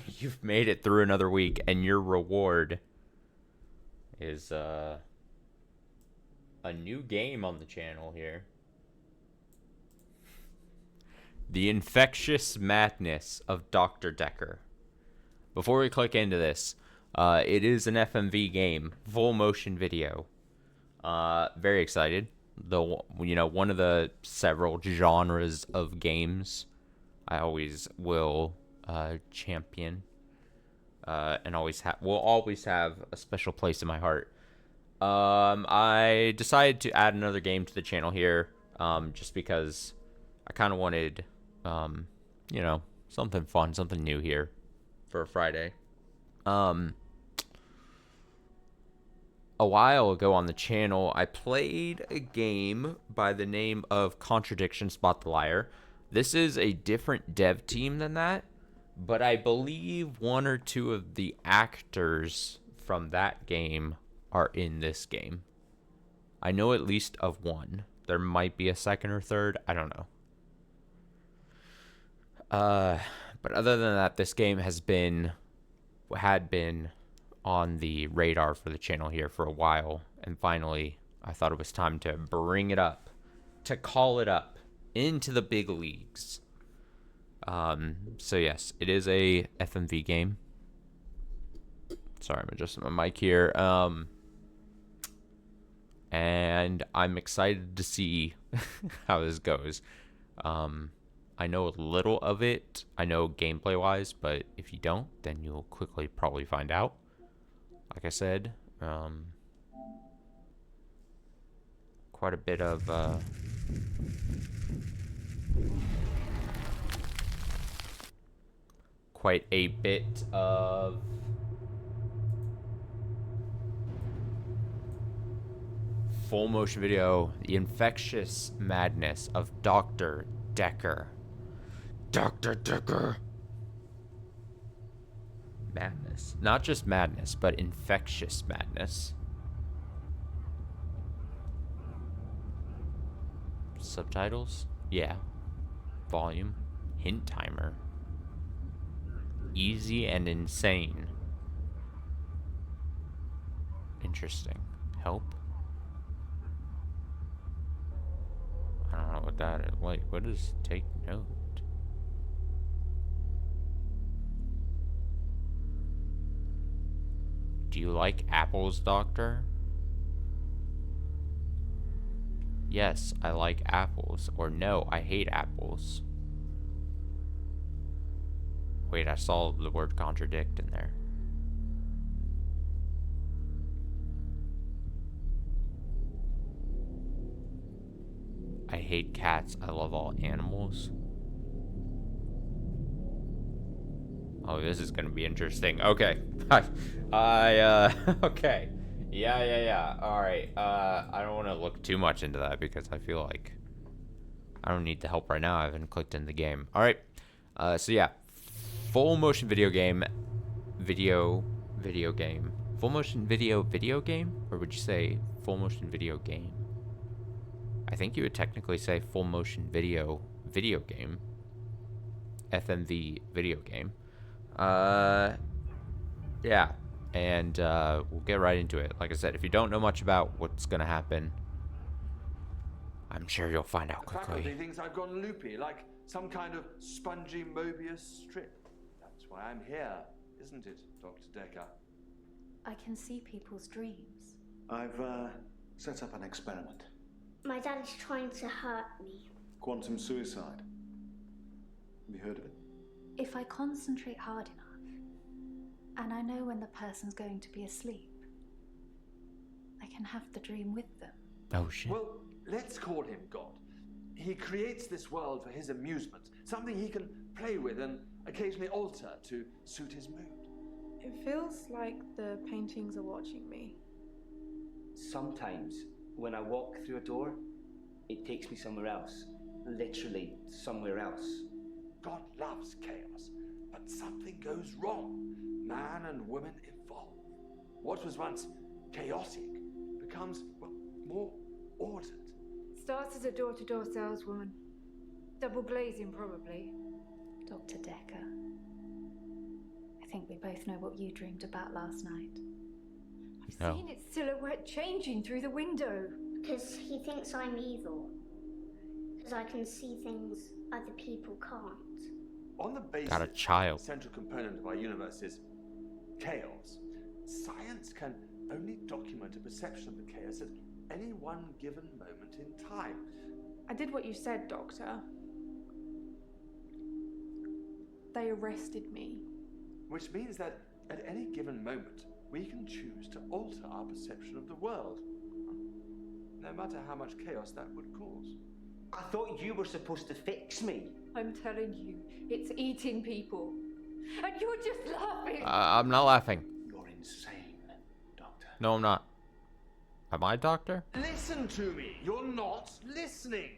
You've made it through another week, and your reward is a new game on the channel here. The Infectious Madness of Dr. Dekker. Before we click into this, it is an FMV game, full motion video. Very excited. One of the several genres of games I always will champion, and will always have a special place in my heart. I decided to add another game to the channel here, just because I kind of wanted, something fun, something new here for a Friday. A while ago on the channel, I played a game by the name of Contradiction Spot the Liar. This is a different dev team than that, but I believe one or two of the actors from that game are in this game. I know at least of one. There might be a second or third. I don't know. But other than that, this game had been on the radar for the channel here for a while, and finally I thought it was time to bring it up, to call it up into the big leagues. So yes, it is a FMV game. Sorry, I'm adjusting my mic here. And I'm excited to see how this goes. I know a little of it. I know gameplay wise, but if you don't, then you'll quickly probably find out. Like I said, quite a bit of full motion video, The Infectious Madness of Dr. Dekker. Dr. Dekker. Madness. Not just madness, but infectious madness. Subtitles? Yeah. Volume. Hint timer. Easy and insane. Interesting. Help? I don't know what that is. Wait, what is take note? Do you like apples, Doctor? Yes, I like apples. Or no, I hate apples. Wait, I saw the word contradict in there. I hate cats. I love all animals. Oh, this is gonna be interesting. Okay. Okay. Yeah. Alright. I don't want to look too much into that because I feel like I don't need the help right now. I haven't clicked in the game. Alright. So yeah. Full motion video game. Video game. Full motion video game? Or would you say full motion video game? I think you would technically say full motion video game. FMV video game. Yeah, and we'll get right into it. Like I said, if you don't know much about what's gonna happen, I'm sure you'll find out quickly. The faculty thinks I've gone loopy, like some kind of spongy Mobius strip. That's why I'm here, isn't it, Dr. Dekker? I can see people's dreams. I've set up an experiment. My dad is trying to hurt me. Quantum suicide. Have you heard of it? If I concentrate hard enough, and I know when the person's going to be asleep, I can have the dream with them. Oh shit. Well, let's call him God. He creates this world for his amusement, something he can play with and occasionally alter to suit his mood. It feels like the paintings are watching me. Sometimes, when I walk through a door, it takes me somewhere else. Literally, somewhere else. God loves chaos, but something goes wrong. Man and woman evolve. What was once chaotic becomes, well, more ordered. Starts as a door-to-door saleswoman. Double glazing, probably. Dr. Dekker. I think we both know what you dreamed about last night. I've No. seen its silhouette changing through the window. Because he thinks I'm evil. Because I can see things other people can't. On the basis Got a child. the central component of our universe is chaos, science can only document a perception of the chaos at any one given moment in time. I did what you said, Doctor. They arrested me. Which means that at any given moment, we can choose to alter our perception of the world, no matter how much chaos that would cause. I thought you were supposed to fix me. I'm telling you, it's eating people. And you're just laughing. I'm not laughing. You're insane, Doctor. No, I'm not. Am I, Doctor? Listen to me! You're not listening!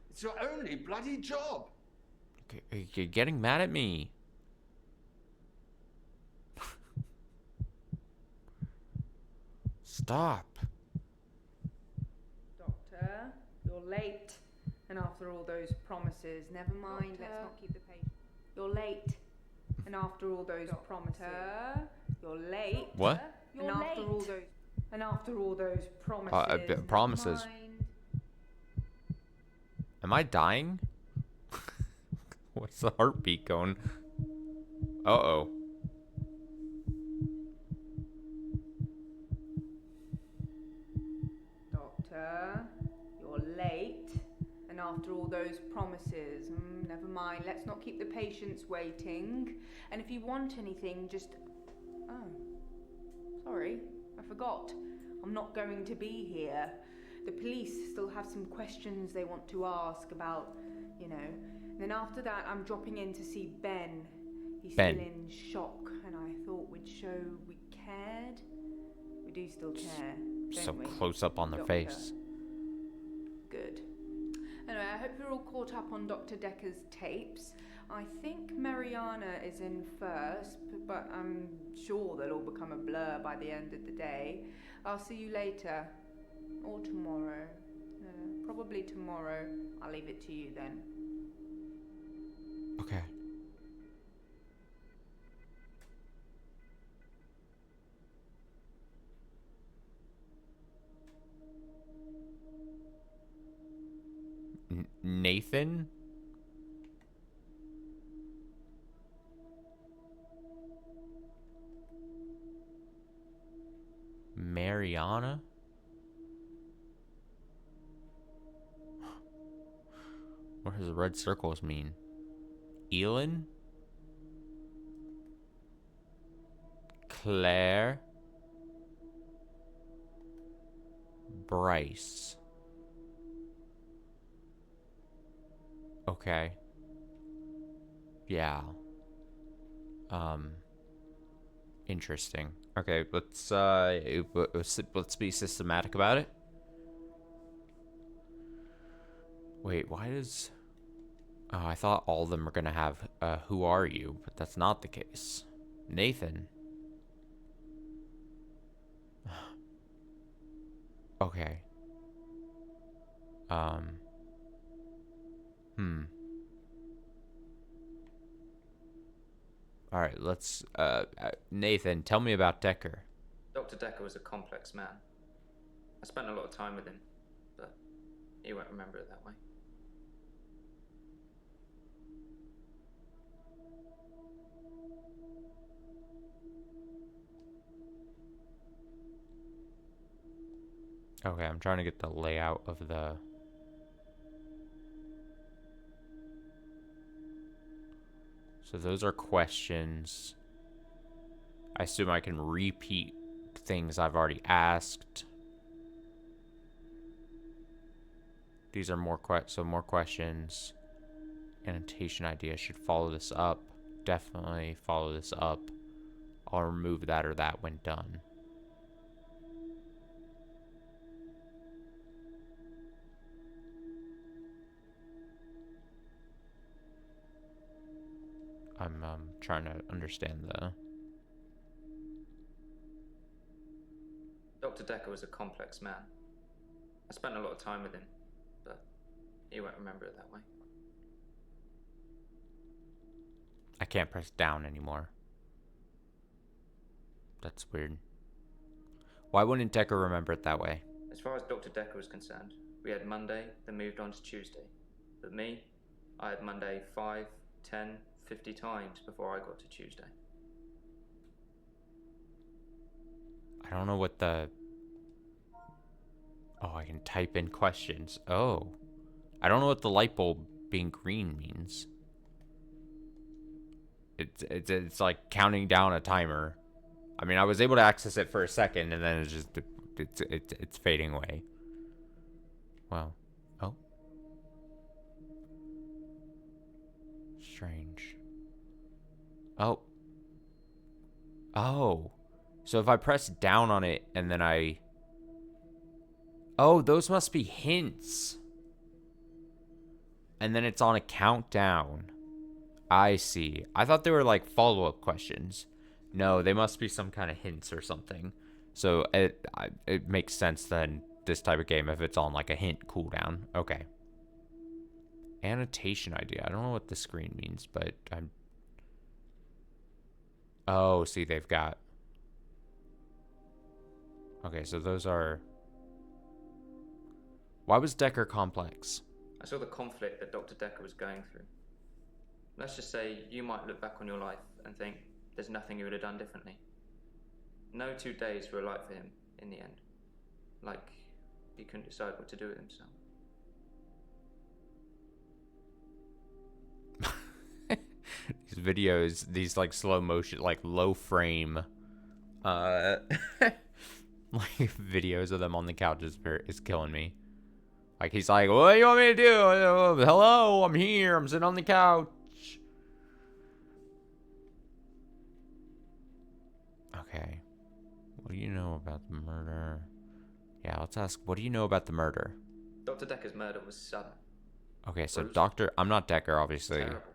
It's your only bloody job! You're getting mad at me. Stop. Doctor, you're late. And after all those promises, never mind, let's not keep the patient. You're late. And after all those promises, you're late. What? And after all those promises, never promises. mind. Am I dying? What's the heartbeat going? Uh-oh. Doctor, you're late. And after all those promises, never mind, let's not keep the patients waiting. And if you want anything, just... Oh, sorry, I forgot. I'm not going to be here. The police still have some questions they want to ask about, you know. And then after that, I'm dropping in to see Ben. He's Ben. still in shock, and I thought we'd show we cared. We do still care, don't So we? close up on the Doctor? face. Good. Anyway, I hope you're all caught up on Dr. Dekker's tapes. I think Mariana is in first, but I'm sure they'll all become a blur by the end of the day. I'll see you later. Or tomorrow. Probably tomorrow. I'll leave it to you then. Okay. Nathan? Mariana? What does the red circles mean? Elin? Claire? Bryce? Okay. Yeah. Interesting. Okay, let's be systematic about it. Wait, why does... Oh, I thought all of them were gonna have, who are you? But that's not the case. Nathan. Okay. Alright, let's, Nathan, tell me about Dekker. Dr. Dekker was a complex man. I spent a lot of time with him, but he won't remember it that way. Okay, I'm trying to get the layout of the... So those are questions. I assume I can repeat things I've already asked. These are more more questions. Annotation idea should follow this up. Definitely follow this up. I'll remove that or that when done. I'm trying to understand the... Dr. Dekker was a complex man. I spent a lot of time with him, but he won't remember it that way. I can't press down anymore. That's weird. Why wouldn't Dekker remember it that way? As far as Dr. Dekker was concerned, we had Monday, then moved on to Tuesday. But me, I had Monday 5, 10, 50 times before I got to Tuesday. I don't know what the... Oh, I can type in questions. Oh. I don't know what the light bulb being green means. It's like counting down a timer. I mean, I was able to access it for a second, and then it's fading away. Wow. Oh. Strange. Oh. Oh. So if I press down on it and then I... Oh, those must be hints. And then it's on a countdown. I see. I thought they were like follow-up questions. No, they must be some kind of hints or something. So it makes sense then, this type of game, if it's on like a hint cooldown. Okay. Annotation idea. I don't know what the screen means, but I'm... Oh, see, they've got... Okay, so those are... Why was Dekker complex? I saw the conflict that Dr. Dekker was going through. Let's just say you might look back on your life and think there's nothing you would have done differently. No 2 days were alike for him in the end. Like, he couldn't decide what to do with himself. These videos, these like slow motion, like low frame, like videos of them on the couch is killing me. Like he's like, what do you want me to do? Hello, I'm here. I'm sitting on the couch. Okay. What do you know about the murder? Yeah, let's ask, what do you know about the murder? Dr. Dekker's murder was sudden. Okay, so Brutal. I'm not Dekker, obviously. Terrible.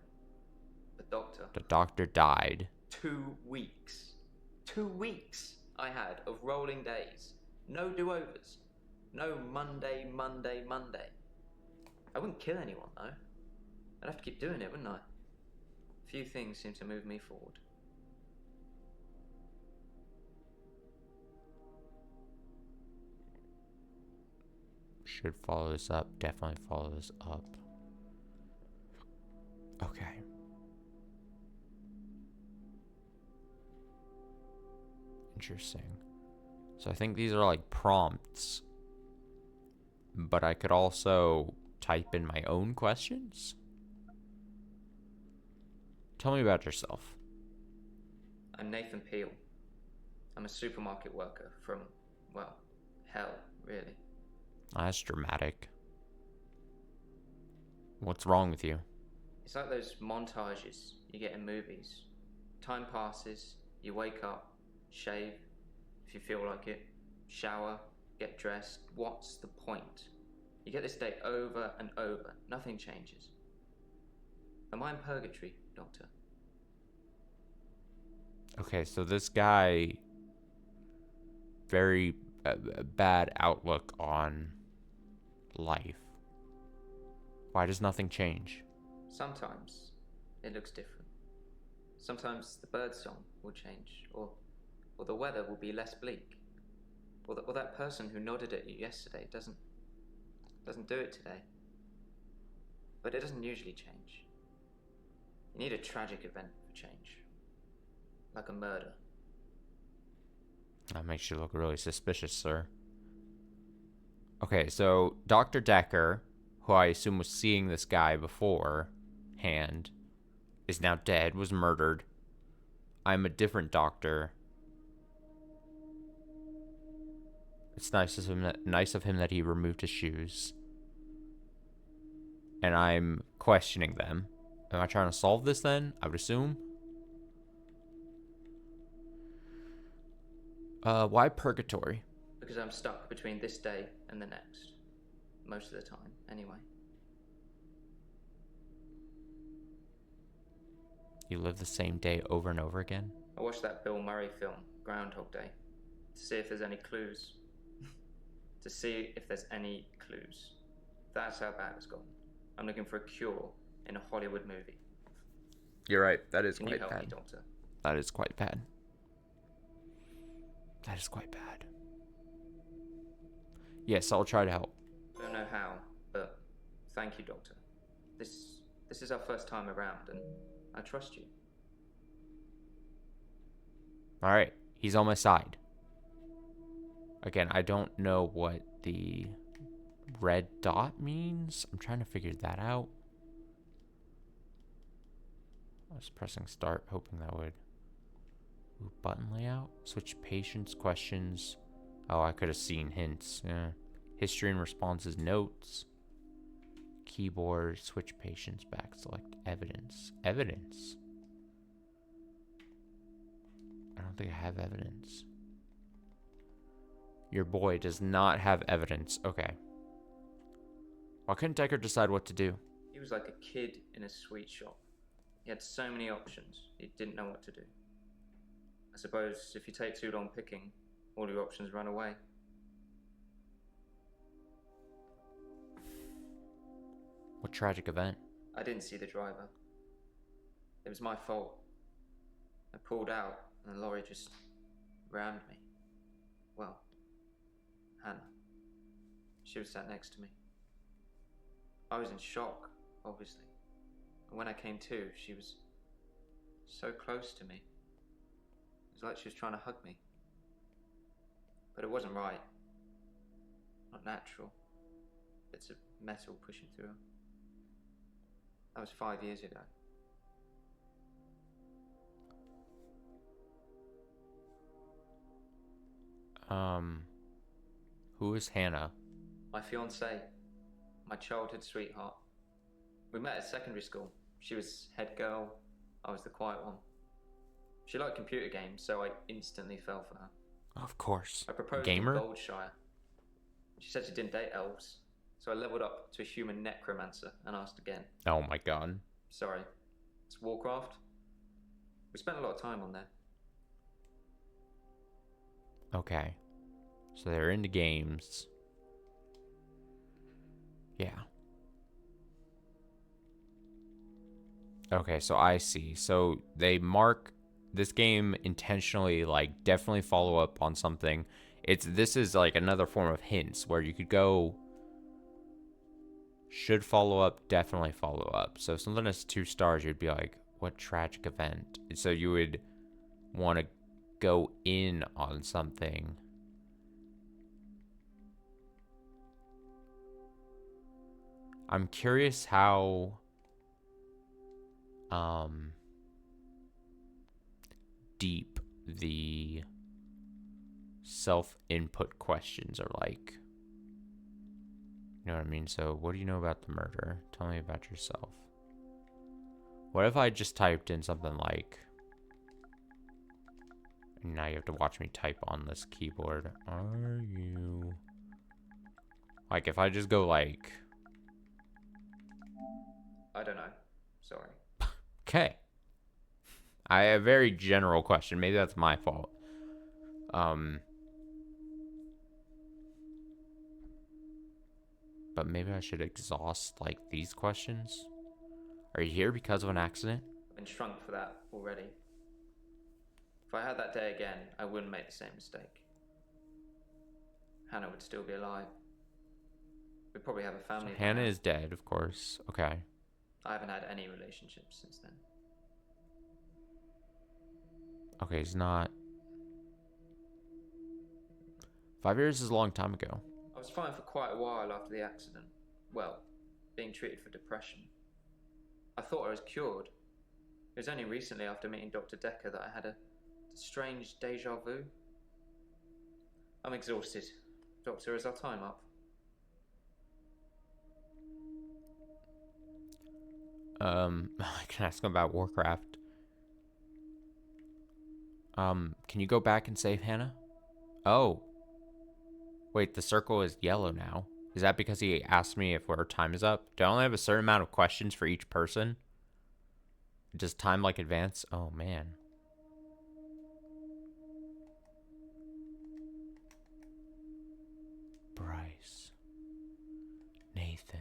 The doctor died. 2 weeks. 2 weeks I had of rolling days. No do-overs. No Monday. I wouldn't kill anyone, though. I'd have to keep doing it, wouldn't I? Few things seem to move me forward. Should follow this up. Definitely follow this up. Okay. Interesting. So I think these are like prompts. But I could also type in my own questions. Tell me about yourself. I'm Nathan Peel. I'm a supermarket worker from, well, hell, really. That's dramatic. What's wrong with you? It's like those montages you get in movies. Time passes, you wake up, shave, if you feel like it, shower, get dressed. What's the point? You get this day over and over. Nothing changes. Am I in purgatory, Doctor? Okay, so this guy, very bad outlook on life. Why does nothing change? Sometimes it looks different. Sometimes the bird song will change, or the weather will be less bleak, or that person who nodded at you yesterday doesn't do it today. But it doesn't usually change. You need a tragic event for change, like a murder. That makes you look really suspicious, sir. Okay, so Dr. Dekker, who I assume was seeing this guy beforehand, is now dead, was murdered. I'm a different doctor. It's nice of him that he removed his shoes. And I'm questioning them. Am I trying to solve this then? I would assume. Why purgatory? Because I'm stuck between this day and the next. Most of the time, anyway. You live the same day over and over again? I watched that Bill Murray film, Groundhog Day, to see if there's any clues. To see if there's any clues. That's how bad it's gotten. I'm looking for a cure in a Hollywood movie. You're right. That is Can quite you help bad. me, Doctor? That is quite bad. That is quite bad. Yes, I'll try to help. I don't know how, but thank you, Doctor. This is our first time around, and I trust you. Alright, he's on my side. Again, I don't know what the red dot means. I'm trying to figure that out. I was pressing start, hoping that would... Ooh, button layout? Switch patients, questions. Oh, I could have seen hints. Yeah. History and responses, notes. Keyboard, switch patients back, select evidence. Evidence? I don't think I have evidence. Your boy does not have evidence. Okay. Why couldn't Dekker decide what to do? He was like a kid in a sweet shop. He had so many options, he didn't know what to do. I suppose if you take too long picking, all your options run away. What tragic event? I didn't see the driver. It was my fault. I pulled out and the lorry just rammed me. Well, Hannah. She was sat next to me. I was in shock, obviously. And when I came to, she was so close to me. It was like she was trying to hug me. But it wasn't right. Not natural. Bits of metal pushing through her. That was 5 years ago. Who is Hannah? My fiancée. My childhood sweetheart. We met at secondary school. She was head girl, I was the quiet one. She liked computer games, so I instantly fell for her. Of course. I proposed Gamer? in Goldshire. She said she didn't date elves, so I leveled up to a human necromancer and asked again. Oh my god. Sorry, it's Warcraft. We spent a lot of time on there. Okay. So they're into games. Yeah. Okay, so I see. So they mark this game intentionally, like, definitely follow up on something. This is like another form of hints where you could go should follow up, definitely follow up. So if something has 2 stars, you'd be like, what tragic event? So you would want to go in on something. I'm curious how deep the self-input questions are like. You know what I mean? So, what do you know about the murder? Tell me about yourself. What if I just typed in something like... Now you have to watch me type on this keyboard. Are you... Like, if I just go like... I don't know. Sorry. Okay. A very general question. Maybe that's my fault. But maybe I should exhaust, like, these questions. Are you here because of an accident? I've been shrunk for that already. If I had that day again, I wouldn't make the same mistake. Hannah would still be alive. We'd probably have a family. So Hannah is dead, of course. Okay. I haven't had any relationships since then. Okay, he's not... 5 years is a long time ago. I was fine for quite a while after the accident. Well, being treated for depression. I thought I was cured. It was only recently after meeting Dr. Dekker that I had a strange deja vu. I'm exhausted. Doctor, is our time up? I can ask him about Warcraft. Can you go back and save Hannah? Oh. Wait, the circle is yellow now. Is that because he asked me if our time is up? Do I only have a certain amount of questions for each person? Does time, like, advance? Oh, man. Bryce. Nathan.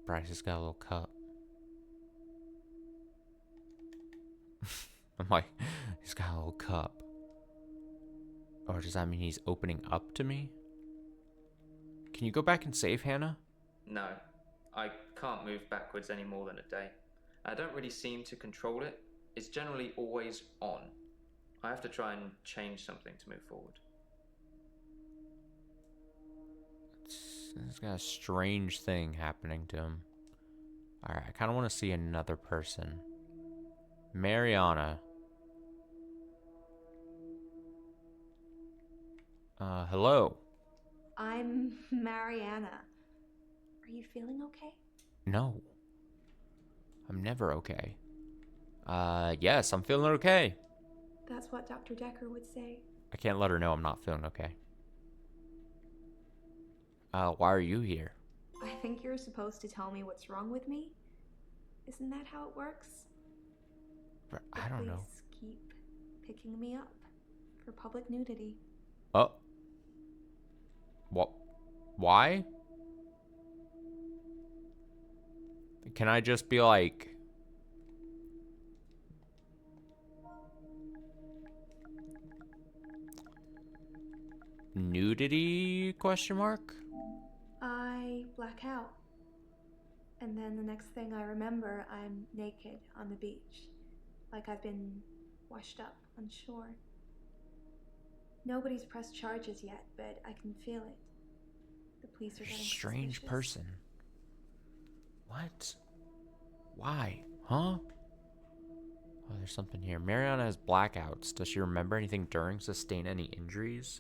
Bryce has got a little cup. I'm like, He's got a little cup. Or does that mean he's opening up to me? Can you go back and save Hannah? No, I can't move backwards any more than a day. I don't really seem to control it. It's generally always on. I have to try and change something to move forward. He's got a strange thing happening to him. Alright, I kind of want to see another person. Mariana. Hello. I'm Mariana. Are you feeling okay? No. I'm never okay. Yes, I'm feeling okay. That's what Dr. Dekker would say. I can't let her know I'm not feeling okay. Why are you here? I think you're supposed to tell me what's wrong with me. Isn't that how it works? I don't know. Please keep picking me up for public nudity. Oh. What? Why? Can I just be like... Nudity? Question mark? I black out. And then the next thing I remember, I'm naked on the beach. Like I've been washed up on shore. Nobody's pressed charges yet, but I can feel it. The police are getting strange suspicious. person. What? Why? Huh? Oh, there's something here. Mariana has blackouts. Does she remember anything during? Sustain any injuries?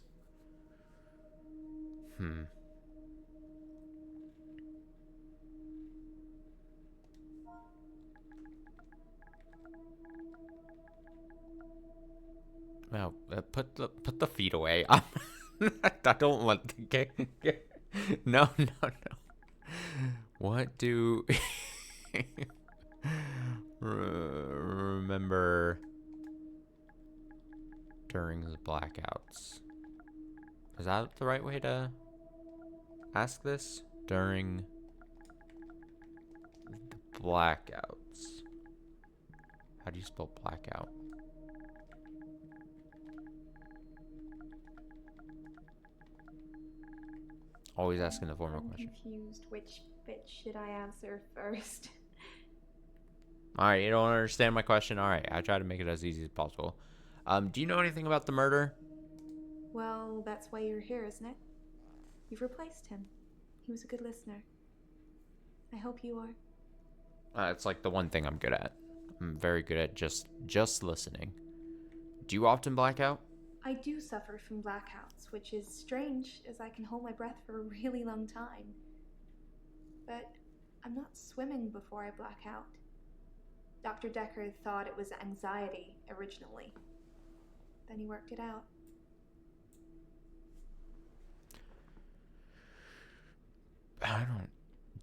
Well, put the feet away. I don't want to get no. What do remember during the blackouts? Is that the right way to ask this? During the blackouts. How do you spell blackout? Always asking the formal question. I'm confused. Which bit should I answer first? Alright, you don't understand my question? Alright, I try to make it as easy as possible. Do you know anything about the murder? Well, that's why you're here, isn't it? You've replaced him. He was a good listener. I hope you are. It's like the one thing I'm good at. I'm very good at just listening. Do you often black out? I do suffer from blackouts, which is strange as I can hold my breath for a really long time. But I'm not swimming before I black out. Dr. Dekker thought it was anxiety originally. Then he worked it out.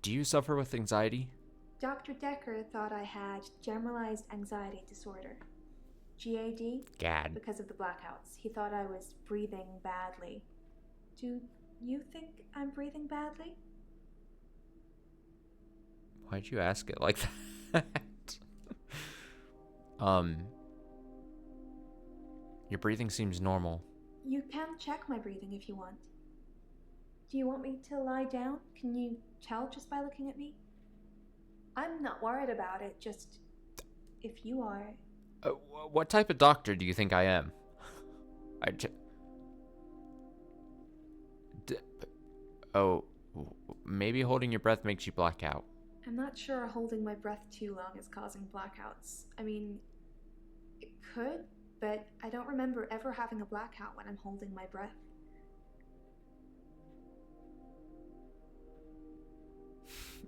Do you suffer with anxiety? Dr. Dekker thought I had generalized anxiety disorder. GAD? GAD. Because of the blackouts. He thought I was breathing badly. Do you think I'm breathing badly? Why'd you ask it like that? Your breathing seems normal. You can check my breathing if you want. Do you want me to lie down? Can you tell just by looking at me? I'm not worried about it, just if you are. What type of doctor do you think I am? Maybe holding your breath makes you black out. I'm not sure holding my breath too long is causing blackouts. I mean, it could, but I don't remember ever having a blackout when I'm holding my breath.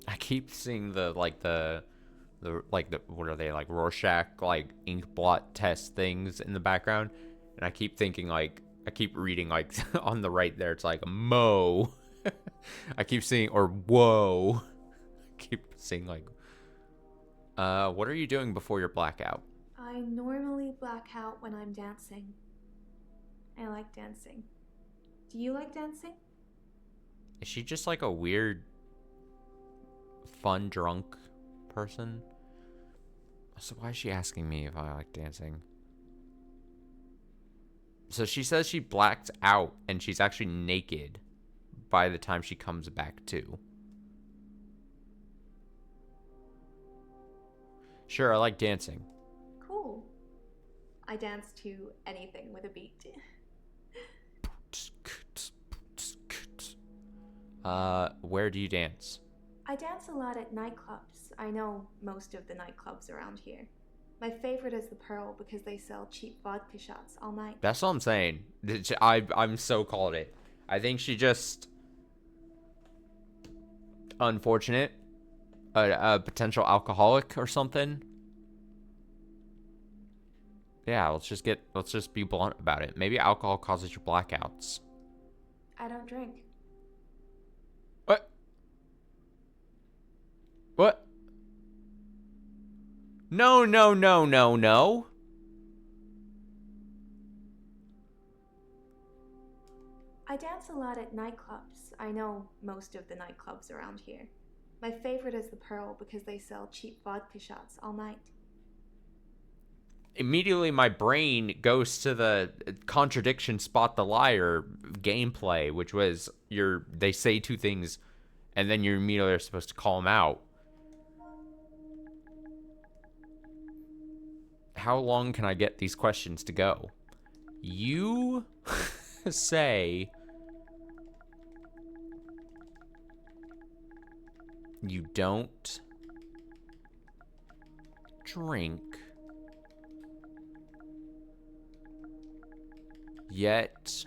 I keep seeing the what are they, like Rorschach like ink blot test things in the background, and I keep thinking I keep reading on the right there it's like Mo. I keep seeing, or whoa. I keep seeing what are you doing before your blackout? I normally black out when I'm dancing. I like dancing. Do you like dancing? Is she just like a weird fun drunk person? So why is she asking me if I like dancing? So she says she blacked out and she's actually naked by the time she comes back to. Sure, I like dancing. Cool. I dance to anything with a beat. Where do you dance? I dance a lot at nightclubs. I know most of the nightclubs around here. My favorite is the Pearl because they sell cheap vodka shots all night. That's all I'm saying. I'm so called it. I think she just... Unfortunate. A potential alcoholic or something. Yeah, let's just be blunt about it. Maybe alcohol causes your blackouts. I don't drink. What? What? No, no, no, no, no. I dance a lot at nightclubs. I know most of the nightclubs around here. My favorite is the Pearl because they sell cheap vodka shots all night. Immediately my brain goes to the contradiction spot the liar gameplay, which was they say two things and then you immediately are supposed to call them out. How long can I get these questions to go? You say you don't drink, yet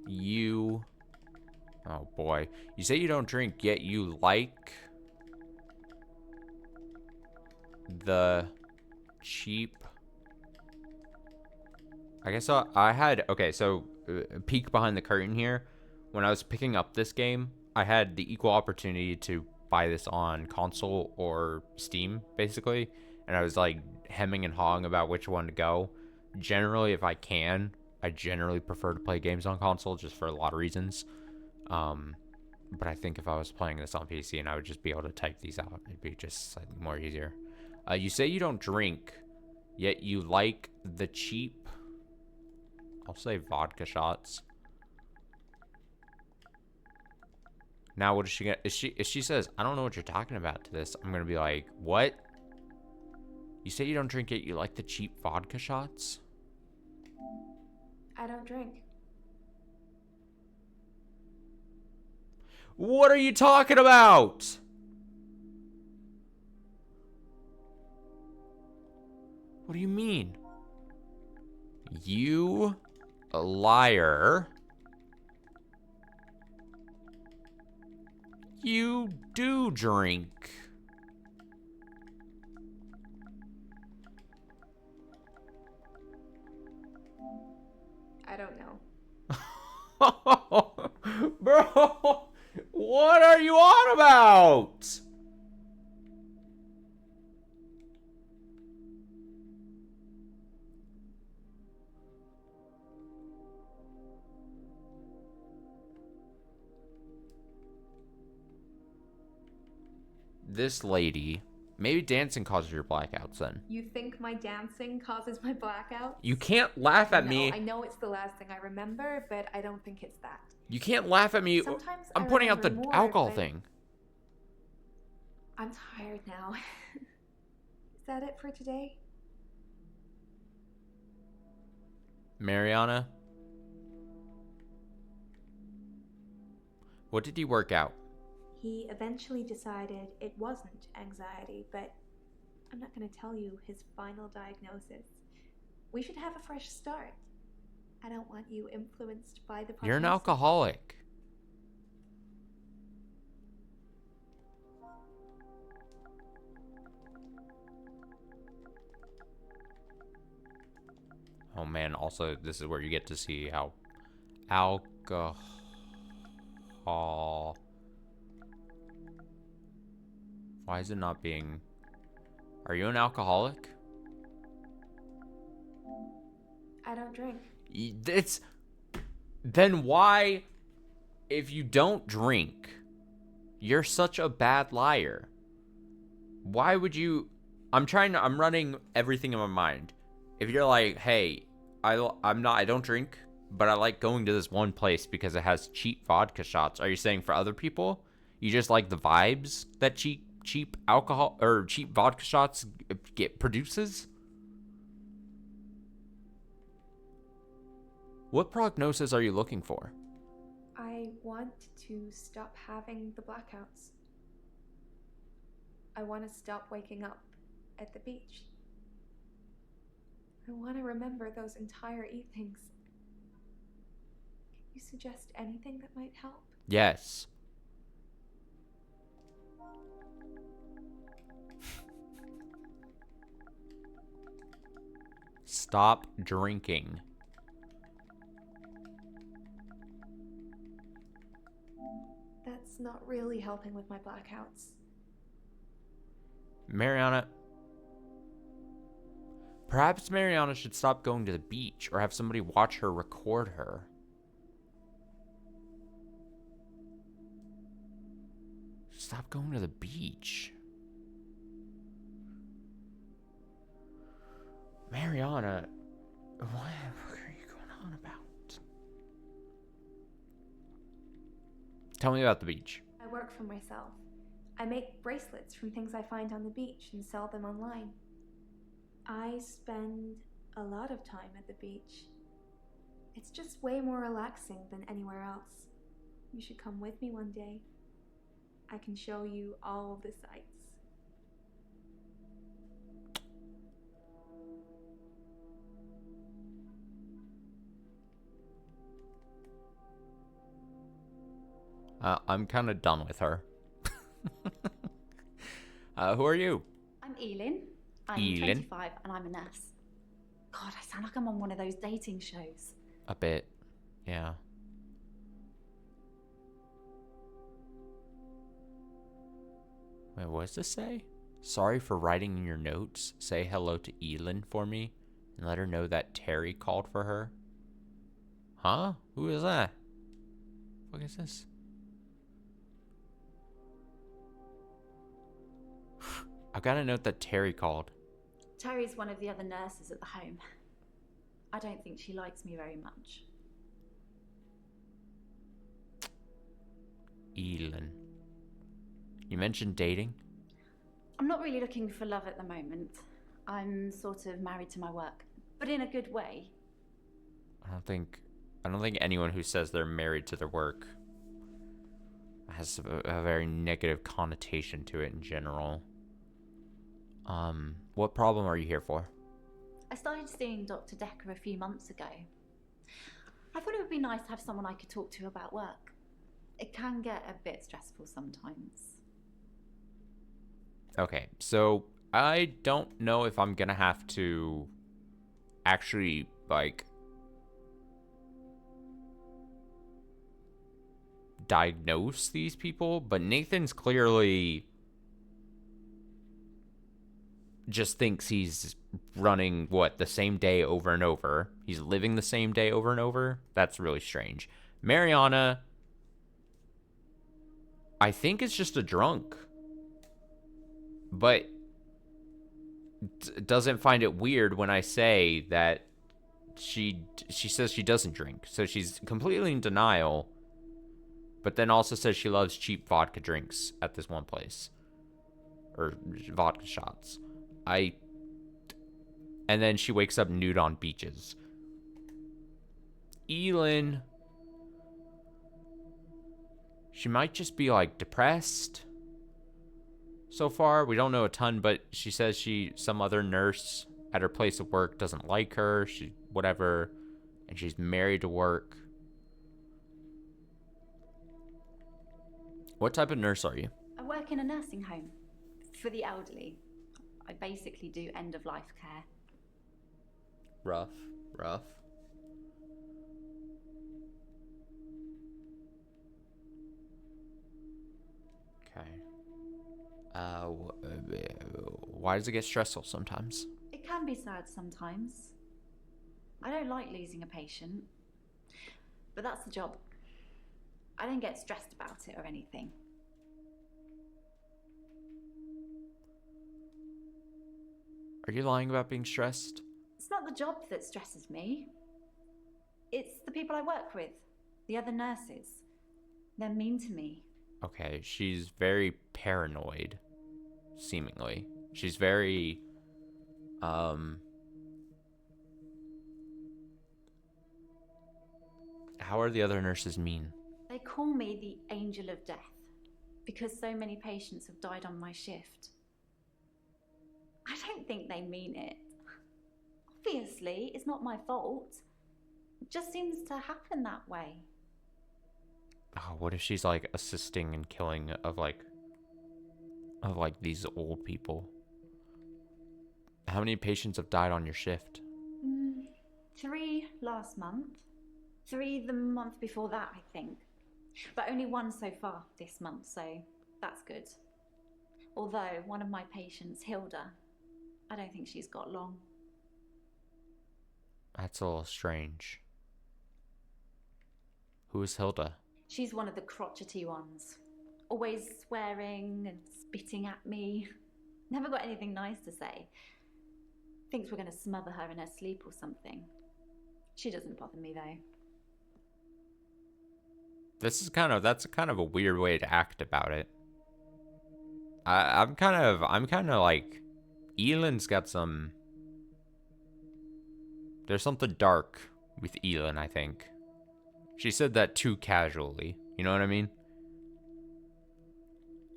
you... Oh boy. You say you don't drink, yet you like the cheap... I guess I had... Okay, so peek behind the curtain here. When I was picking up this game, I had the equal opportunity to buy this on console or Steam, basically. And I was like hemming and hawing about which one to go. Generally, if I can, I generally prefer to play games on console just for a lot of reasons. But I think if I was playing this on PC and I would just be able to type these out, it'd be just slightly more easier. You say you don't drink, yet you like the cheap... I'll say vodka shots. Now, what is she gonna... If she says, I don't know what you're talking about to this, I'm gonna be like, what? You say you don't drink it, you like the cheap vodka shots? I don't drink. What are you talking about? What do you mean? You a liar. You do drink. I don't know. Bro, what are you on about? This lady, maybe dancing causes your blackouts then. You think my dancing causes my blackout? You can't laugh at No, me. I know it's the last thing I remember, but I don't think it's that. You can't laugh at me. Sometimes I'm I pointing out the remember more, alcohol but thing. I'm tired now. Is that it for today? Mariana, what did he work out? He eventually decided it wasn't anxiety, but I'm not going to tell you his final diagnosis. We should have a fresh start. I don't want you influenced by the You're an prognosis. alcoholic. Oh man, also this is where you get to see how alcohol... Why is it not being... Are you an alcoholic? I don't drink. It's... Then why, if you don't drink, you're such a bad liar? Why would you... I'm running everything in my mind. If you're like, hey, I don't drink, but I like going to this one place because it has cheap vodka shots. Are you saying for other people, you just like the vibes that cheap alcohol or cheap vodka shots produces? What prognosis are you looking for? I want to stop having the blackouts. I want to stop waking up at the beach. I want to remember those entire evenings. Can you suggest anything that might help? Yes. Stop drinking. That's not really helping with my blackouts. Mariana. Perhaps Mariana should stop going to the beach or have somebody watch her record her. Stop going to the beach. Mariana, what are you going on about? Tell me about the beach. I work for myself. I make bracelets from things I find on the beach and sell them online. I spend a lot of time at the beach. It's just way more relaxing than anywhere else. You should come with me one day. I can show you all of the sights. I'm kind of done with her. Who are you? I'm Elin. I'm Elin? 25 and I'm a nurse. God, I sound like I'm on one of those dating shows. A bit, yeah. Wait, what does this say? Sorry for writing in your notes. Say hello to Elin for me and let her know that Terry called for her. Huh? Who is that? What is this? I've got a note that Terry called. Terry's one of the other nurses at the home. I don't think she likes me very much. Elin. You mentioned dating? I'm not really looking for love at the moment. I'm sort of married to my work, but in a good way. I don't think anyone who says they're married to their work has a very negative connotation to it in general. What problem are you here for? I started seeing Dr. Dekker a few months ago. I thought it would be nice to have someone I could talk to about work. It can get a bit stressful sometimes. Okay, so I don't know if I'm gonna have to actually, like, diagnose these people, but Nathan's clearly just thinks he's running, the same day over and over. He's living the same day over and over. That's really strange. Mariana, I think is just a drunk, but doesn't find it weird when I say that she says she doesn't drink. So she's completely in denial, but then also says she loves cheap vodka drinks at this one place. Or vodka shots. And then she wakes up nude on beaches. Elin, she might just be, like, depressed. So far, we don't know a ton, but she says some other nurse at her place of work doesn't like her, whatever, and she's married to work. What type of nurse are you? I work in a nursing home for the elderly. I basically do end-of-life care. Rough. Okay. Why does it get stressful sometimes? It can be sad sometimes. I don't like losing a patient, but that's the job. I don't get stressed about it or anything. Are you lying about being stressed? It's not the job that stresses me. It's the people I work with, the other nurses. They're mean to me. Okay, she's very paranoid, seemingly. She's very, how are the other nurses mean? They call me the angel of death because so many patients have died on my shift. I don't think they mean it. Obviously, it's not my fault. It just seems to happen that way. Oh, what if she's like assisting in killing of like these old people? How many patients have died on your shift? 3 last month. 3 the month before that, I think. But only 1 so far this month, so that's good. Although one of my patients, Hilda, I don't think she's got long. That's a little strange. Who is Hilda? She's one of the crotchety ones. Always swearing and spitting at me. Never got anything nice to say. Thinks we're going to smother her in her sleep or something. She doesn't bother me though. That's kind of a weird way to act about it. I'm kind of like, Elend's got some. There's something dark with Elend, I think. She said that too casually. You know what I mean?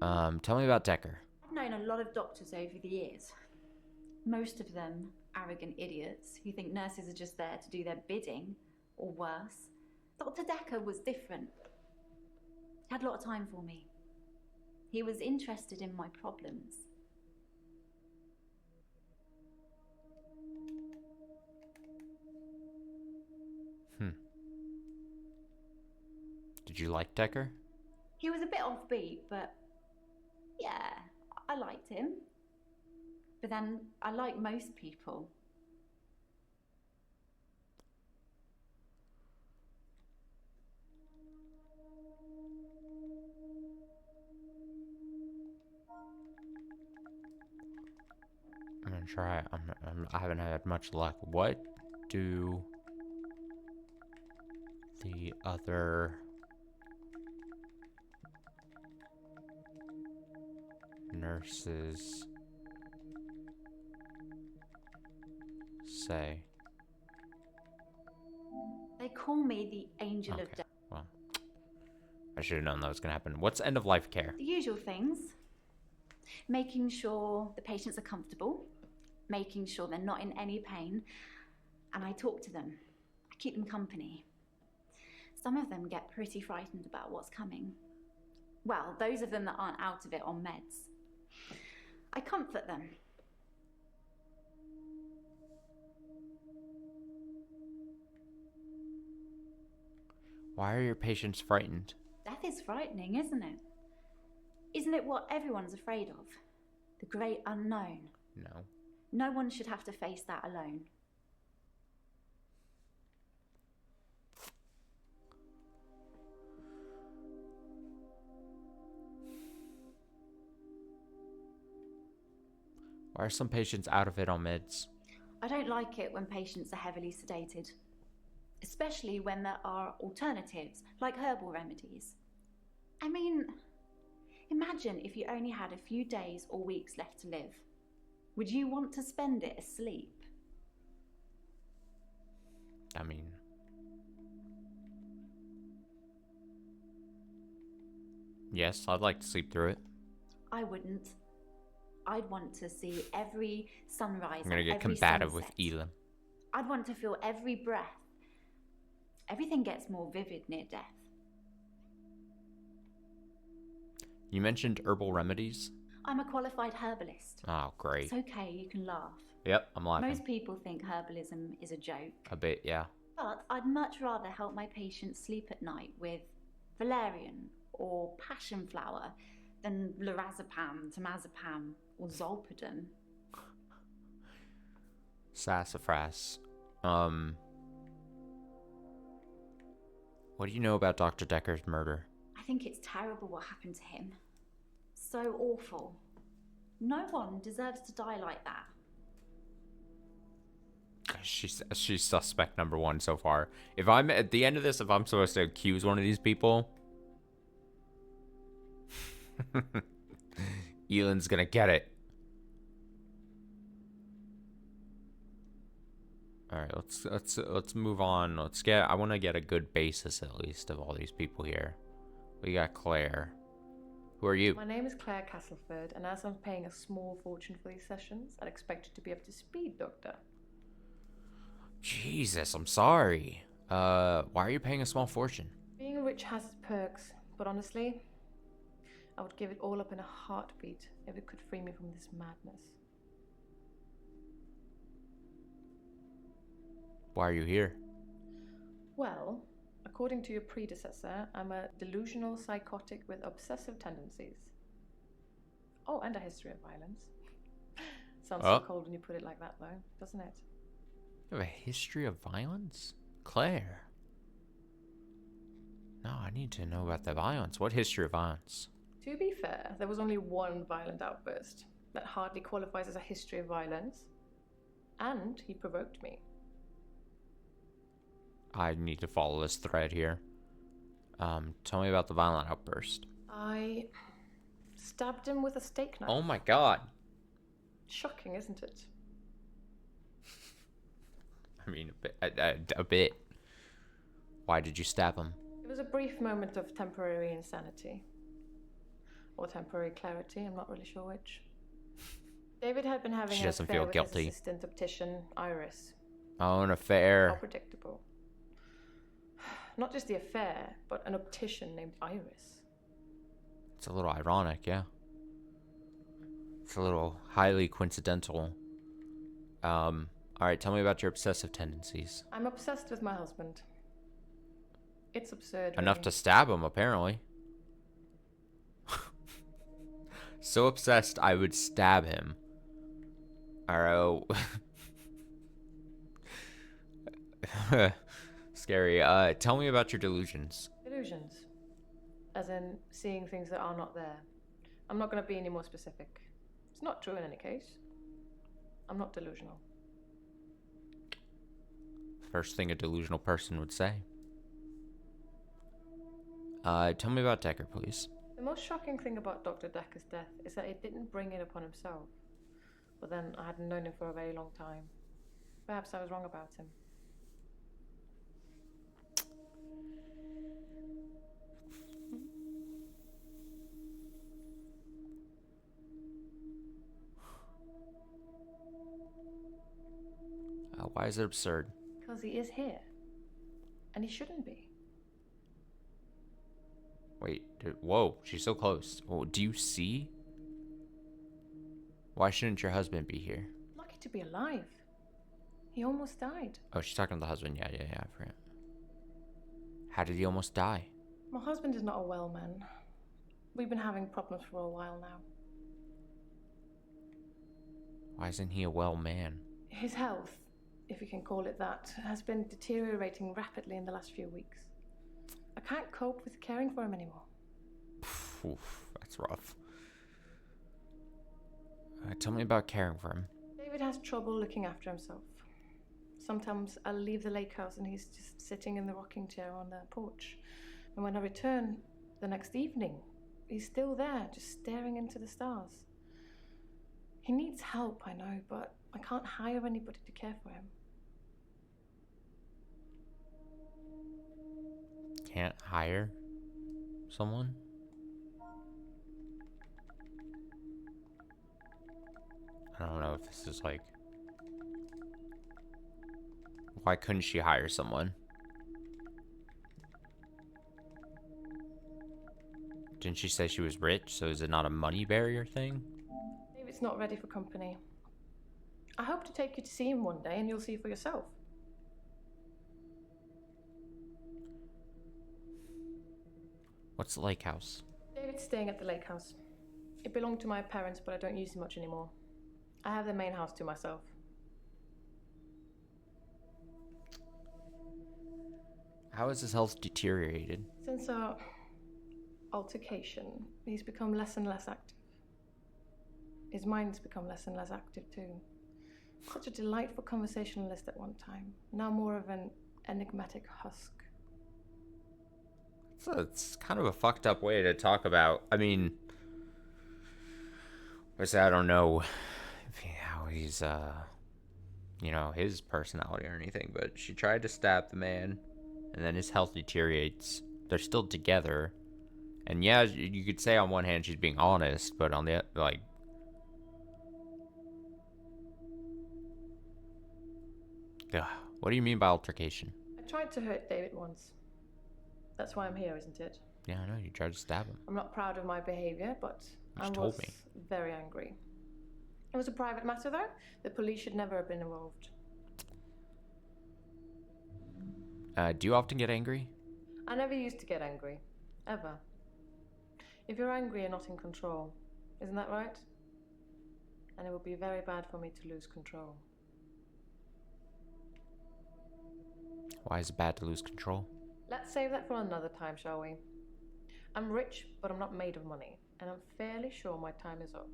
Tell me about Dekker. I've known a lot of doctors over the years. Most of them arrogant idiots who think nurses are just there to do their bidding, or worse. Dr. Dekker was different. He had a lot of time for me. He was interested in my problems. Did you like Dekker? He was a bit offbeat, but yeah, I liked him. But then I like most people. I'm gonna try. I haven't had much luck. What do the other nurses say? They call me the angel of death. Well, I should have known that was gonna happen. What's end of life care? The usual things. Making sure the patients are comfortable, making sure they're not in any pain, and I talk to them. I keep them company. Some of them get pretty frightened about what's coming. Well, those of them that aren't out of it on meds. I comfort them. Why are your patients frightened? Death is frightening, isn't it? Isn't it what everyone's afraid of? The great unknown. No. No one should have to face that alone. Why are some patients out of it on meds? I don't like it when patients are heavily sedated, especially when there are alternatives, like herbal remedies. I mean, imagine if you only had a few days or weeks left to live. Would you want to spend it asleep? I mean, yes, I'd like to sleep through it. I wouldn't. I'd want to see every sunrise. I'm gonna get every combative sunset. with Elend. I'd want to feel every breath. Everything gets more vivid near death. You mentioned herbal remedies? I'm a qualified herbalist. Oh, great. It's okay, you can laugh. Yep, I'm laughing. Most people think herbalism is a joke. A bit, yeah. But I'd much rather help my patients sleep at night with valerian or passion flower than lorazepam, temazepam, or zolpidem. Sassafras. What do you know about Dr. Dekker's murder? I think it's terrible what happened to him. So awful. No one deserves to die like that. She's suspect number 1 so far. If I'm at the end of this, if I'm supposed to accuse one of these people, Elon's gonna get it. All right, let's move on. I want to get a good basis at least of all these people here. We got Claire. Who are you? My name is Claire Castleford, and as I'm paying a small fortune for these sessions, I'd expect you to be up to speed, Doctor. Jesus, I'm sorry. Why are you paying a small fortune? Being rich has its perks, but honestly, I would give it all up in a heartbeat if it could free me from this madness. Why are you here? Well, according to your predecessor, I'm a delusional psychotic with obsessive tendencies. Oh, and a history of violence. Sounds so cold when you put it like that, though, doesn't it? You have a history of violence? Claire. No, I need to know about the violence. What history of violence? To be fair, there was only one violent outburst. That hardly qualifies as a history of violence. And he provoked me. I need to follow this thread here. Tell me about the violent outburst. I stabbed him with a steak knife. Oh my god. Shocking, isn't it? I mean, a bit. Why did you stab him? It was a brief moment of temporary insanity. Or temporary clarity, I'm not really sure which. David had been having an affair with his assistant optician, Iris. Oh, an affair. How predictable. Not just the affair, but an optician named Iris. It's a little ironic, yeah. It's a little highly coincidental. Alright, tell me about your obsessive tendencies. I'm obsessed with my husband. It's absurd. Enough really. to stab him, apparently. So obsessed, I would stab him. Alright. Scary. Tell me about your delusions. Delusions. As in seeing things that are not there. I'm not going to be any more specific. It's not true in any case. I'm not delusional. First thing a delusional person would say. Tell me about Dekker, please. The most shocking thing about Dr. Dekker's death is that he didn't bring it upon himself. But then I hadn't known him for a very long time. Perhaps I was wrong about him. Why is it absurd? Because he is here. And he shouldn't be. Wait, dude, whoa, she's so close. Oh, do you see? Why shouldn't your husband be here? Lucky to be alive. He almost died. Oh, she's talking to the husband. Yeah, I forgot. How did he almost die? My husband is not a well man. We've been having problems for a while now. Why isn't he a well man? His health, if you can call it that, has been deteriorating rapidly in the last few weeks. I can't cope with caring for him anymore. Oof, that's rough. Tell me about caring for him. David has trouble looking after himself. Sometimes I'll leave the lake house and he's just sitting in the rocking chair on the porch. And when I return the next evening, he's still there, just staring into the stars. He needs help, I know, but I can't hire anybody to care for him. Can't hire someone? I don't know if this is like... Why couldn't she hire someone? Didn't she say she was rich, so is it not a money barrier thing? David's not ready for company. I hope to take you to see him one day and you'll see for yourself. What's the lake house? David's staying at the lake house. It belonged to my parents, but I don't use it much anymore. I have the main house to myself. How has his health deteriorated? Since our altercation, he's become less and less active. His mind's become less and less active too. Such a delightful conversationalist at one time. Now more of an enigmatic husk. So it's kind of a fucked up way to talk about. I mean, I don't know how he's, you know, his personality or anything, but she tried to stab the man, and then his health deteriorates. They're still together, and yeah, you could say on one hand she's being honest, but on the other, like, ugh, what do you mean by altercation? I tried to hurt David once. That's why I'm here, isn't it? Yeah, I know, you tried to stab him. I'm not proud of my behavior, but I was very angry. It was a private matter, though. The police should never have been involved. Do you often get angry? I never used to get angry. Ever. If you're angry, you're not in control. Isn't that right? And it would be very bad for me to lose control. Why is it bad to lose control? Let's save that for another time, shall we? I'm rich, but I'm not made of money. And I'm fairly sure my time is up.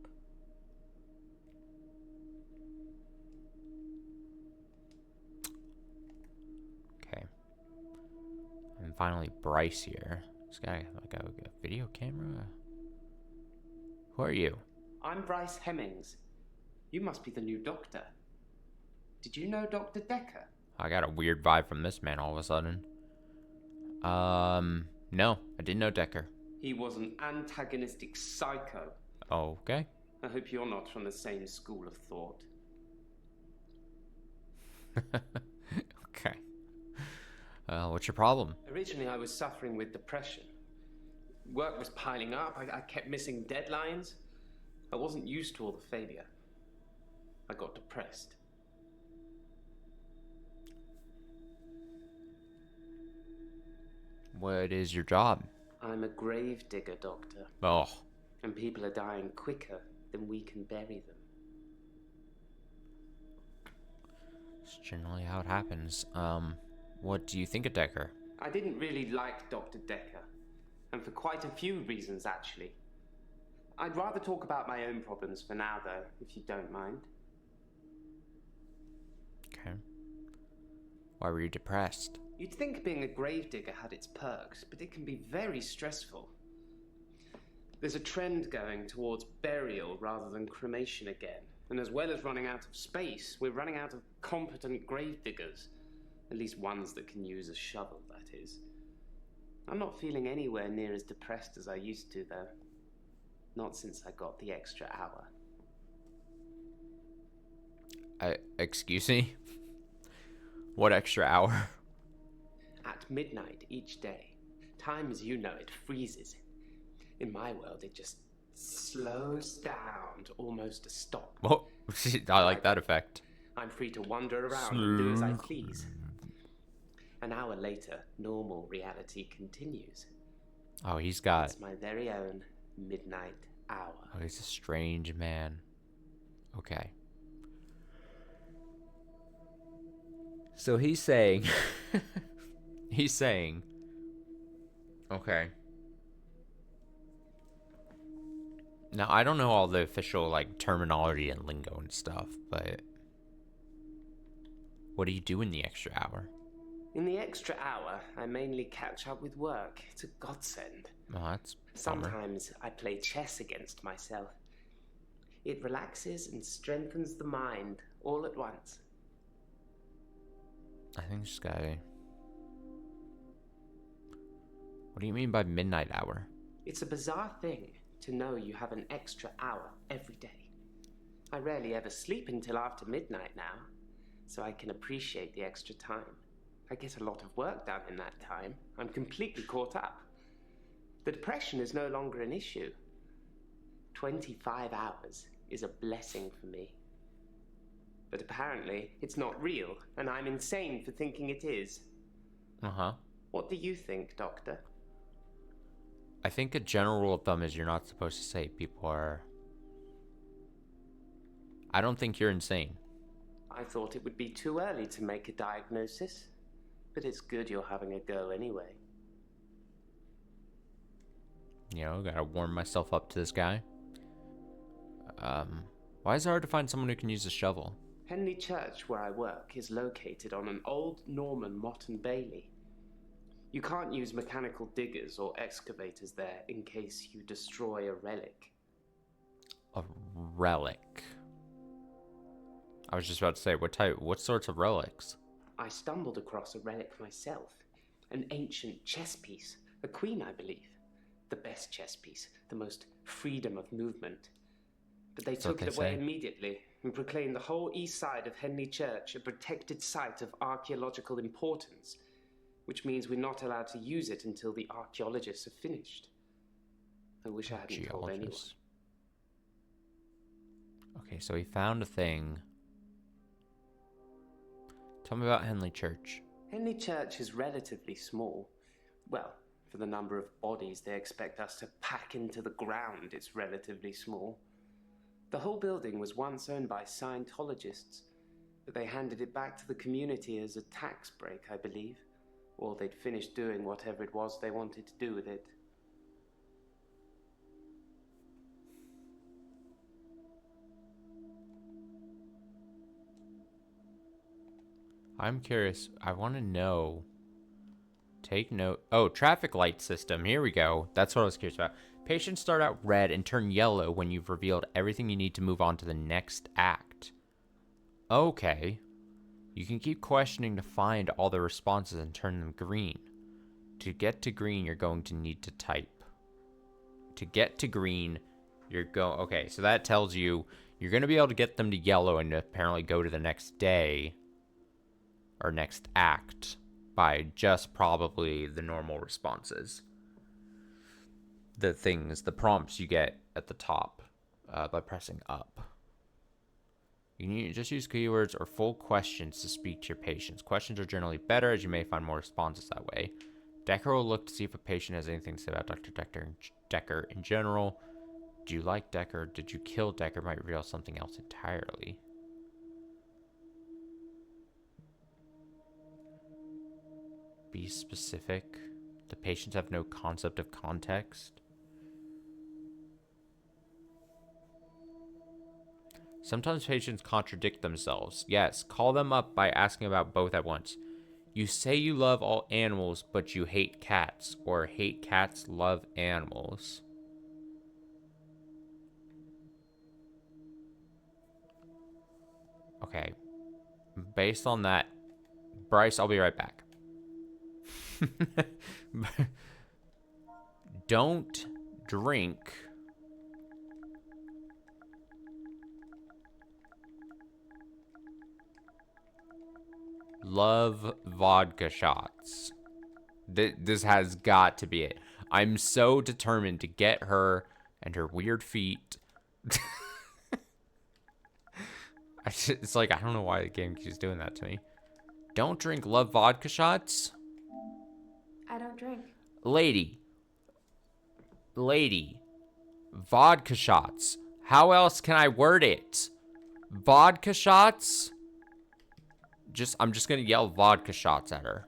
Okay. And finally, Bryce here. This guy, like a video camera? Who are you? I'm Bryce Hemmings. You must be the new doctor. Did you know Dr. Dekker? I got a weird vibe from this man all of a sudden. No, I didn't know Dekker. He was an antagonistic psycho. Okay. I hope you're not from the same school of thought. Okay. What's your problem? Originally, I was suffering with depression. Work was piling up. I kept missing deadlines. I wasn't used to all the failure. I got depressed. What is your job? I'm a grave digger, Doctor. Oh. And people are dying quicker than we can bury them. It's generally how it happens. What do you think of Dekker? I didn't really like Dr. Dekker. And for quite a few reasons, actually. I'd rather talk about my own problems for now, though, if you don't mind. Okay. Why were you depressed? You'd think being a gravedigger had its perks, but it can be very stressful. There's a trend going towards burial rather than cremation again. And as well as running out of space, we're running out of competent gravediggers. At least ones that can use a shovel, that is. I'm not feeling anywhere near as depressed as I used to, though. Not since I got the extra hour. Excuse me? What extra hour? At midnight each day. Time as you know it freezes. In my world, it just slows down to almost a stop. Oh, I like that effect. I'm free to wander around and do as I please. An hour later, normal reality continues. Oh, he's got... It's my very own midnight hour. Oh, he's a strange man. Okay. So he's saying... he's saying... Okay. Now, I don't know all the official, like, terminology and lingo and stuff, but... What do you do in the extra hour? In the extra hour, I mainly catch up with work. It's a godsend. Oh, that's Sometimes I play chess against myself. It relaxes and strengthens the mind all at once. I think this guy... What do you mean by midnight hour? It's a bizarre thing to know you have an extra hour every day. I rarely ever sleep until after midnight now, so I can appreciate the extra time. I get a lot of work done in that time. I'm completely caught up. The depression is no longer an issue. 25 hours is a blessing for me. But apparently, it's not real, and I'm insane for thinking it is. Uh-huh. What do you think, Doctor? I think a general rule of thumb is you're not supposed to say people are... I don't think you're insane. I thought it would be too early to make a diagnosis, but it's good you're having a go anyway. You know, gotta warm myself up to this guy. Why is it hard to find someone who can use a shovel? Henley Church, where I work, is located on an old Norman motte and bailey. You can't use mechanical diggers or excavators there in case you destroy a relic. A relic. I was just about to say, what sorts of relics? I stumbled across a relic myself. An ancient chess piece. A queen, I believe. The best chess piece. The most freedom of movement. But they took it away immediately and proclaimed the whole east side of Henley Church a protected site of archaeological importance, which means we're not allowed to use it until the archaeologists have finished. I wish I hadn't told anyone. Okay, so he found a thing. Tell me about Henley Church. Henley Church is relatively small. Well, for the number of bodies they expect us to pack into the ground, it's relatively small. The whole building was once owned by Scientologists, but they handed it back to the community as a tax break, I believe. Or they'd finished doing whatever it was they wanted to do with it. I'm curious. I want to know. Take note. Oh, traffic light system. Here we go. That's what I was curious about. Patients start out red and turn yellow when you've revealed everything you need to move on to the next act. Okay. You can keep questioning to find all the responses and turn them green. To get to green, you're going to need to type. To get to green, you're going... Okay, so that tells you you're going to be able to get them to yellow and apparently go to the next day. Or next act. By just probably the normal responses. The things, the prompts you get at the top. By pressing up. You need to just use keywords or full questions to speak to your patients. Questions are generally better, as you may find more responses that way. Dekker will look to see if a patient has anything to say about Dr. Dekker in general. Do you like Dekker? Did you kill Dekker? Might reveal something else entirely. Be specific. The patients have no concept of context. Sometimes patients contradict themselves. Yes, call them up by asking about both at once. You say you love all animals, but you hate cats. Or hate cats, love animals. Okay. Based on that, Bryce, I'll be right back. Don't drink love vodka shots. This has got to be it. I'm so determined to get her and her weird feet. It's like, I don't know why the game keeps doing that to me. Don't drink love vodka shots? I don't drink. Lady. Vodka shots. How else can I word it? Vodka shots? I'm just gonna yell vodka shots at her.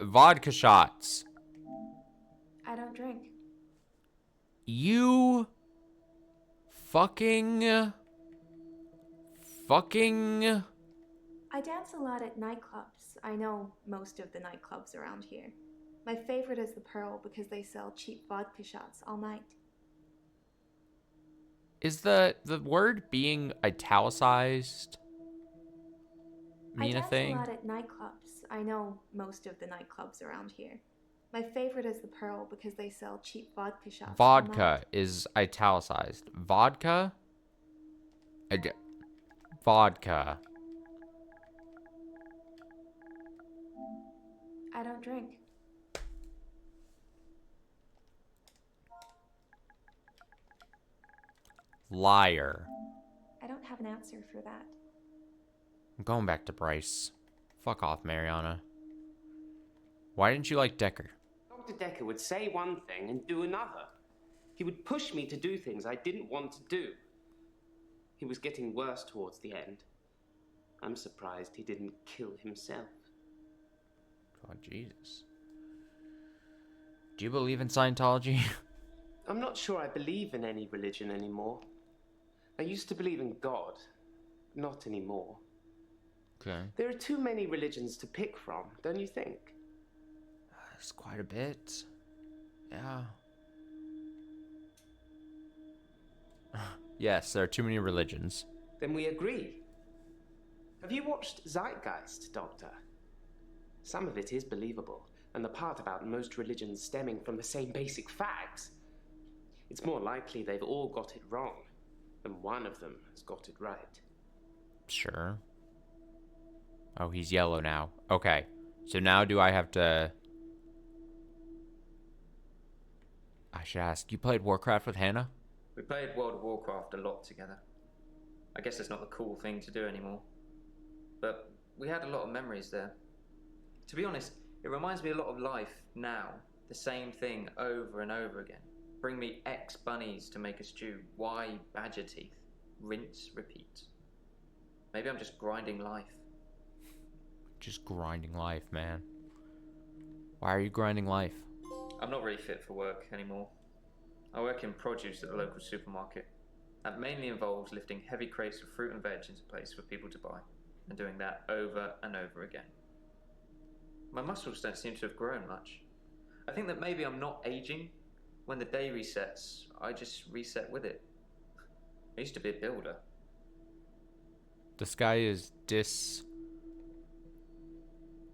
Vodka shots. I don't drink. You fucking I dance a lot at nightclubs. I know most of the nightclubs around here. My favorite is the Pearl because they sell cheap vodka shots all night. Is the word being italicized mean a thing? I dance a lot at nightclubs. I know most of the nightclubs around here. My favorite is the Pearl because they sell cheap vodka shots. Vodka is italicized. Vodka? Vodka. I don't drink. Liar. I don't have an answer for that. I'm going back to Bryce. Fuck off, Mariana. Why didn't you like Dekker? Dr. Dekker would say one thing and do another. He would push me to do things I didn't want to do. He was getting worse towards the end. I'm surprised he didn't kill himself. Oh, Jesus. Do you believe in Scientology? I'm not sure I believe in any religion anymore. I used to believe in God, not anymore. Okay. There are too many religions to pick from, don't you think? It's quite a bit. Yeah. Yes, there are too many religions. Then we agree. Have you watched Zeitgeist, Doctor? Some of it is believable, and the part about most religions stemming from the same basic facts. It's more likely they've all got it wrong than one of them has got it right. Sure. Oh, he's yellow now. Okay. So now do I have to... I should ask, you played Warcraft with Hannah? We played World of Warcraft a lot together. I guess it's not the cool thing to do anymore. But we had a lot of memories there. To be honest, it reminds me a lot of life now. The same thing over and over again. Bring me X bunnies to make a stew. Y badger teeth. Rinse, repeat. Maybe I'm just grinding life. Just grinding life, man. Why are you grinding life? I'm not really fit for work anymore. I work in produce at the local supermarket. That mainly involves lifting heavy crates of fruit and veg into place for people to buy, and doing that over and over again. My muscles don't seem to have grown much. I think that maybe I'm not aging. When the day resets, I just reset with it. I used to be a builder. This guy is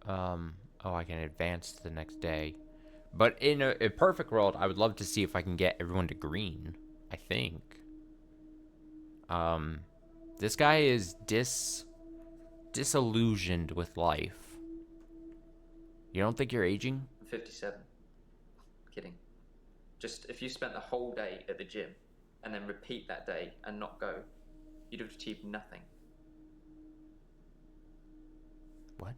oh, I can advance to the next day. But in a perfect world, I would love to see if I can get everyone to green, I think. This guy is disillusioned with life. You don't think you're aging? I'm 57. Kidding. Just if you spent the whole day at the gym and then repeat that day and not go, you'd have achieved nothing. What?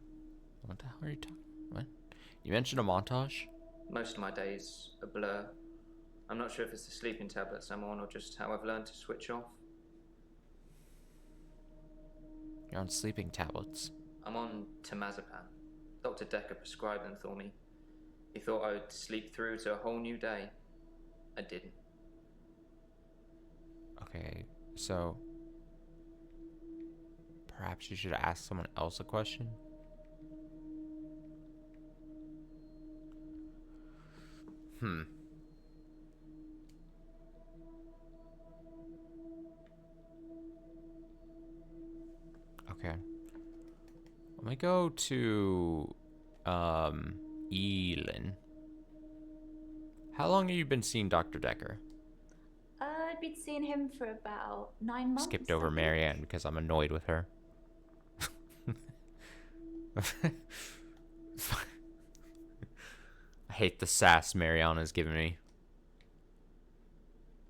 What the hell are you talking? What? You mentioned a montage? Most of my days a blur. I'm not sure if it's the sleeping tablets I'm on or just how I've learned to switch off. You're on sleeping tablets. I'm on temazepam. Dr. Dekker prescribed them for me. He thought I would sleep through to a whole new day. I didn't. Okay, so perhaps you should ask someone else a question? Okay. Let me go to Elin. How long have you been seeing Dr. Dekker? I've been seeing him for about 9 months. Skipped over Marianne because I'm annoyed with her. I hate the sass Mariana's giving me.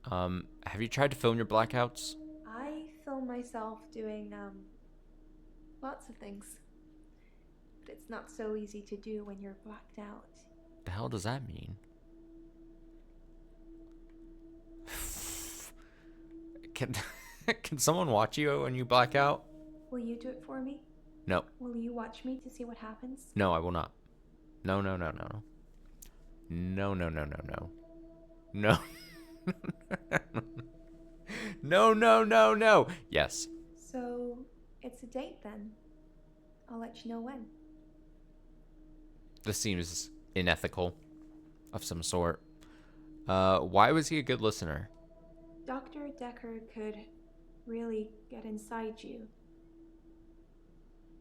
Have you tried to film your blackouts? I film myself doing, lots of things. But it's not so easy to do when you're blacked out. The hell does that mean? Can someone watch you when you black out? Will you do it for me? No. Will you watch me to see what happens? No, I will not. No, no, no, no. No, no, no, no, no. No. No, no, no, no. Yes. So, it's a date then. I'll let you know when. This seems unethical of some sort. Why was he a good listener? Dr. Dekker could really get inside you.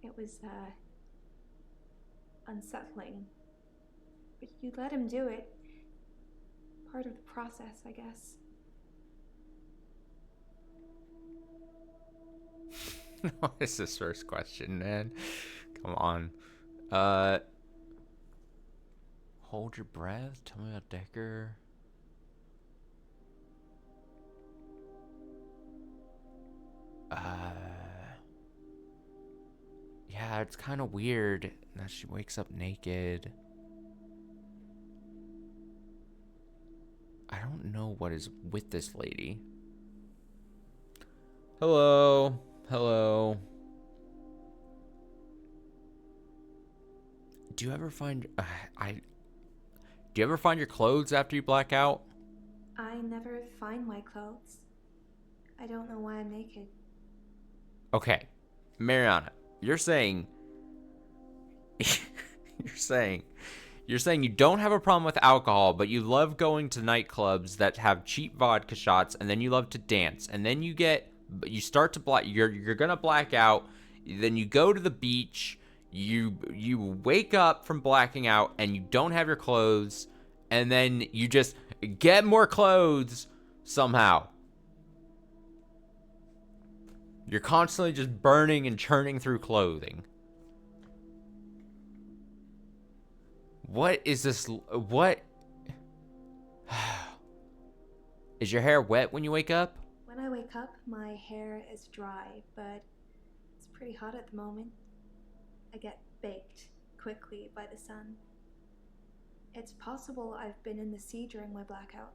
It was, unsettling. But you let him do it. Part of the process, I guess. What is this first question, man? Come on. Hold your breath. Tell me about Dekker. Yeah, it's kind of weird that she wakes up naked. I don't know what is with this lady. Hello. Hello. Do you ever find do you ever find your clothes after you black out? I never find my clothes. I don't know why I'm naked. Okay, Mariana, you're saying you're saying you don't have a problem with alcohol, but you love going to nightclubs that have cheap vodka shots, and then you love to dance, and then you start to you're gonna black out, then you go to the beach, you wake up from blacking out, and you don't have your clothes, and then you just get more clothes somehow. You're constantly just burning and churning through clothing. What is this? What? Is your hair wet when you wake up? When I wake up, my hair is dry, but it's pretty hot at the moment. I get baked quickly by the sun. It's possible I've been in the sea during my blackout.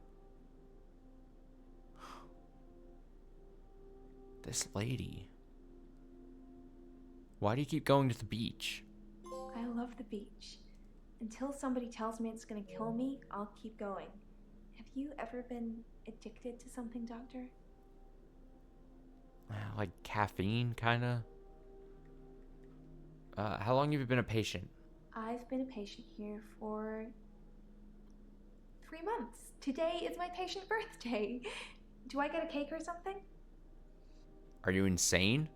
This lady. Why do you keep going to the beach? I love the beach. Until somebody tells me it's gonna kill me, I'll keep going. Have you ever been addicted to something, Doctor? Like caffeine, kinda? How long have you been a patient? I've been a patient here for 3 months. Today is my patient birthday. Do I get a cake or something? Are you insane?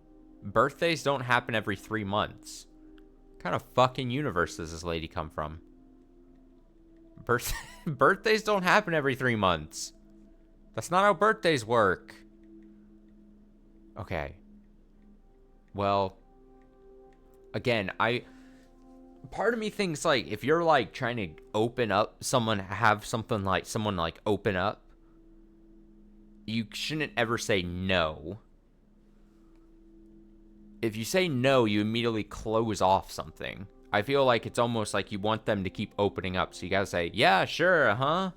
Birthdays don't happen every 3 months. What kind of fucking universe does this lady come from? Birthdays don't happen every 3 months. That's not how birthdays work. Okay. Well, again, part of me thinks, like, if you're like trying to open up someone open up, you shouldn't ever say no. If you say no, you immediately close off something. I feel like it's almost like you want them to keep opening up. So you gotta say, yeah, sure, huh?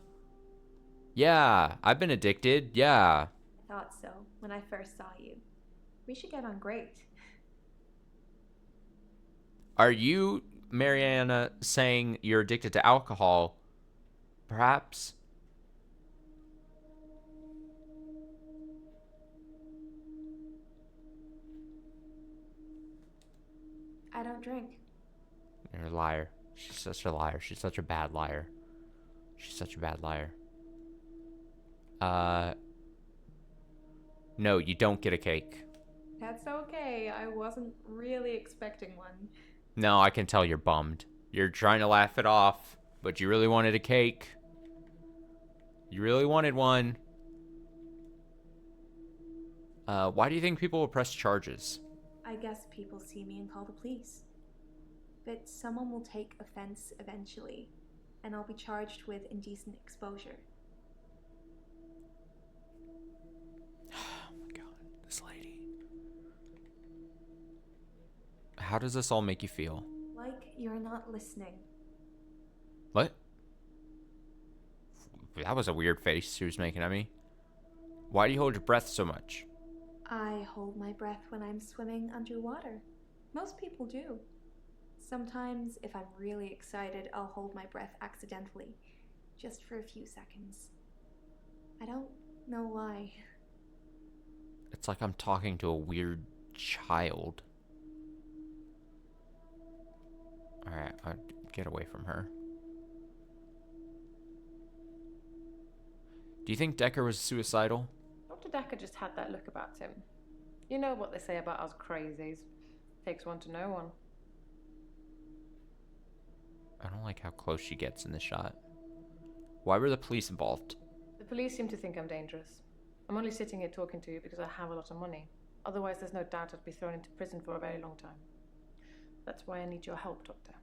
Yeah, I've been addicted, yeah. I thought so when I first saw you. We should get on great. Are you, Mariana, saying you're addicted to alcohol? Perhaps? I don't drink. You're a liar. She's such a liar. She's such a bad liar. She's such a bad liar. No, you don't get a cake. That's okay. I wasn't really expecting one. No, I can tell you're bummed. You're trying to laugh it off, but you really wanted a cake. You really wanted one. Why do you think people will press charges? I guess people see me and call the police. But someone will take offense eventually, and I'll be charged with indecent exposure. Oh my god, this lady. How does this all make you feel? Like you're not listening. What? That was a weird face she was making at me. Why do you hold your breath so much? I hold my breath when I'm swimming underwater. Most people do. Sometimes, if I'm really excited, I'll hold my breath accidentally, just for a few seconds. I don't know why. It's like I'm talking to a weird child. Alright, I'll get away from her. Do you think Dekker was suicidal? Dr. Dekker just had that look about him. You know what they say about us crazies. Takes one to know one. I don't like how close she gets in the shot. Why were the police involved? The police seem to think I'm dangerous. I'm only sitting here talking to you because I have a lot of money. Otherwise, there's no doubt I'd be thrown into prison for a very long time. That's why I need your help, Doctor.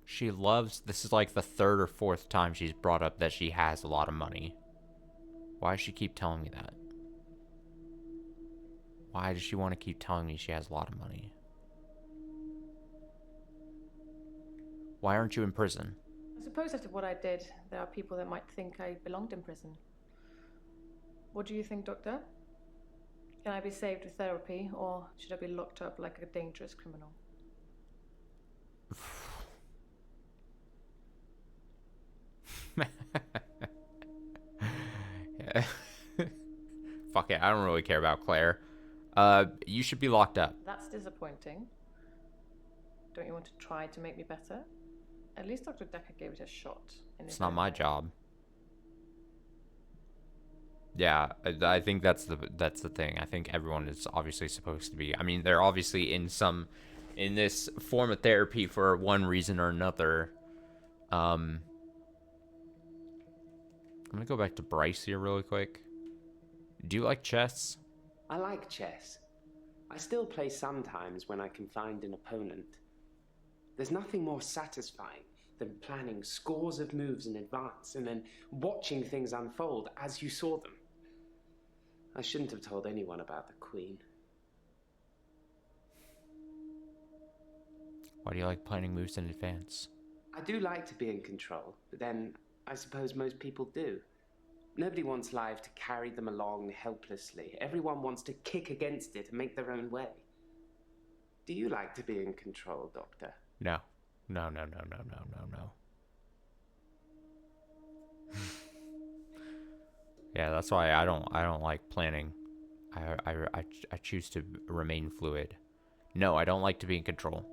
She loves... This is like the 3rd or 4th time she's brought up that she has a lot of money. Why does she keep telling me that? Why does she want to keep telling me she has a lot of money? Why aren't you in prison? I suppose after what I did, there are people that might think I belonged in prison. What do you think, Doctor? Can I be saved with therapy, or should I be locked up like a dangerous criminal? Yeah. Fuck it, I don't really care about Claire. You should be locked up. That's disappointing. Don't you want to try to make me better? At least Dr. Dekker gave it a shot. It's not my job. Yeah, I think that's the thing. I think everyone is obviously supposed to be. I mean, they're obviously in this form of therapy for one reason or another. I'm gonna go back to Bryce here really quick. Do you like chess? I like chess. I still play sometimes when I can find an opponent. There's nothing more satisfying than planning scores of moves in advance and then watching things unfold as you saw them. I shouldn't have told anyone about the Queen. Why do you like planning moves in advance? I do like to be in control, but then I suppose most people do. Nobody wants life to carry them along helplessly. Everyone wants to kick against it and make their own way. Do you like to be in control, Doctor? No. No. Yeah, that's why I don't like planning. I choose to remain fluid. No, I don't like to be in control.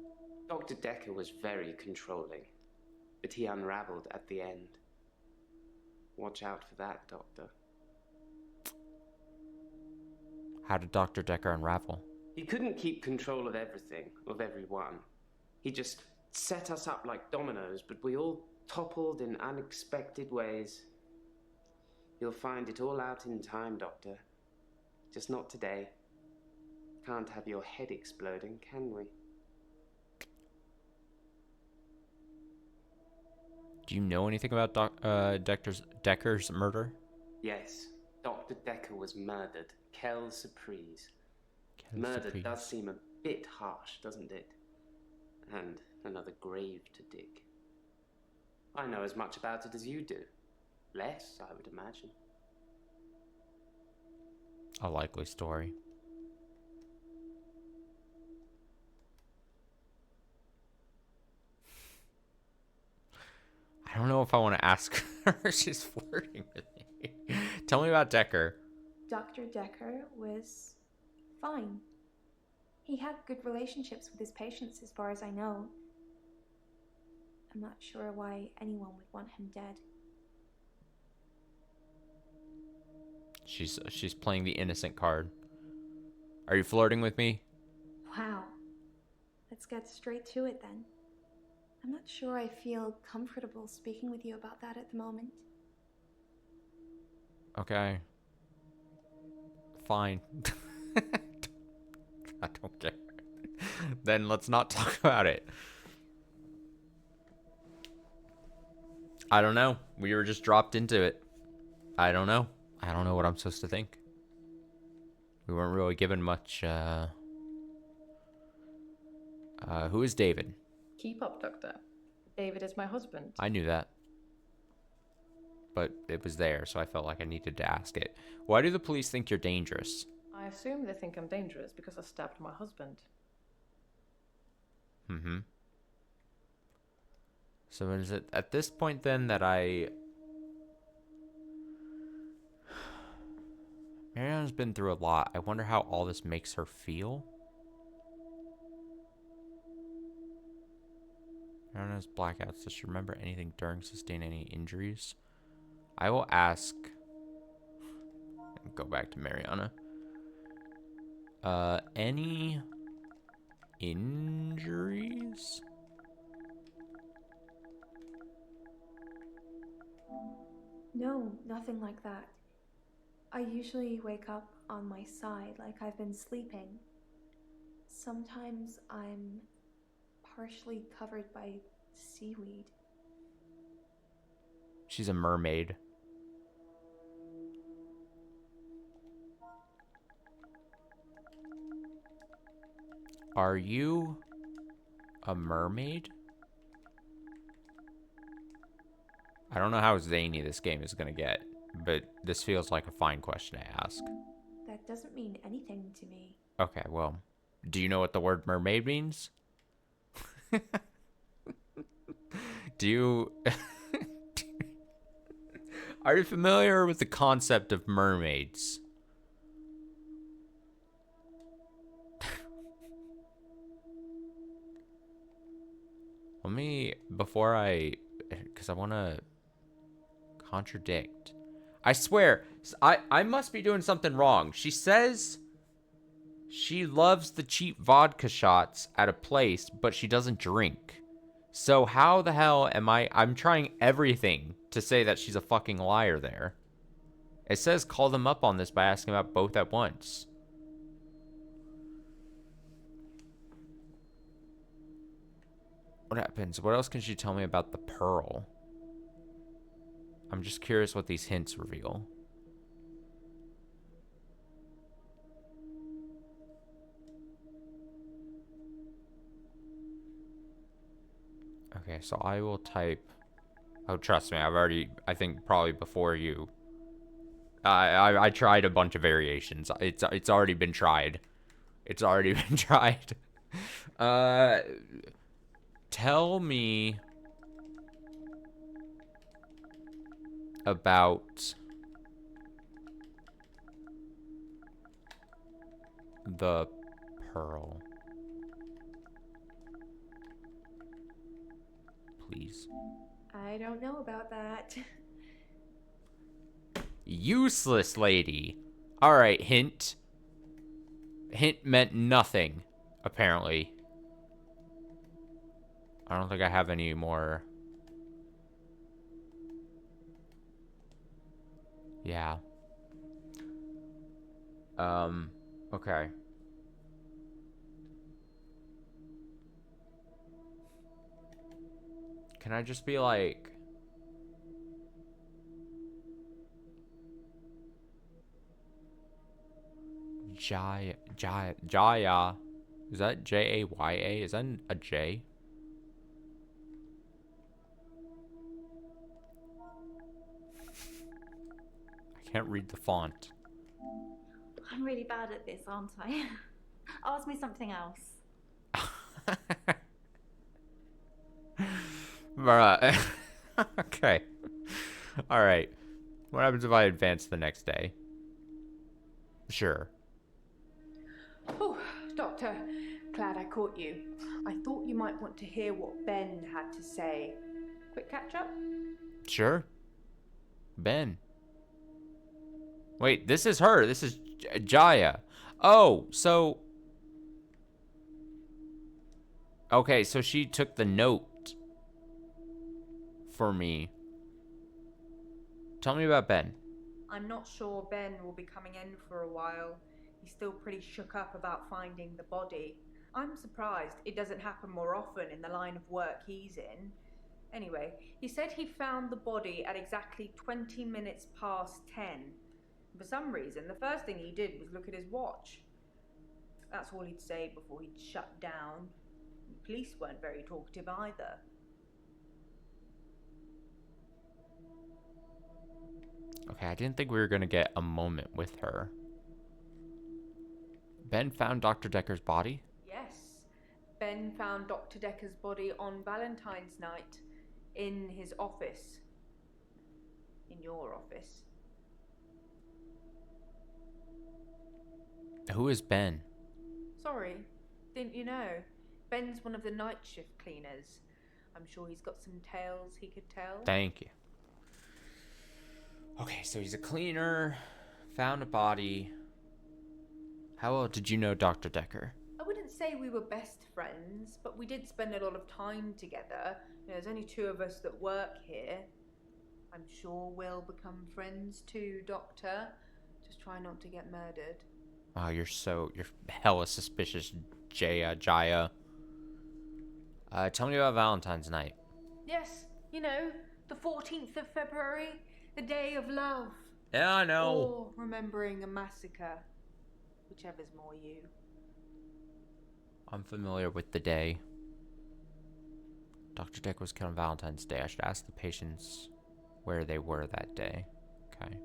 Dr. Dekker was very controlling, but he unraveled at the end. Watch out for that, Doctor. How did Dr. Dekker unravel? He couldn't keep control of everything, of everyone. He just set us up like dominoes, but we all toppled in unexpected ways. You'll find it all out in time, Doctor. Just not today. Can't have your head exploding, can we? Do you know anything about Dekker's murder? Yes, Dr. Dekker was murdered. Quelle surprise. Murder does seem a bit harsh, doesn't it? And another grave to dig. I know as much about it as you do. Less, I would imagine. A likely story. I don't know if I want to ask her. She's flirting with me. Tell me about Dekker. Dr. Dekker was fine. He had good relationships with his patients as far as I know. I'm not sure why anyone would want him dead. She's playing the innocent card. Are you flirting with me? Wow. Let's get straight to it then. I'm not sure I feel comfortable speaking with you about that at the moment. Okay. Fine. I don't care. Then let's not talk about it. I don't know. We were just dropped into it. I don't know. I don't know what I'm supposed to think. We weren't really given much, who is David? Keep up, Doctor. David is my husband. I knew that. But it was there, so I felt like I needed to ask it. Why do the police think you're dangerous? I assume they think I'm dangerous because I stabbed my husband. Mm-hmm. So is it at this point then that Mariana's been through a lot. I wonder how all this makes her feel. Mariana's blackouts. Does she remember anything during sustaining any injuries? I will ask. Go back to Mariana. Any injuries? No, nothing like that. I usually wake up on my side like I've been sleeping. Sometimes I'm partially covered by seaweed. She's a mermaid. Are you a mermaid? I don't know how zany this game is going to get, but this feels like a fine question to ask. That doesn't mean anything to me. Okay, well, do you know what the word mermaid means? Do you... Are you familiar with the concept of mermaids? Let me, before I, because I want to contradict. I swear, I must be doing something wrong. She says she loves the cheap vodka shots at a place, but she doesn't drink. So how the hell am I'm trying everything to say that she's a fucking liar there. It says call them up on this by asking about both at once. What happens? What else can she tell me about the pearl? I'm just curious what these hints reveal. Okay, so I will type... Oh, trust me, I've already... I think probably before you... I tried a bunch of variations. It's already been tried. It's already been tried. Tell me about the pearl. Please. I don't know about that. Useless lady. Alright, hint. Hint meant nothing, apparently. I don't think I have any more. Yeah. Okay. Can I just be like... Jaya. Is that Jaya? Is that a J? I can't read the font. I'm really bad at this, aren't I? Ask me something else. Bruh. Okay. Alright. What happens if I advance the next day? Sure. Oh, Doctor, glad I caught you. I thought you might want to hear what Ben had to say. Quick catch up? Sure. Ben. Wait, this is her. This is Jaya. Oh, so... Okay, so she took the note for me. Tell me about Ben. I'm not sure Ben will be coming in for a while. He's still pretty shook up about finding the body. I'm surprised it doesn't happen more often in the line of work he's in. Anyway, he said he found the body at exactly 20 minutes past 10. For some reason, the first thing he did was look at his watch. That's all he'd say before he'd shut down. The police weren't very talkative either. Okay, I didn't think we were going to get a moment with her. Ben found Dr. Dekker's body? Yes. Ben found Dr. Dekker's body on Valentine's night in his office. In your office. Who is Ben? Sorry, didn't you know? Ben's one of the night shift cleaners. I'm sure he's got some tales he could tell. Thank you. Okay, so he's a cleaner, found a body. How well did you know Dr. Dekker? I wouldn't say we were best friends, but we did spend a lot of time together. There's only two of us that work here. I'm sure we'll become friends too, Doctor. Just try not to get murdered. Oh, you're hella suspicious, Jaya. Tell me about Valentine's night. Yes, you know, the 14th of February, the day of love. Yeah, I know. Or remembering a massacre. Whichever's more you. I'm familiar with the day. Dr. Dekker was killed on Valentine's Day. I should ask the patients where they were that day. Okay.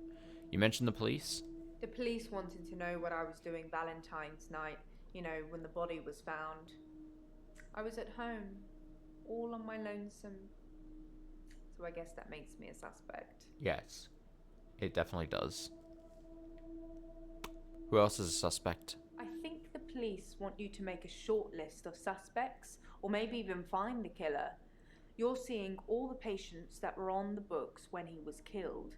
You mentioned the police? The police wanted to know what I was doing Valentine's night, you know, when the body was found. I was at home, all on my lonesome. So I guess that makes me a suspect. Yes, it definitely does. Who else is a suspect? I think the police want you to make a short list of suspects, or maybe even find the killer. You're seeing all the patients that were on the books when he was killed.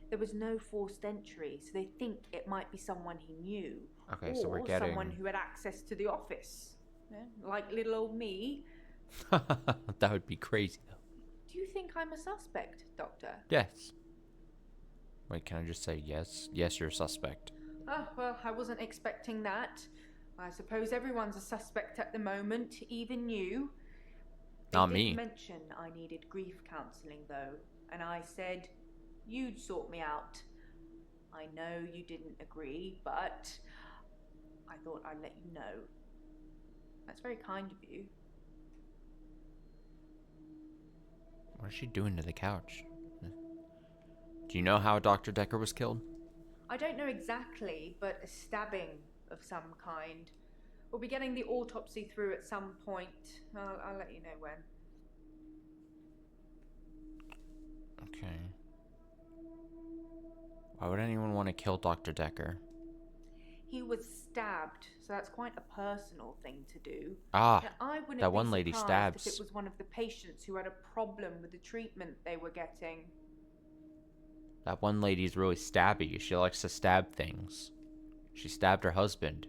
There was no forced entry, so they think it might be someone he knew. Okay, or so we're getting... someone who had access to the office. Yeah, like little old me. That would be crazy, though. Do you think I'm a suspect, Doctor? Yes. Wait, can I just say yes? Yes, you're a suspect. Oh, well, I wasn't expecting that. I suppose everyone's a suspect at the moment, even you. Not They me. did mention I needed grief counselling, though, and I said you'd sort me out. I know you didn't agree, but I thought I'd let you know. That's very kind of you. What is she doing to the couch? Do you know how Dr. Dekker was killed? I don't know exactly, but a stabbing of some kind. We'll be getting the autopsy through at some point. I'll let you know when. Okay. Why would anyone want to kill Dr. Dekker? He was stabbed, so that's quite a personal thing to do. Ah, Now, I wouldn't that be one lady surprised stabs. if it was one of the patients who had a problem with the treatment they were getting. That one lady's really stabby. She likes to stab things. She stabbed her husband.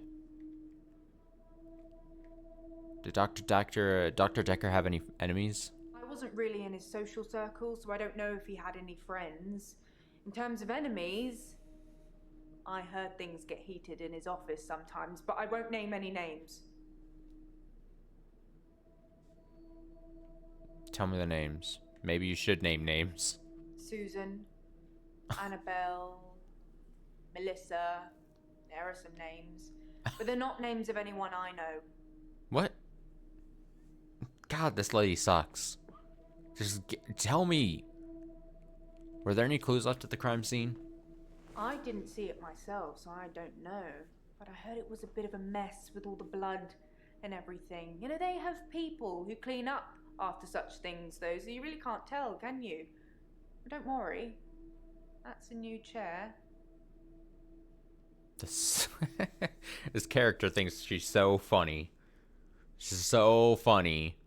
Did Dr. Dekker have any enemies? I wasn't really in his social circle, so I don't know if he had any friends. In terms of enemies, I heard things get heated in his office sometimes, but I won't name any names. Tell me the names. Maybe you should name names. Susan, Annabelle, Melissa. There are some names, but they're not names of anyone I know. What? God, this lady sucks. Just tell me. Were there any clues left at the crime scene? I didn't see it myself, so I don't know. But I heard it was a bit of a mess with all the blood and everything. You know, they have people who clean up after such things, though, so you really can't tell, can you? But don't worry. That's a new chair. This this character thinks she's so funny. She's so funny.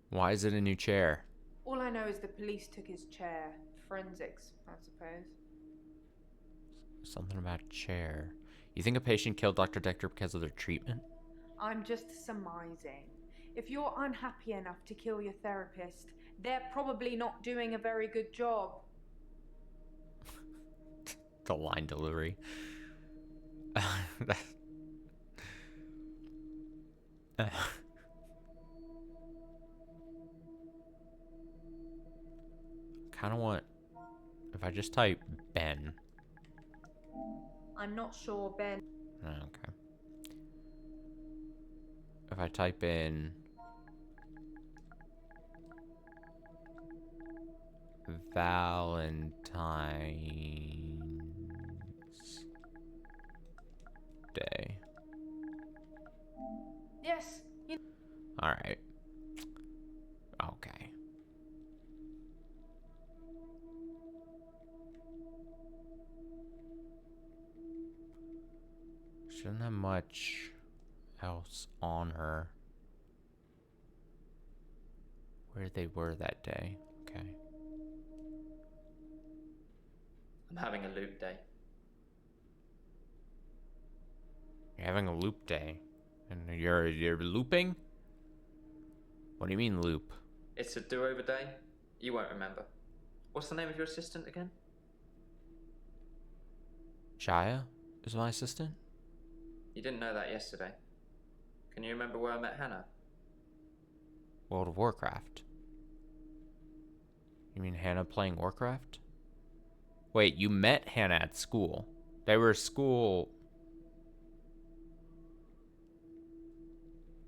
Why is it a new chair? All I know is the police took his chair. Forensics, I suppose. Something about a chair. You think a patient killed Dr. Dekker because of their treatment? I'm just surmising. If you're unhappy enough to kill your therapist, they're probably not doing a very good job. The line delivery. Kind of want... If I just type Ben. I'm not sure, Ben. Okay. If I type in Valentine's Day. Yes. All right. Okay. Shouldn't have much else on her. Where they were that day. Okay. I'm having a loop day. You're having a loop day. And you're looping? What do you mean loop? It's a do-over day. You won't remember. What's the name of your assistant again? Shia is my assistant? You didn't know that yesterday. Can you remember where I met Hannah? World of Warcraft. You mean Hannah playing Warcraft? Wait, you met Hannah at school. They were school...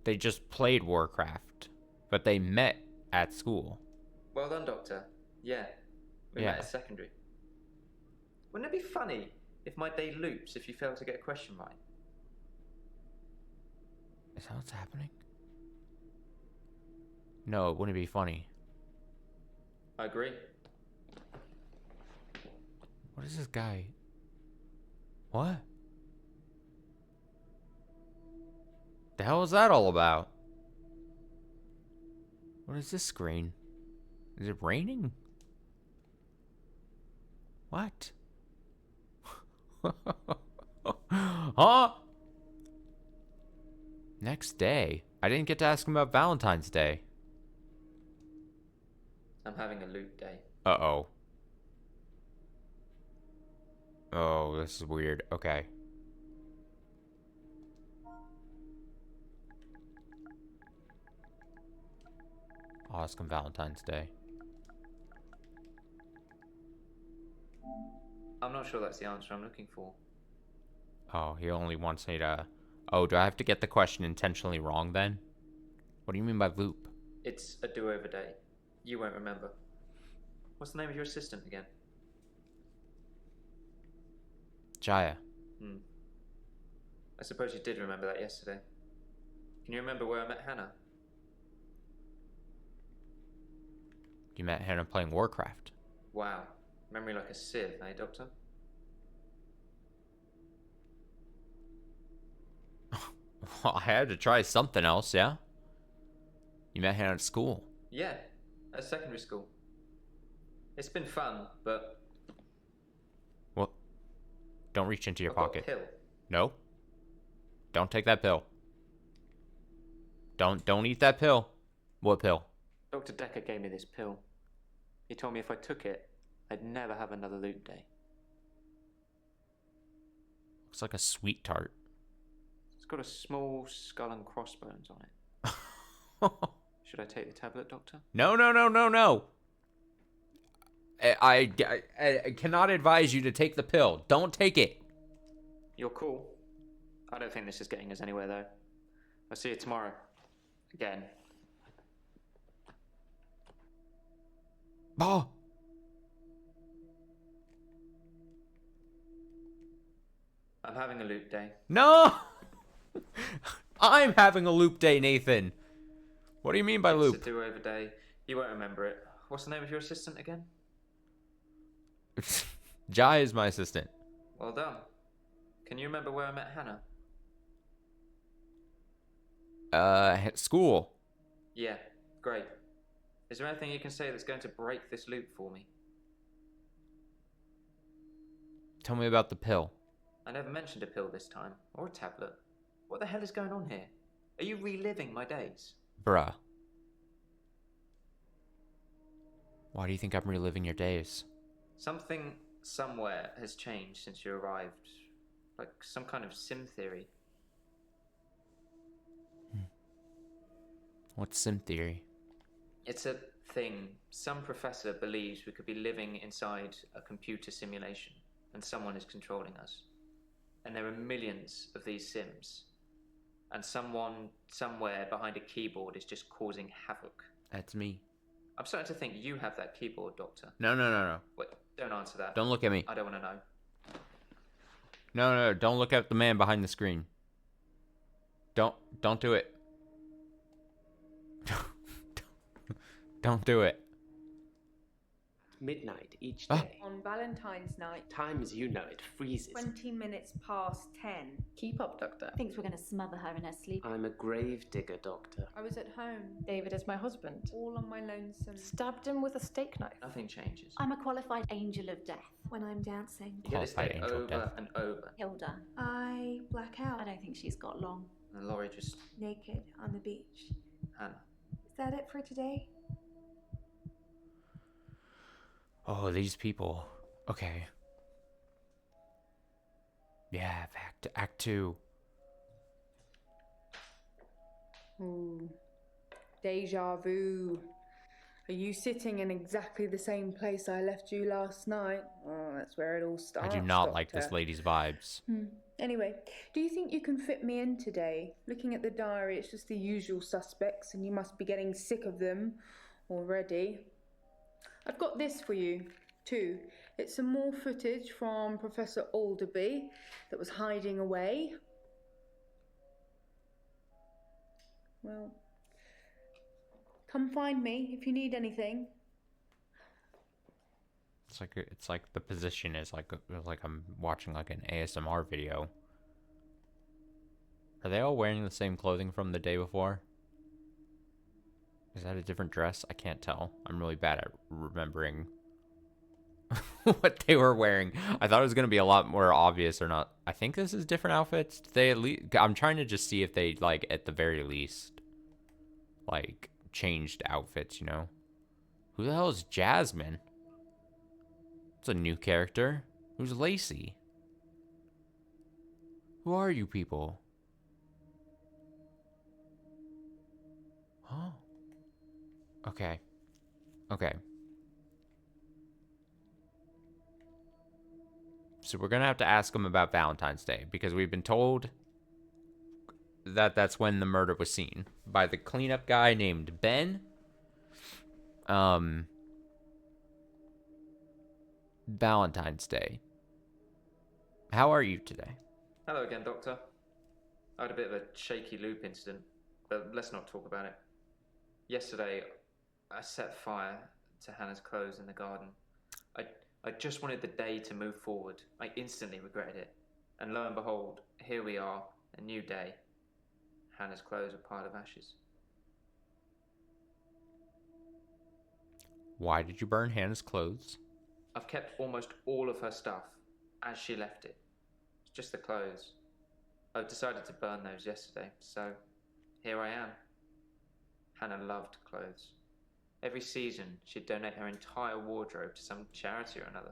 They just played Warcraft. But they met at school. Well done, Doctor. Yeah. We met at secondary. Wouldn't it be funny if my day loops if you fail to get a question right? Is that what's happening? No, it wouldn't be funny. I agree. What is this guy? What? The hell is that all about? What is this screen? Is it raining? What? Huh? Next day. I didn't get to ask him about Valentine's Day. I'm having a loot day. Uh-oh. Oh, this is weird. Okay. I'll ask him Valentine's Day. I'm not sure that's the answer I'm looking for. Oh, he only wants me to... Oh, do I have to get the question intentionally wrong then? What do you mean by loop? It's a do-over day. You won't remember. What's the name of your assistant again? Jaya. I suppose you did remember that yesterday. Can you remember where I met Hannah? You met Hannah playing Warcraft. Wow. Memory like a sieve, eh, Doctor? Well, I had to try something else, yeah? You met Hannah at school. Yeah, at secondary school. It's been fun, but... Well, don't reach into your I've got a pocket. pill. No. Don't take that pill. Don't eat that pill. What pill? Dr. Dekker gave me this pill. He told me if I took it, I'd never have another loot day. Looks like a sweet tart. It's got a small skull and crossbones on it. Should I take the tablet, Doctor? No. I cannot advise you to take the pill. Don't take it. You're cool. I don't think this is getting us anywhere, though. I'll see you tomorrow. Again. Oh. I'm having a loot day. No! I'm having a loop day, Nathan. What do you mean by loop? It's a do-over day. You won't remember it. What's the name of your assistant again? Jai is my assistant. Well done. Can you remember where I met Hannah? School. Yeah, great. Is there anything you can say that's going to break this loop for me? Tell me about the pill. I never mentioned a pill this time, or a tablet. What the hell is going on here? Are you reliving my days? Bruh. Why do you think I'm reliving your days? Something somewhere has changed since you arrived. Like some kind of sim theory. What's sim theory? It's a thing. Some professor believes we could be living inside a computer simulation, and someone is controlling us. And there are millions of these sims. And someone, somewhere behind a keyboard is just causing havoc. That's me. I'm starting to think you have that keyboard, Doctor. No. Wait, don't answer that. Don't look at me. I don't want to know. No, don't look at the man behind the screen. Don't do it. Don't do it. Midnight each day. On Valentine's night. Time as you know it freezes. 20 minutes past 10. Keep up, Doctor. Thinks we're going to smother her in her sleep. I'm a grave digger, Doctor. I was at home. David is my husband. All on my lonesome. Stabbed him with a steak knife. Nothing changes. I'm a qualified angel of death. When I'm dancing, You get this Qualified day angel over death. and over. Hilda. I black out I don't think she's got long. And Laurie just... naked on the beach. Hannah. Is that it for today? Oh, these people. Okay. Yeah, Act 2. Ooh. Deja vu. Are you sitting in exactly the same place I left you last night? Oh, that's where it all I starts. do not like this Doctor. lady's vibes. Anyway, do you think you can fit me in today? Looking at the diary, it's just the usual suspects, and you must be getting sick of them already. I've got this for you, too. It's some more footage from Professor Alderby that was hiding away. Well, come find me if you need anything. It's like the position is like I'm watching like an ASMR video. Are they all wearing the same clothing from the day before? Is that a different dress? I can't tell. I'm really bad at remembering what they were wearing. I thought it was going to be a lot more obvious or not. I think this is different outfits. They at least, I'm trying to just see if they, like, at the very least, like, changed outfits, you know? Who the hell is Jasmine? It's a new character. Who's Lacey? Who are you people? Huh? Okay. Okay. So we're going to have to ask him about Valentine's Day because we've been told that that's when the murder was seen by the cleanup guy named Ben. Valentine's Day. How are you today? Hello again, Doctor. I had a bit of a shaky loop incident, but let's not talk about it. Yesterday, I set fire to Hannah's clothes in the garden. I just wanted the day to move forward. I instantly regretted it. And lo and behold, here we are, a new day. Hannah's clothes are a pile of ashes. Why did you burn Hannah's clothes? I've kept almost all of her stuff as she left it. It's just the clothes. I decided to burn those yesterday, so here I am. Hannah loved clothes. Every season, she'd donate her entire wardrobe to some charity or another,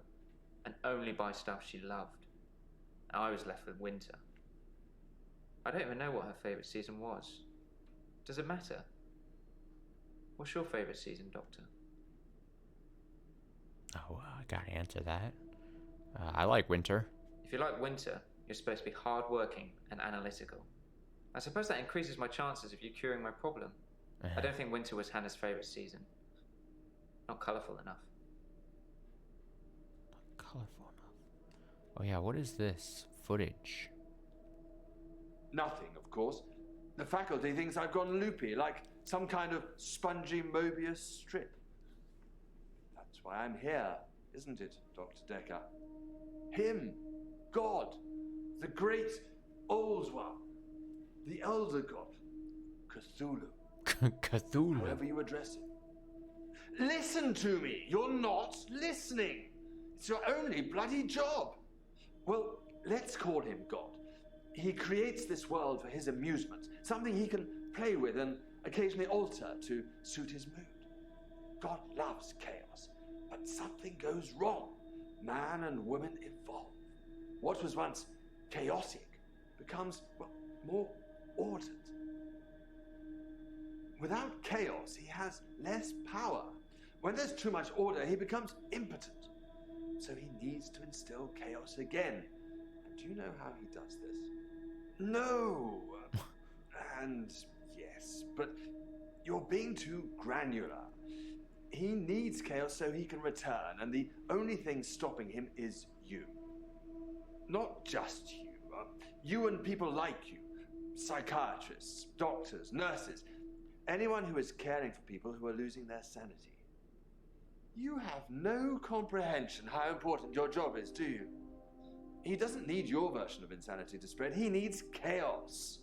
and only buy stuff she loved. I was left with winter. I don't even know what her favourite season was. Does it matter? What's your favourite season, Doctor? Oh, I gotta answer that. I like winter. If you like winter, you're supposed to be hard-working and analytical. I suppose that increases my chances of you curing my problem. I don't think winter was Hannah's favourite season. Not colourful enough. Not colourful enough. Oh yeah, what is this? Footage. Nothing, of course. The faculty thinks I've gone loopy, like some kind of spongy Mobius strip. That's why I'm here, isn't it, Dr. Dekker? Him, God, the great old one, the elder god, Cthulhu. Cthulhu. However you address him. Listen to me! You're not listening! It's your only bloody job! Well, let's call him God. He creates this world for his amusement, something he can play with and occasionally alter to suit his mood. God loves chaos, but something goes wrong. Man and woman evolve. What was once chaotic becomes, well, more ordered. Without chaos, he has less power. When there's too much order, he becomes impotent. So he needs to instill chaos again. And do you know how he does this? No. And yes, but you're being too granular. He needs chaos so he can return, and the only thing stopping him is you. Not just you. You and people like you. Psychiatrists, doctors, nurses. Anyone who is caring for people who are losing their sanity. You have no comprehension how important your job is, do you? He doesn't need your version of insanity to spread. He needs chaos.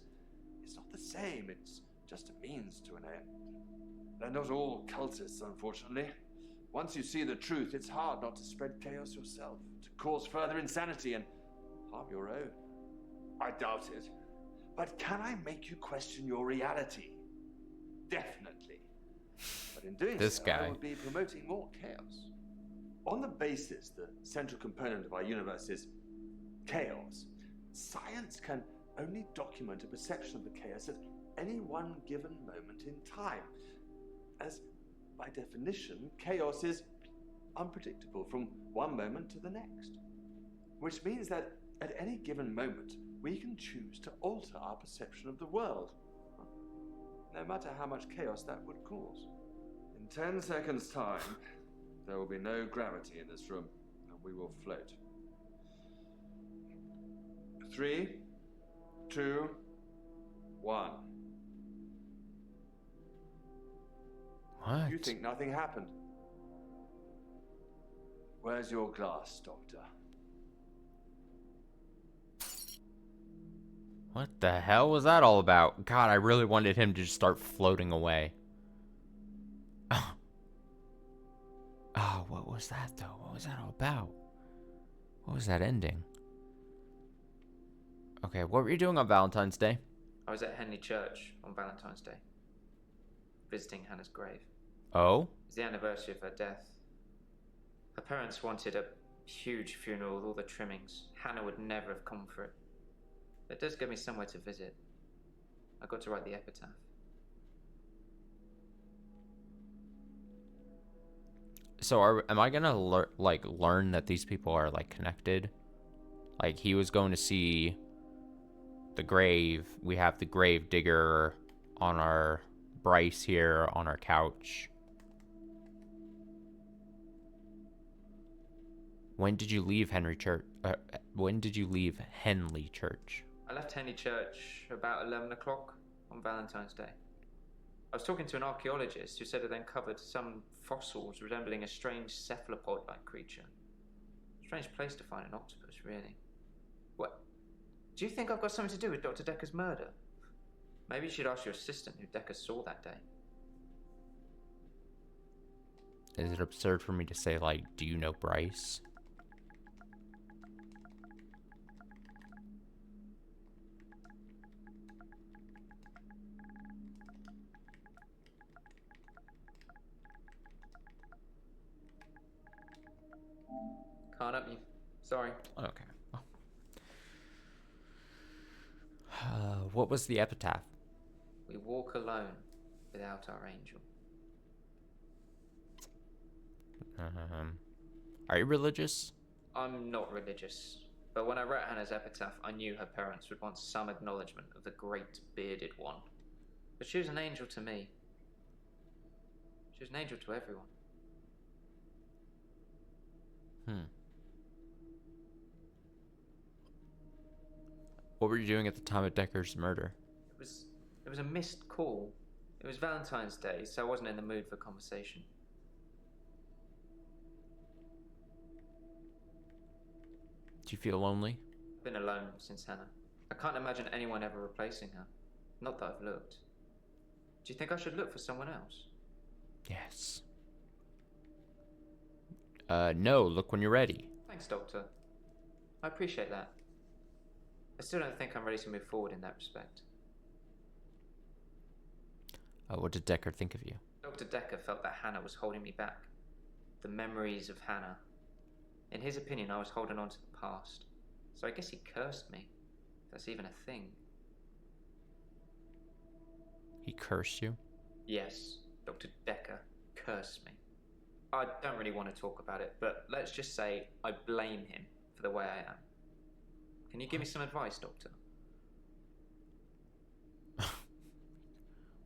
It's not the same. It's just a means to an end. They're not all cultists, unfortunately. Once you see the truth, it's hard not to spread chaos yourself, to cause further insanity and harm your own. I doubt it. But can I make you question your reality? Definitely. But in doing This so, guy. I would be promoting more chaos. On the basis the central component of our universe is chaos, science can only document a perception of the chaos at any one given moment in time. As, by definition, chaos is unpredictable from one moment to the next. Which means that at any given moment, we can choose to alter our perception of the world. No matter how much chaos that would cause. In 10 seconds' time, there will be no gravity in this room, and we will float. 3, 2, 1. What? You think nothing happened? Where's your glass, Doctor? What the hell was that all about? God, I really wanted him to just start floating away. Oh, what was that though? What was that all about? What was that ending? Okay, what were you doing on Valentine's Day? I was at Henley Church on Valentine's Day, visiting Hannah's grave. Oh? It's the anniversary of her death. Her parents wanted a huge funeral with all the trimmings. Hannah would never have come for it. It does give me somewhere to visit. I got to write the epitaph. So am I gonna learn that these people are like connected? Like he was going to see the grave. We have the grave digger on our Bryce here on our couch. When did you leave Henry Church? When did you leave Henley Church? I left Henley Church about 11 o'clock on Valentine's Day. I was talking to an archaeologist who said it uncovered some fossils resembling a strange cephalopod-like creature. Strange place to find an octopus, really. What? Do you think I've got something to do with Dr. Dekker's murder? Maybe you should ask your assistant who Dekker saw that day. Is it absurd for me to say, like, do you know Bryce? Can't help you. Sorry. Okay. What was the epitaph? We walk alone without our angel. Are you religious? I'm not religious, but when I wrote Hannah's epitaph, I knew her parents would want some acknowledgement of the great bearded one. But she was an angel to me. She was an angel to everyone. What were you doing at the time of Dekker's murder? It was a missed call. It was Valentine's Day, so I wasn't in the mood for conversation. Do you feel lonely? I've been alone since Hannah. I can't imagine anyone ever replacing her. Not that I've looked. Do you think I should look for someone else? Yes. No, look when you're ready. Thanks, Doctor. I appreciate that. I still don't think I'm ready to move forward in that respect. What did Dekker think of you? Dr. Dekker felt that Hannah was holding me back. The memories of Hannah. In his opinion, I was holding on to the past. So I guess he cursed me. If that's even a thing. He cursed you? Yes, Dr. Dekker cursed me. I don't really want to talk about it, but let's just say I blame him for the way I am. Can you give me some advice, Doctor?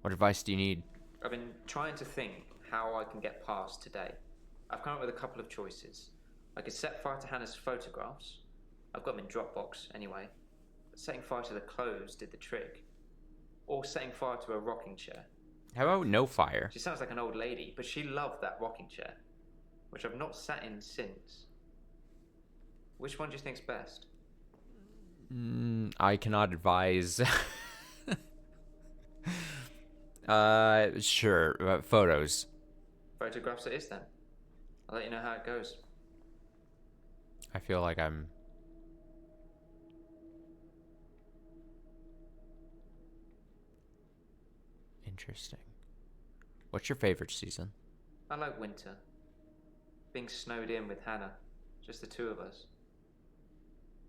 What advice do you need? I've been trying to think how I can get past today. I've come up with a couple of choices. I could set fire to Hannah's photographs. I've got them in Dropbox anyway. But setting fire to the clothes did the trick. Or setting fire to a rocking chair. How about no fire? She sounds like an old lady, but she loved that rocking chair, which I've not sat in since. Which one do you think's best? I cannot advise. Sure. Photos. Photographs it is then. I'll let you know how it goes. I feel like I'm... Interesting. What's your favorite season? I like winter. Being snowed in with Hannah. Just the two of us.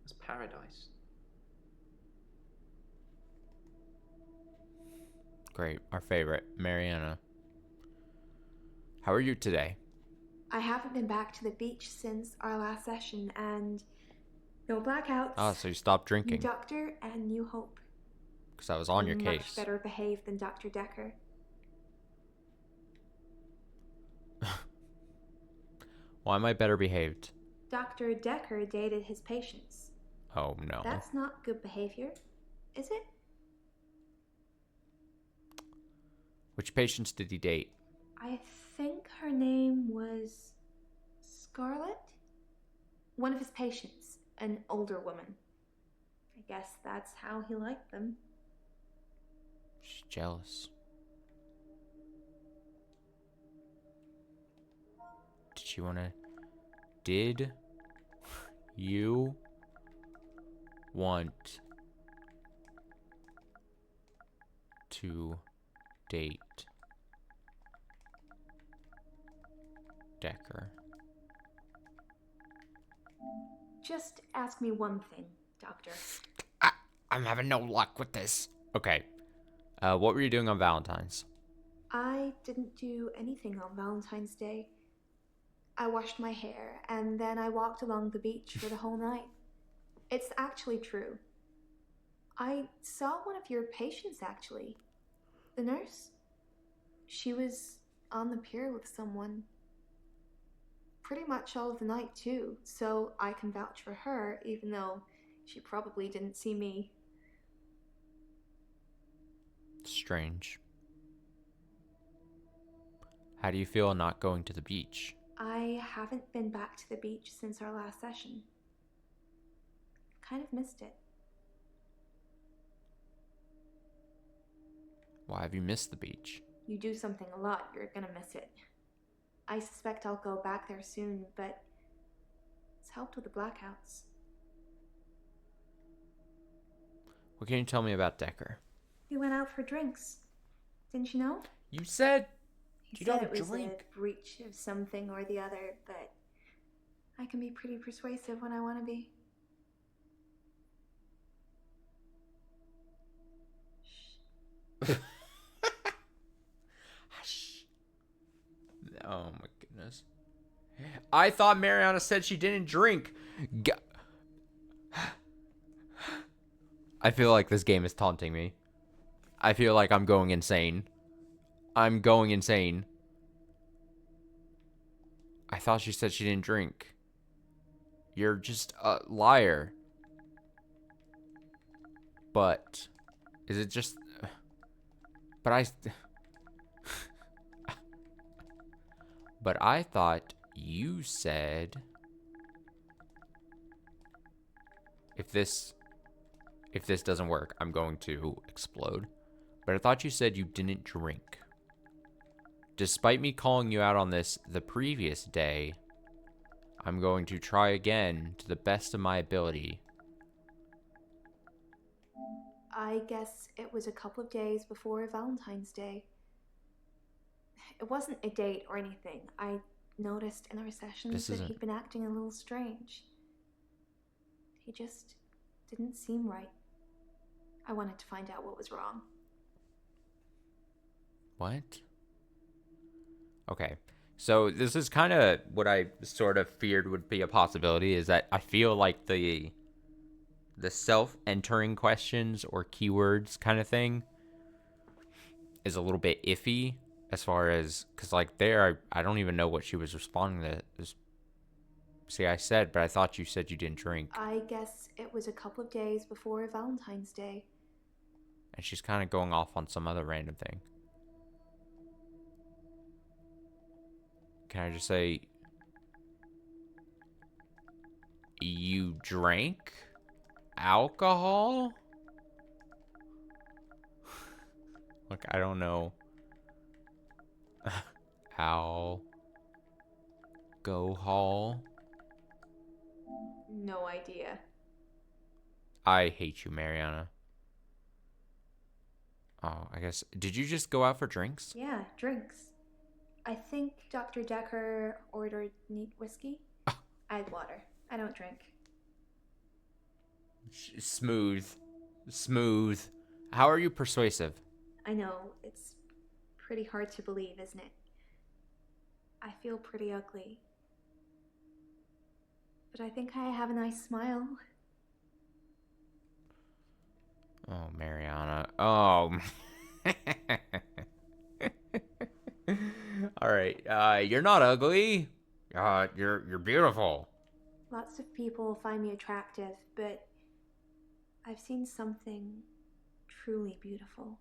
It's paradise. Great. Our favorite, Mariana. How are you today? I haven't been back to the beach since our last session, and no blackouts. Oh, so you stopped New drinking. doctor and new hope. Because I was on your Much case. better behaved than Dr. Dekker. Why am I better behaved? Dr. Dekker dated his patients. Oh, no. That's not good behavior, is it? Which patients did he date? I think her name was Scarlett? One of his patients, an older woman. I guess that's how he liked them. She's jealous. Did you wanna... Did you want to date Dekker? Just ask me one thing, Doctor. I'm having no luck with this. Okay. What were you doing on Valentine's? I didn't do anything on Valentine's Day. I washed my hair, and then I walked along the beach for the whole night. It's actually true. I saw one of your patients, actually. The nurse. She was on the pier with someone. Pretty much all of the night, too, so I can vouch for her, even though she probably didn't see me. Strange. How do you feel not going to the beach? I haven't been back to the beach since our last session. Kind of missed it. Why have you missed the beach? You do something a lot, you're gonna miss it. I suspect I'll go back there soon, but it's helped with the blackouts. What can you tell me about Dekker? We went out for drinks. Didn't you know? You said He you said don't it was drink. a breach of something or the other, but I can be pretty persuasive when I want to be. Shh. Oh my goodness. I thought Mariana said she didn't drink. I feel like this game is taunting me. I feel like I'm going insane. I'm going insane. I thought she said she didn't drink. You're just a liar. But is it just... But I thought you said if this doesn't work, I'm going to explode. But I thought you said you didn't drink. Despite me calling you out on this the previous day, I'm going to try again to the best of my ability. I guess it was a couple of days before Valentine's Day. It wasn't a date or anything. I noticed in our sessions that he'd been acting a little strange. He just didn't seem right. I wanted to find out what was wrong. What? Okay. So this is kind of what I sort of feared would be a possibility, is that I feel like the self-entering questions or keywords kind of thing is a little bit iffy as far as, because like there, I don't even know what she was responding to. See, I said, but I thought you said you didn't drink. I guess it was a couple of days before Valentine's Day. And she's kind of going off on some other random thing. Can I just say, you drank alcohol? Look, I don't know. Alcohol? No idea. I hate you, Mariana. Oh, I guess. Did you just go out for drinks? Yeah, drinks. I think Dr. Dekker ordered neat whiskey. I had water. I don't drink. Smooth. Smooth. How are you persuasive? I know, it's pretty hard to believe, isn't it? I feel pretty ugly. But I think I have a nice smile. Oh, Mariana. Oh. All right. You're not ugly. You're beautiful. Lots of people find me attractive, but I've seen something truly beautiful.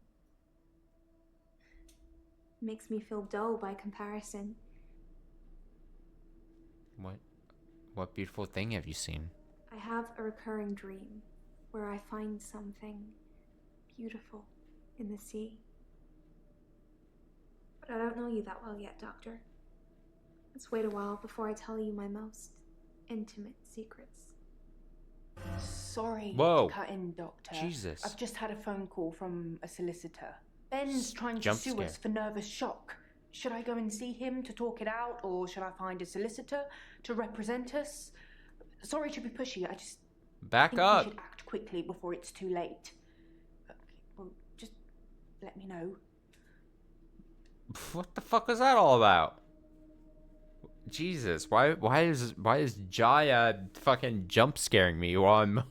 Makes me feel dull by comparison. What beautiful thing have you seen? I have a recurring dream where I find something beautiful in the sea. But I don't know you that well yet, Doctor. Let's wait a while before I tell you my most intimate secrets. Sorry Whoa. to cut in, Doctor. Jesus. I've just had a phone call from a solicitor. Ben's trying to Jump sue scare. us for nervous shock. Should I go and see him to talk it out, or should I find a solicitor to represent us? Sorry to be pushy, I just Back think up. we should act quickly before it's too late. Okay, well, just let me know. What the fuck was that all about? Jesus, why is Jaya fucking jump scaring me while I'm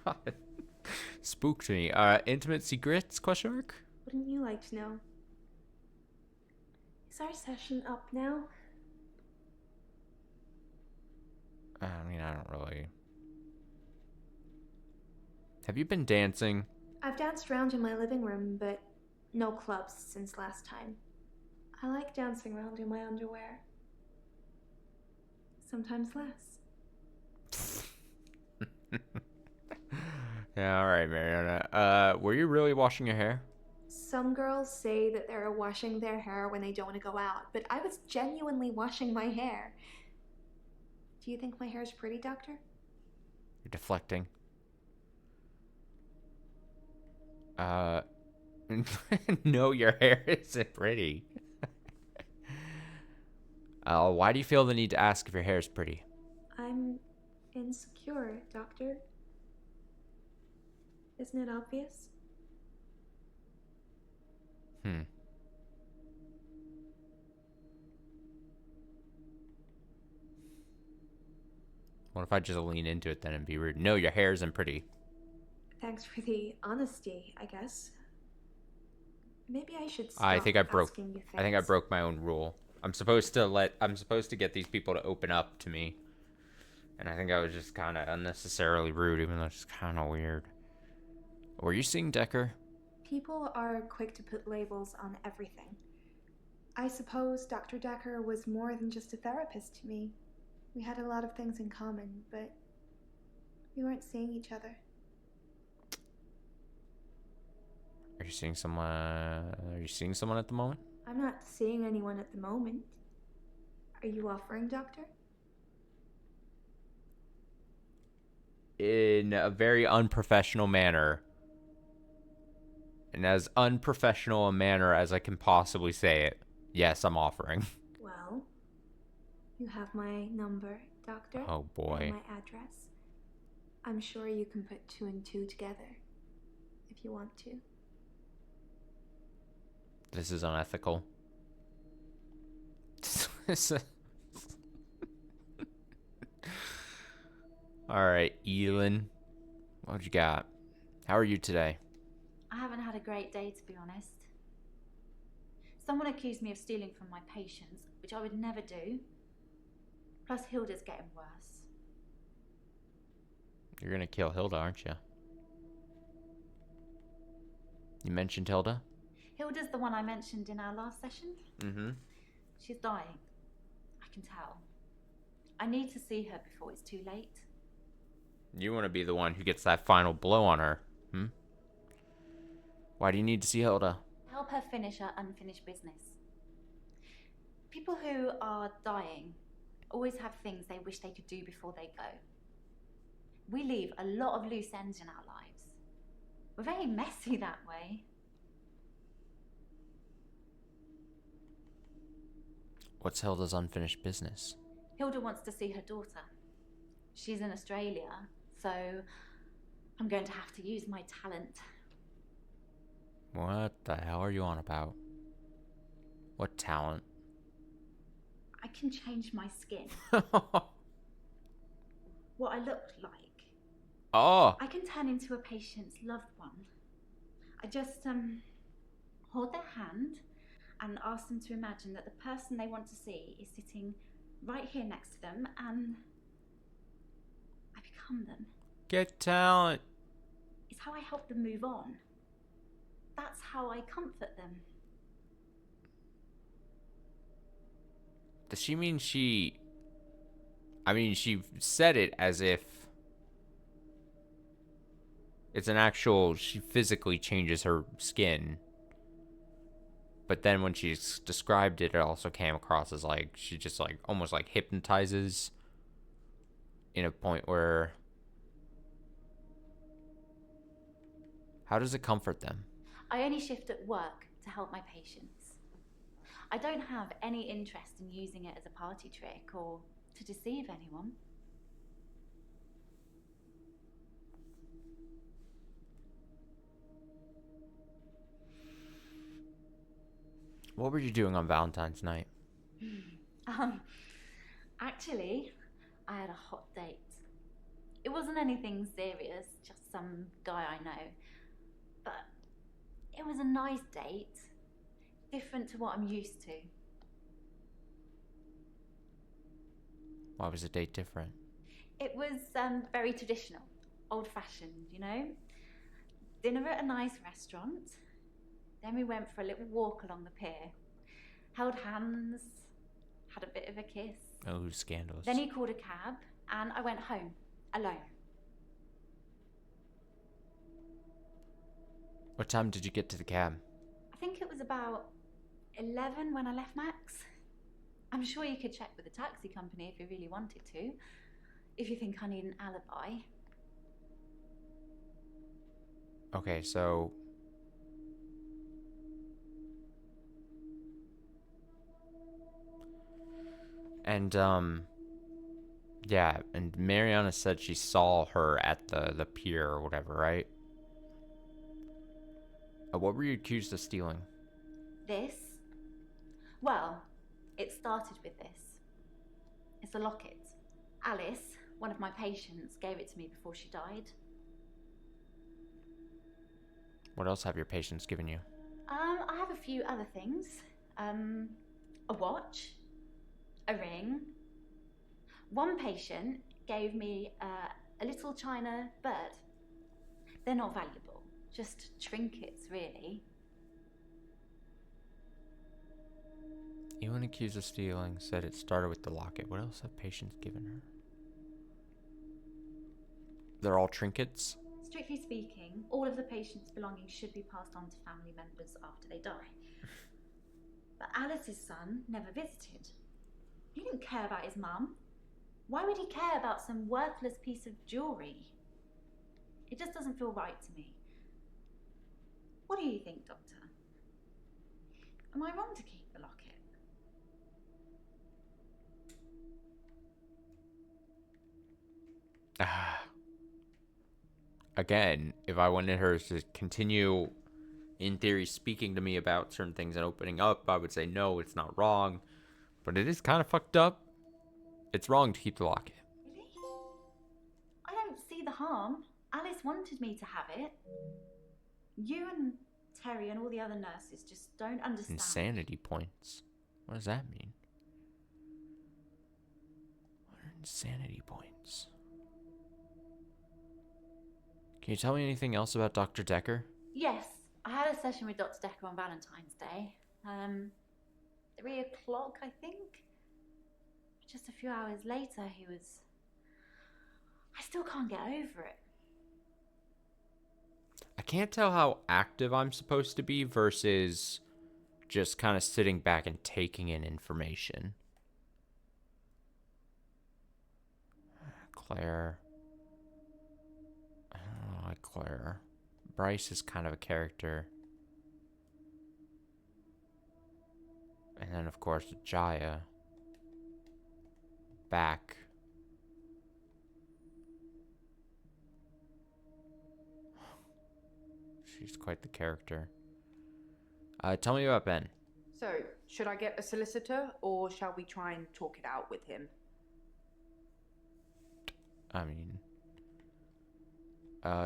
God. Spooked me. Intimate secrets? Question mark? Wouldn't you like to know? Is our session up now? I mean, I don't really. Have you been dancing? I've danced around in my living room, but no clubs since last time. I like dancing around in my underwear. Sometimes less. Yeah, alright, Mariana. Were you really washing your hair? Some girls say that they're washing their hair when they don't want to go out, but I was genuinely washing my hair. Do you think my hair's pretty, Doctor? You're deflecting. No, your hair isn't pretty. Why do you feel the need to ask if your hair is pretty? I'm insecure, Doctor. Isn't it obvious? What if I just lean into it then and be rude? No, your hair isn't pretty. Thanks for the honesty, I guess. Maybe I should stop I think I broke asking you I think I things. broke my own rule. I'm supposed to get these people to open up to me. And I think I was just kind of unnecessarily rude, even though it's kind of weird. Were you seeing Dekker? People are quick to put labels on everything. I suppose Dr. Dekker was more than just a therapist to me. We had a lot of things in common, but we weren't seeing each other. Are you seeing someone? Are you seeing someone at the moment? I'm not seeing anyone at the moment. Are you offering, Doctor? In a very unprofessional manner. In as unprofessional a manner as I can possibly say it. Yes, I'm offering. Well, you have my number, Doctor. Oh boy. And my address. I'm sure you can put 2 and 2 together if you want to. This is unethical. Alright, Elin. What you got? How are you today? I haven't had a great day, to be honest. Someone accused me of stealing from my patients, which I would never do. Plus, Hilda's getting worse. You're gonna kill Hilda, aren't you? You mentioned Hilda? Hilda's the one I mentioned in our last session. Mm-hmm. She's dying. I can tell. I need to see her before it's too late. You want to be the one who gets that final blow on her, hmm? Why do you need to see Hilda? Help her finish her unfinished business. People who are dying always have things they wish they could do before they go. We leave a lot of loose ends in our lives. We're very messy that way. What's Hilda's unfinished business? Hilda wants to see her daughter. She's in Australia, so I'm going to have to use my talent. What the hell are you on about? What talent? I can change my skin. What I look like. Oh! I can turn into a patient's loved one. I just, hold their hand and ask them to imagine that the person they want to see is sitting right here next to them, and I become them. Get talent! It's how I help them move on. That's how I comfort them. Does she mean she... I mean, she said it as if it's an actual... She physically changes her skin. But then when she's described it, it also came across as like she just like almost like hypnotizes in a point where... How does it comfort them? I only shift at work to help my patients. I don't have any interest in using it as a party trick or to deceive anyone. What were you doing on Valentine's night? Actually, I had a hot date. It wasn't anything serious, just some guy I know. But it was a nice date, different to what I'm used to. Why was the date different? It was very traditional, old-fashioned, you know? Dinner at a nice restaurant. Then we went for a little walk along the pier. Held hands, had a bit of a kiss. Oh, scandalous. Then he called a cab, and I went home, alone. What time did you get to the cab? I think it was about 11 when I left Max. I'm sure you could check with the taxi company if you really wanted to, if you think I need an alibi. Okay, so... And, yeah, and Mariana said she saw her at the pier or whatever, right? What were you accused of stealing? This? Well, it started with this. It's a locket. Alice, one of my patients, gave it to me before she died. What else have your patients given you? I have a few other things. A watch, a ring. One patient gave me a little china bird. They're not valuable, just trinkets, really. Anyone accused of stealing said it started with the locket. What else have patients given her? They're all trinkets? Strictly speaking, all of the patient's belongings should be passed on to family members after they die. But Alice's son never visited. He didn't care about his mum. Why would he care about some worthless piece of jewellery? It just doesn't feel right to me. What do you think, Doctor? Am I wrong to keep the locket? Again, if I wanted her to continue, in theory, speaking to me about certain things and opening up, I would say, no, it's not wrong. But it is kind of fucked up. It's wrong to keep the locket. Really? I don't see the harm. Alice wanted me to have it. You and Terry and all the other nurses just don't understand. Insanity points. What does that mean? What are insanity points? Can you tell me anything else about Dr. Dekker? Yes, I had a session with Dr. Dekker on Valentine's Day. 3 o'clock, I think. Just a few hours later, he was... I still can't get over it. I can't tell how active I'm supposed to be versus just kind of sitting back and taking in information. Claire. I don't like Claire. Bryce is kind of a character. And then, of course, Jaya. Back. She's quite the character. Tell me about Ben. So, should I get a solicitor, or shall we try and talk it out with him? I mean...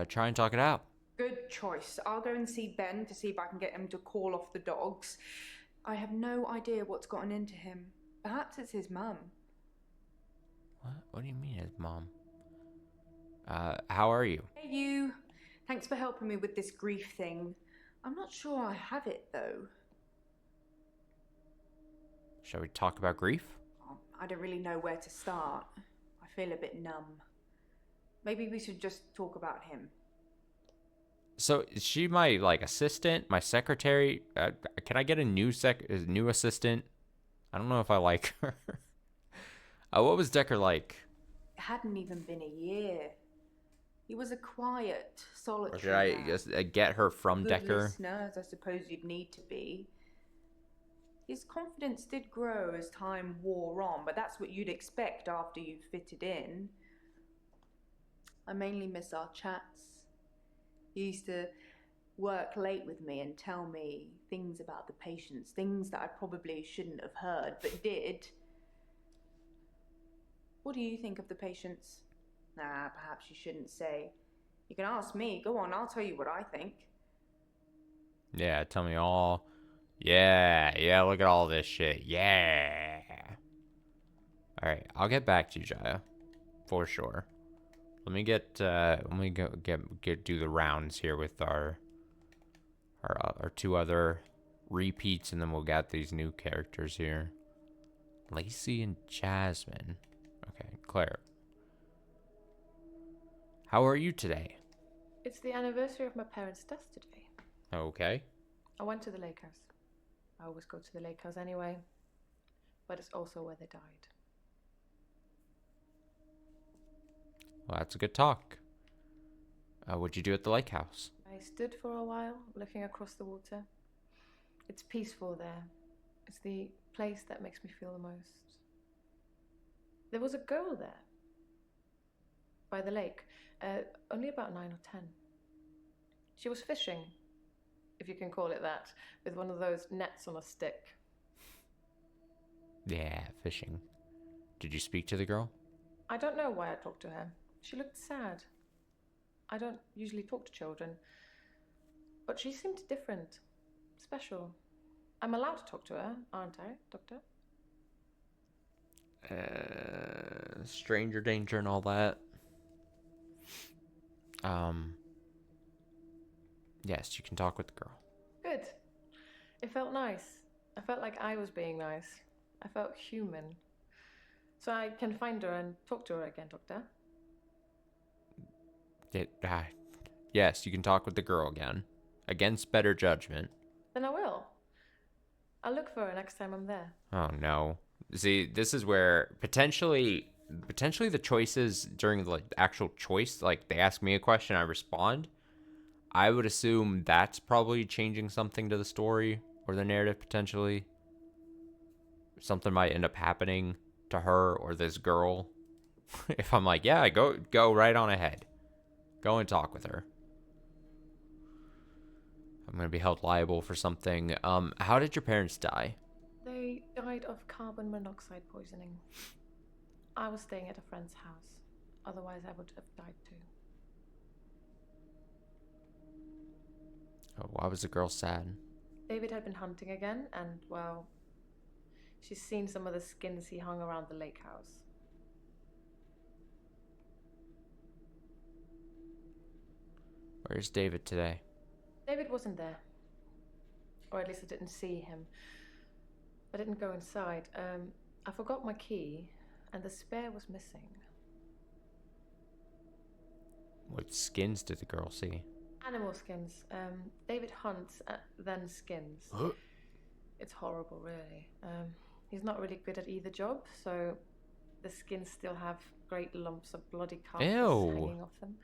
try and talk it out. Good choice. I'll go and see Ben to see if I can get him to call off the dogs. I have no idea what's gotten into him. Perhaps it's his mum. What? What do you mean his mom? How are you? Hey, you. Thanks for helping me with this grief thing. I'm not sure I have it, though. Shall we talk about grief? Oh, I don't really know where to start. I feel a bit numb. Maybe we should just talk about him. So is she my like assistant, my secretary? Can I get a new assistant? I don't know if I like her. What was Dekker like? It hadn't even been a year. He was a quiet, solitary Or should I man. just get her from a good Dekker? listener, as I suppose you'd need to be. His confidence did grow as time wore on, but that's what you'd expect after you've fitted in. I mainly miss our chats. He used to work late with me and tell me things about the patients, things that I probably shouldn't have heard, but did. What do you think of the patients? Nah, perhaps you shouldn't say. You can ask me. Go on, I'll tell you what I think. Yeah, tell me all. Yeah, look at all this shit. Yeah. Alright, I'll get back to you, Jaya. For sure. Let me go do the rounds here with our two other repeats, and then we'll get these new characters here. Lacey and Jasmine. Okay, Claire. How are you today? It's the anniversary of my parents' death today. Okay. I went to the lake house. I always go to the lake house anyway, but it's also where they died. Well, that's a good talk. What'd you do at the lake house? I stood for a while, looking across the water. It's peaceful there. It's the place that makes me feel the most. There was a girl there, by the lake, only about 9 or 10. She was fishing, if you can call it that, with one of those nets on a stick. Yeah, fishing. Did you speak to the girl? I don't know why I talked to her. She looked sad. I don't usually talk to children, but she seemed different, special. I'm allowed to talk to her, aren't I, Doctor? Stranger danger and all that. Yes, you can talk with the girl. Good. It felt nice. I felt like I was being nice. I felt human. So I can find her and talk to her again, Doctor. Yes, you can talk with the girl again. Against better judgment. Then I will. I'll look for her next time I'm there. Oh no. See, this is where potentially the choices during the actual choice, like they ask me a question, I respond. I would assume that's probably changing something to the story or the narrative potentially. Something might end up happening to her or this girl. If I'm like, yeah, go right on ahead. Go and talk with her. I'm gonna be held liable for something. How did your parents die? They died of carbon monoxide poisoning. I was staying at a friend's house. Otherwise, I would have died too. Oh, why was the girl sad? David had been hunting again, and, well, she's seen some of the skins he hung around the lake house. Where's David today? David wasn't there. Or at least I didn't see him. I didn't go inside. I forgot my key, and the spare was missing. What skins did the girl see? Animal skins. David hunts, then skins. It's horrible, really. He's not really good at either job, so the skins still have great lumps of bloody carcass hanging off them.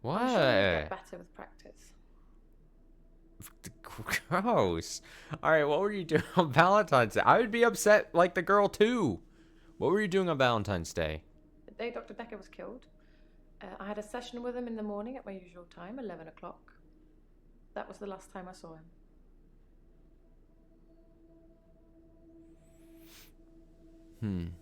What? I'm sure he'll get better with practice. Gross. Alright, what were you doing on Valentine's Day? I would be upset like the girl too. What were you doing on Valentine's Day? The day Dr. Dekker was killed, I had a session with him in the morning at my usual time, 11 o'clock. That was the last time I saw him.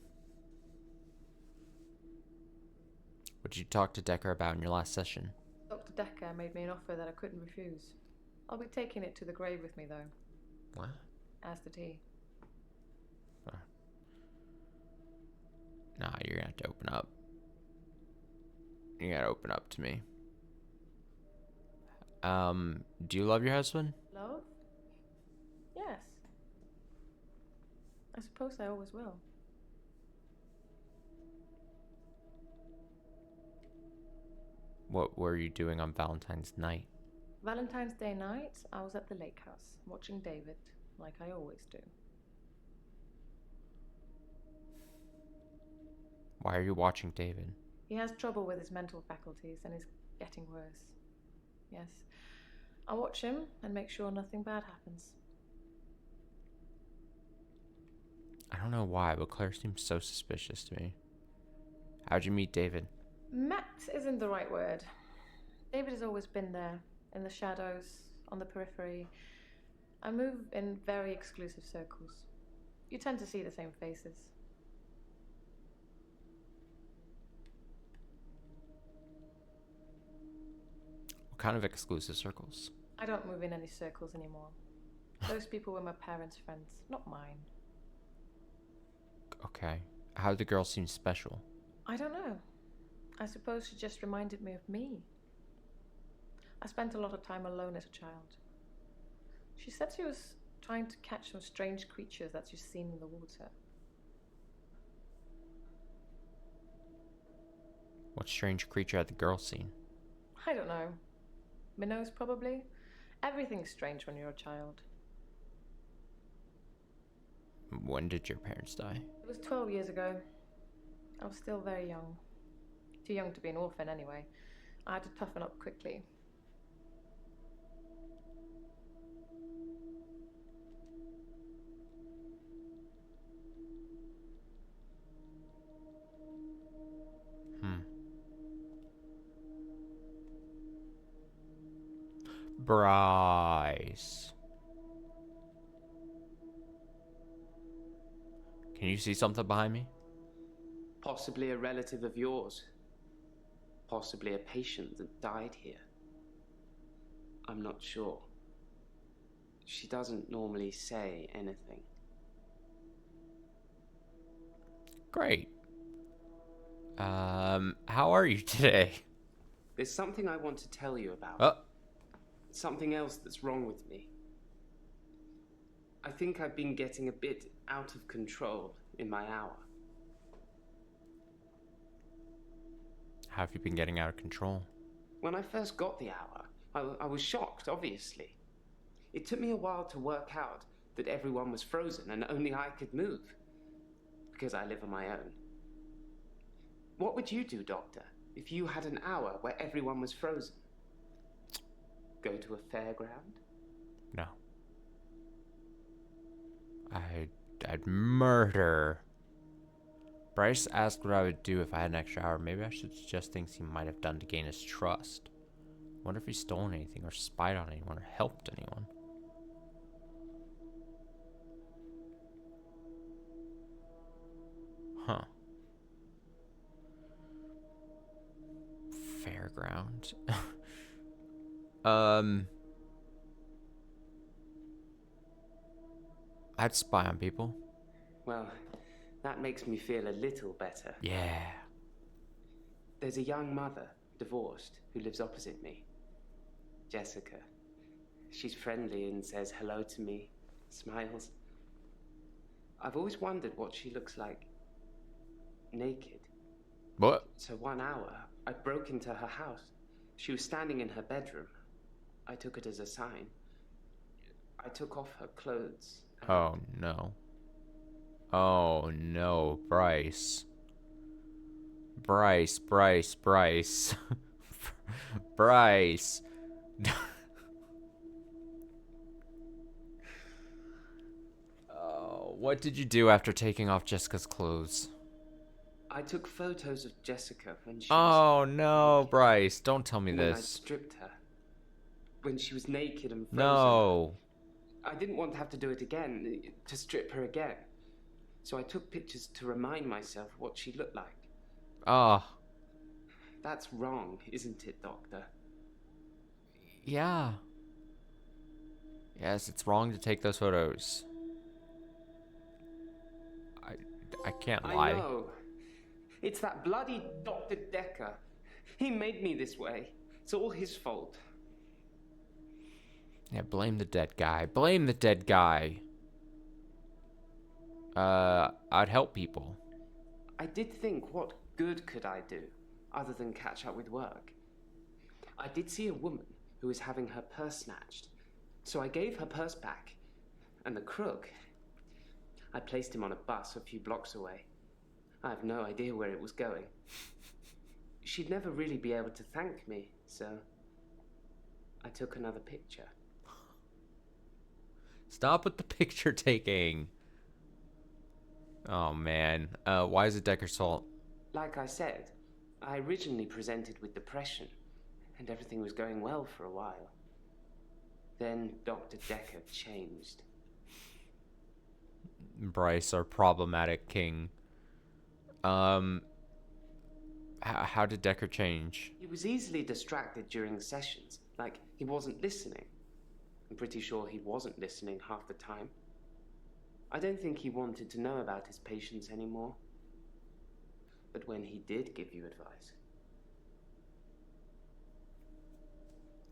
What did you talk to Dekker about in your last session? Dr. Dekker made me an offer that I couldn't refuse. I'll be taking it to the grave with me, though. What? As did he. Nah, you're gonna have to open up. You gotta open up to me. Do you love your husband? Love? Yes. I suppose I always will. What were you doing on Valentine's night? Valentine's Day night, I was at the lake house, watching David, like I always do. Why are you watching David? He has trouble with his mental faculties and is getting worse. Yes. I watch him and make sure nothing bad happens. I don't know why, but Claire seems so suspicious to me. How'd you meet David? Met isn't the right word. David has always been there, in the shadows, on the periphery. I move in very exclusive circles. You tend to see the same faces. What kind of exclusive circles? I don't move in any circles anymore. Those people were my parents' friends, not mine. Okay. How did the girl seem special? I don't know. I suppose she just reminded me of me. I spent a lot of time alone as a child. She said she was trying to catch some strange creatures that she's seen in the water. What strange creature had the girl seen? I don't know. Minnows, probably. Everything's strange when you're a child. When did your parents die? It was 12 years ago. I was still very young. Too young to be an orphan, anyway. I had to toughen up quickly. Bryce. Can you see something behind me? Possibly a relative of yours. Possibly a patient that died here. I'm not sure. She doesn't normally say anything. Great. How are you today? There's something I want to tell you about. Oh. Something else that's wrong with me. I think I've been getting a bit out of control in my hour. How have you been getting out of control? When I first got the hour, I was shocked, obviously. It took me a while to work out that everyone was frozen and only I could move. Because I live on my own. What would you do, Doctor, if you had an hour where everyone was frozen? Go to a fairground? No. I'd murder. Bryce asked what I would do if I had an extra hour. Maybe I should suggest things he might have done to gain his trust. Wonder if he's stolen anything or spied on anyone or helped anyone. Huh. Fairground. I'd spy on people. Well, that makes me feel a little better. Yeah. There's a young mother, divorced, who lives opposite me. Jessica. She's friendly and says hello to me, smiles. I've always wondered what she looks like naked. What? So 1 hour, I broke into her house. She was standing in her bedroom. I took it as a sign. I took off her clothes. Oh no. Oh no, Bryce. Bryce. Bryce. Oh, what did you do after taking off Jessica's clothes? I took photos of Jessica when she Oh no, Bryce, don't tell me when I this. stripped her. When she was naked and frozen. No. I didn't want to have to do it again, to strip her again. So I took pictures to remind myself what she looked like. Ah. That's wrong, isn't it, Doctor? Yeah. Yes, it's wrong to take those photos. I can't lie. I know. It's that bloody Dr. Dekker. He made me this way. It's all his fault. Yeah, blame the dead guy. Blame the dead guy. I'd help people. I did think, what good could I do, other than catch up with work? I did see a woman who was having her purse snatched, so I gave her purse back, and the crook, I placed him on a bus a few blocks away. I have no idea where it was going. She'd never really be able to thank me, so I took another picture. Stop with the picture taking. Oh man, why is it Dekker's fault? Like I said, I originally presented with depression, and everything was going well for a while. Then Dr. Dekker changed. Bryce, our problematic king. How did Dekker change? He was easily distracted during sessions, like he wasn't listening. I'm pretty sure he wasn't listening half the time. I don't think he wanted to know about his patients anymore. But when he did give you advice...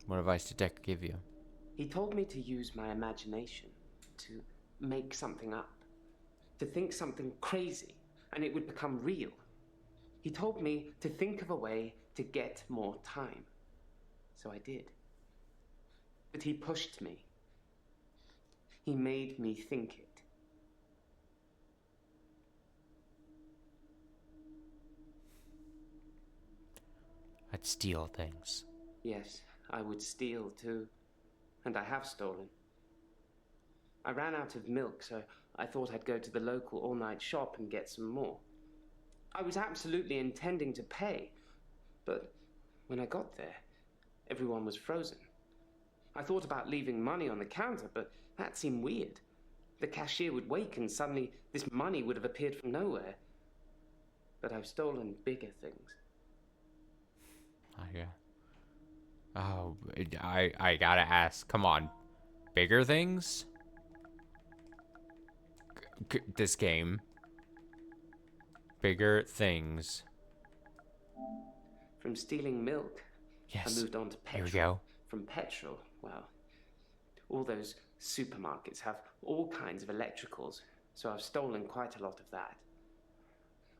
What advice did Dekker give you? He told me to use my imagination, to make something up, to think something crazy, and it would become real. He told me to think of a way to get more time. So I did. But he pushed me. He made me think it. I'd steal things. Yes, I would steal too. And I have stolen. I ran out of milk, so I thought I'd go to the local all-night shop and get some more. I was absolutely intending to pay, but when I got there, everyone was frozen. I thought about leaving money on the counter, but that seemed weird. The cashier would wake and suddenly this money would have appeared from nowhere. But I've stolen bigger things. Yeah. Oh, I gotta ask. Come on, bigger things? This game. Bigger things. From stealing milk, yes. I moved on to petrol. Here we go. From petrol, well, all those supermarkets have all kinds of electricals, so I've stolen quite a lot of that.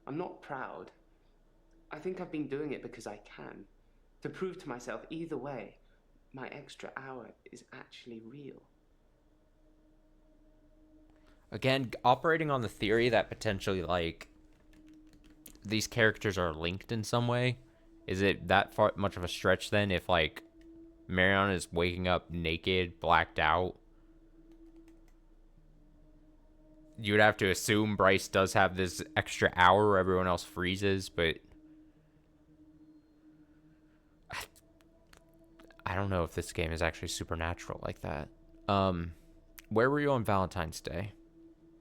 I'm not proud. I think I've been doing it because I can. To prove to myself, either way, my extra hour is actually real. Again, operating on the theory that potentially, like, these characters are linked in some way. Is it that far much of a stretch then if, like, Marion is waking up naked, blacked out? You would have to assume Bryce does have this extra hour where everyone else freezes, but I don't know if this game is actually supernatural like that. Where were you on Valentine's Day?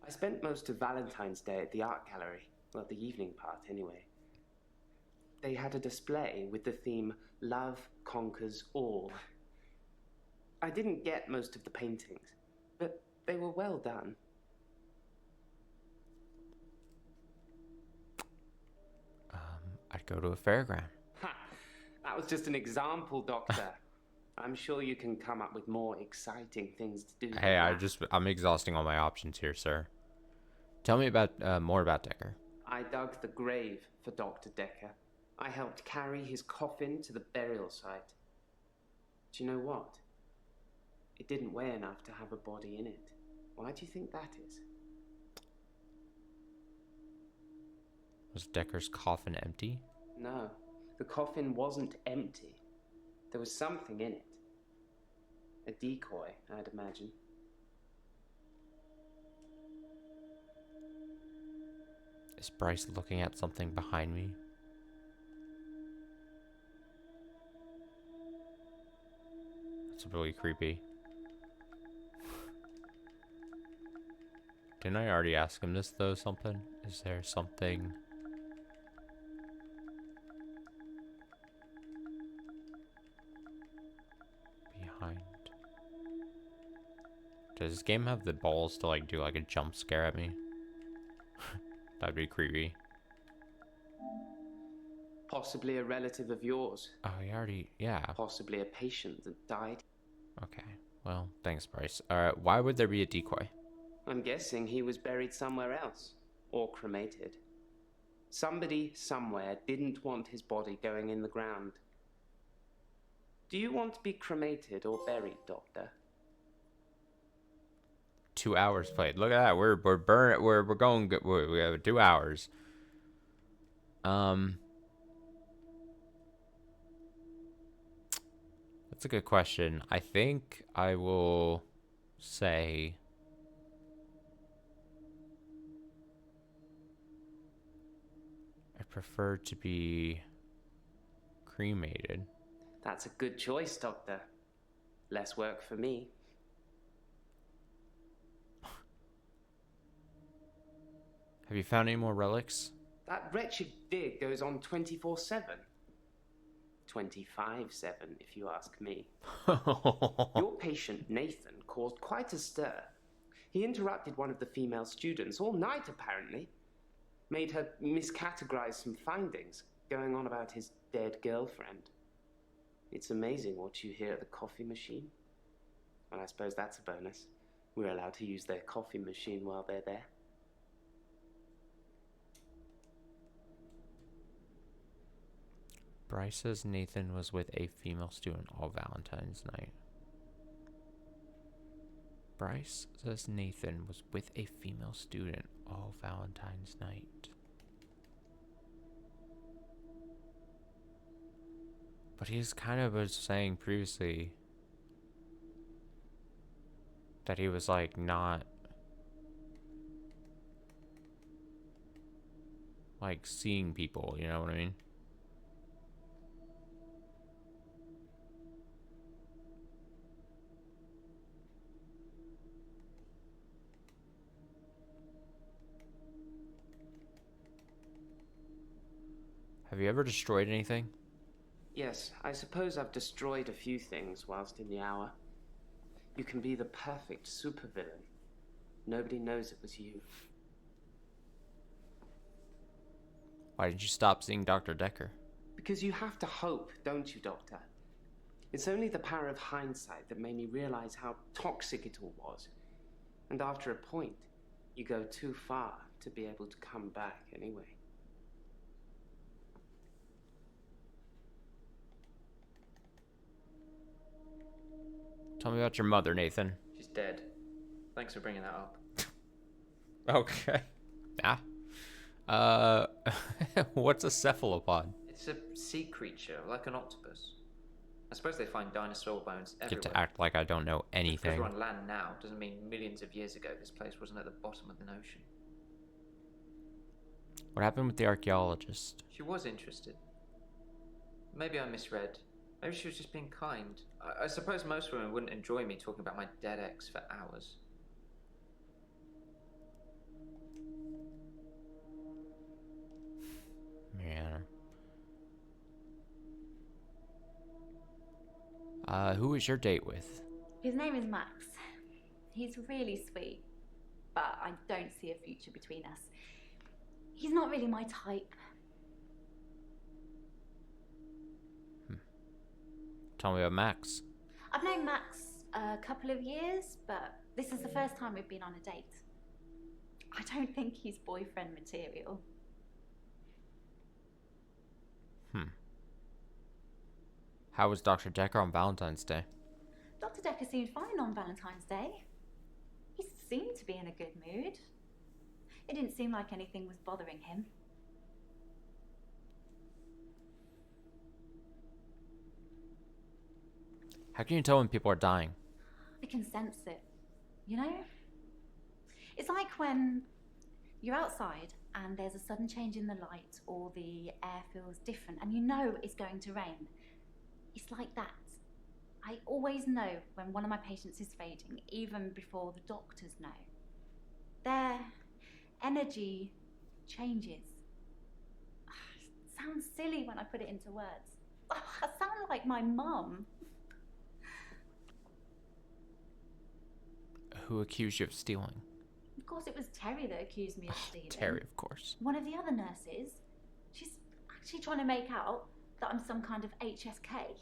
I spent most of Valentine's Day at the art gallery. Well, the evening part, anyway. They had a display with the theme, Love Conquers All. I didn't get most of the paintings, but they were well done. I'd go to a fairground. Ha! That was just an example, Doctor. I'm sure you can come up with more exciting things to do. Hey, I'm exhausting all my options here, sir. Tell me about more about Dekker. I dug the grave for Dr. Dekker. I helped carry his coffin to the burial site. Do you know what? It didn't weigh enough to have a body in it. Why do you think that is? Was Dekker's coffin empty? No, the coffin wasn't empty. There was something in it. A decoy, I'd imagine. Is Bryce looking at something behind me? That's really creepy. Didn't I already ask him this, though, something? Is there something... behind? Does this game have the balls to, like, do, like, a jump scare at me? That'd be creepy. Possibly a relative of yours. Oh, he already... yeah. Possibly a patient that died. Okay. Well, thanks, Bryce. Why would there be a decoy? I'm guessing he was buried somewhere else. Or cremated. Somebody, somewhere, didn't want his body going in the ground. Do you want to be cremated or buried, Doctor? 2 hours played. Look at that. We're going good. We have 2 hours. That's a good question. I think I will say I prefer to be cremated. That's a good choice, Doctor. Less work for me. Have you found any more relics? That wretched dig goes on 24/7. 25/7, if you ask me. Your patient, Nathan, caused quite a stir. He interrupted one of the female students all night, apparently. Made her miscategorize some findings, going on about his dead girlfriend. It's amazing what you hear at the coffee machine. Well, I suppose that's a bonus. We're allowed to use their coffee machine while they're there. Bryce says Nathan was with a female student all Valentine's night. Bryce says Nathan was with a female student all Valentine's night. But he's kind of was saying previously that he was like not like seeing people, you know what I mean? Have you ever destroyed anything? Yes, I suppose I've destroyed a few things whilst in the hour. You can be the perfect supervillain. Nobody knows it was you. Why did you stop seeing Dr. Dekker? Because you have to hope, don't you, Doctor? It's only the power of hindsight that made me realize how toxic it all was. And after a point, you go too far to be able to come back anyway. Tell me about your mother, Nathan. She's dead. Thanks for bringing that up. Okay. What's a cephalopod? It's a sea creature, like an octopus. I suppose they find dinosaur bones everywhere. Get to act like I don't know anything. Because we're on land now doesn't mean millions of years ago this place wasn't at the bottom of the ocean. What happened with the archaeologist? She was interested. Maybe I misread. Maybe she was just being kind. I suppose most women wouldn't enjoy me talking about my dead ex for hours. Yeah. Who was your date with? His name is Max. He's really sweet, but I don't see a future between us. He's not really my type. Tell me about Max. I've known Max a couple of years, but this is the first time we've been on a date. I don't think he's boyfriend material. How was Dr. Dekker on Valentine's Day? Dr. Dekker seemed fine on Valentine's Day. He seemed to be in a good mood. It didn't seem like anything was bothering him. How can you tell when people are dying? I can sense it, you know? It's like when you're outside and there's a sudden change in the light or the air feels different and you know it's going to rain. It's like that. I always know when one of my patients is fading, even before the doctors know. Their energy changes. It sounds silly when I put it into words. I sound like my mum. Who accused you of stealing? Of course, it was Terry that accused me of stealing. Terry, of course. One of the other nurses. She's actually trying to make out that I'm some kind of HSK.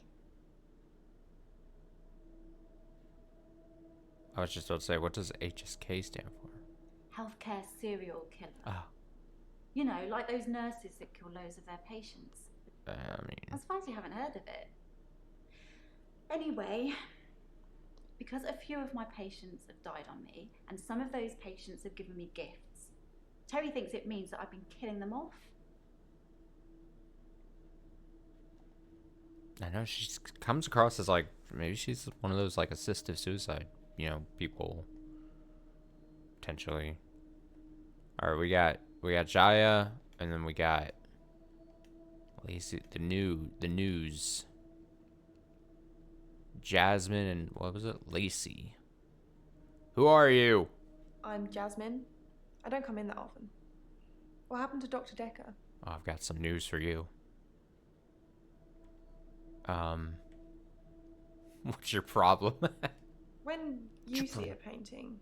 I was just about to say, what does HSK stand for? Healthcare serial killer. Oh. You know, like those nurses that kill loads of their patients. I mean... I'm surprised you haven't heard of it. Anyway, because a few of my patients have died on me, and some of those patients have given me gifts, Terry thinks it means that I've been killing them off. I know she comes across as like, maybe she's one of those like assistive suicide, you know, people. Potentially. Alright, we got Jaya, and then we got Lacey, the news. Jasmine and what was it? Lacey. Who are you? I'm Jasmine. I don't come in that often. What happened to Dr. Dekker? Oh, I've got some news for you. What's your problem? When you see a painting,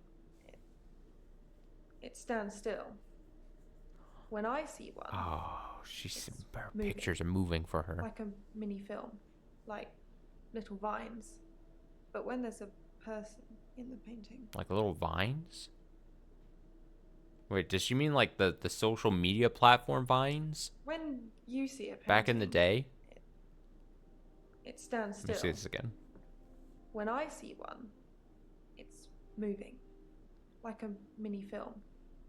it stands still. When I see one, oh, her moving. pictures are moving for her. Like a mini film, like little vines. But when there's a person in the painting, Like little vines? Wait, does she mean like the social media platform Vines? when you see a painting, Back in the day? it stands Let me still. see this again. When I see one, it's moving, like a mini film,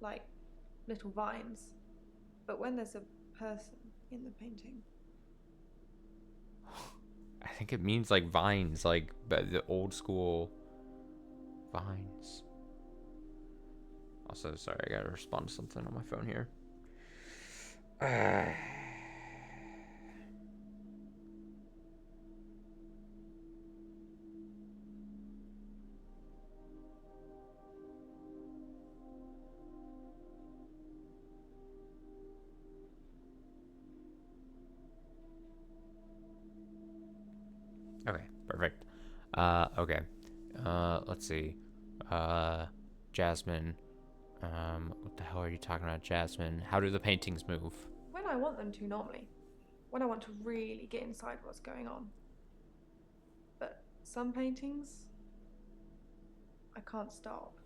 like little vines. But when there's a person in the painting, I think it means like vines, like the old school vines. Also, sorry, I gotta respond to something on my phone here. Okay, perfect. Okay. Let's see. Jasmine. What the hell are you talking about, Jasmine? How do the paintings move? when I want them to normally, when I want to really get inside what's going on. But some paintings, I can't stop.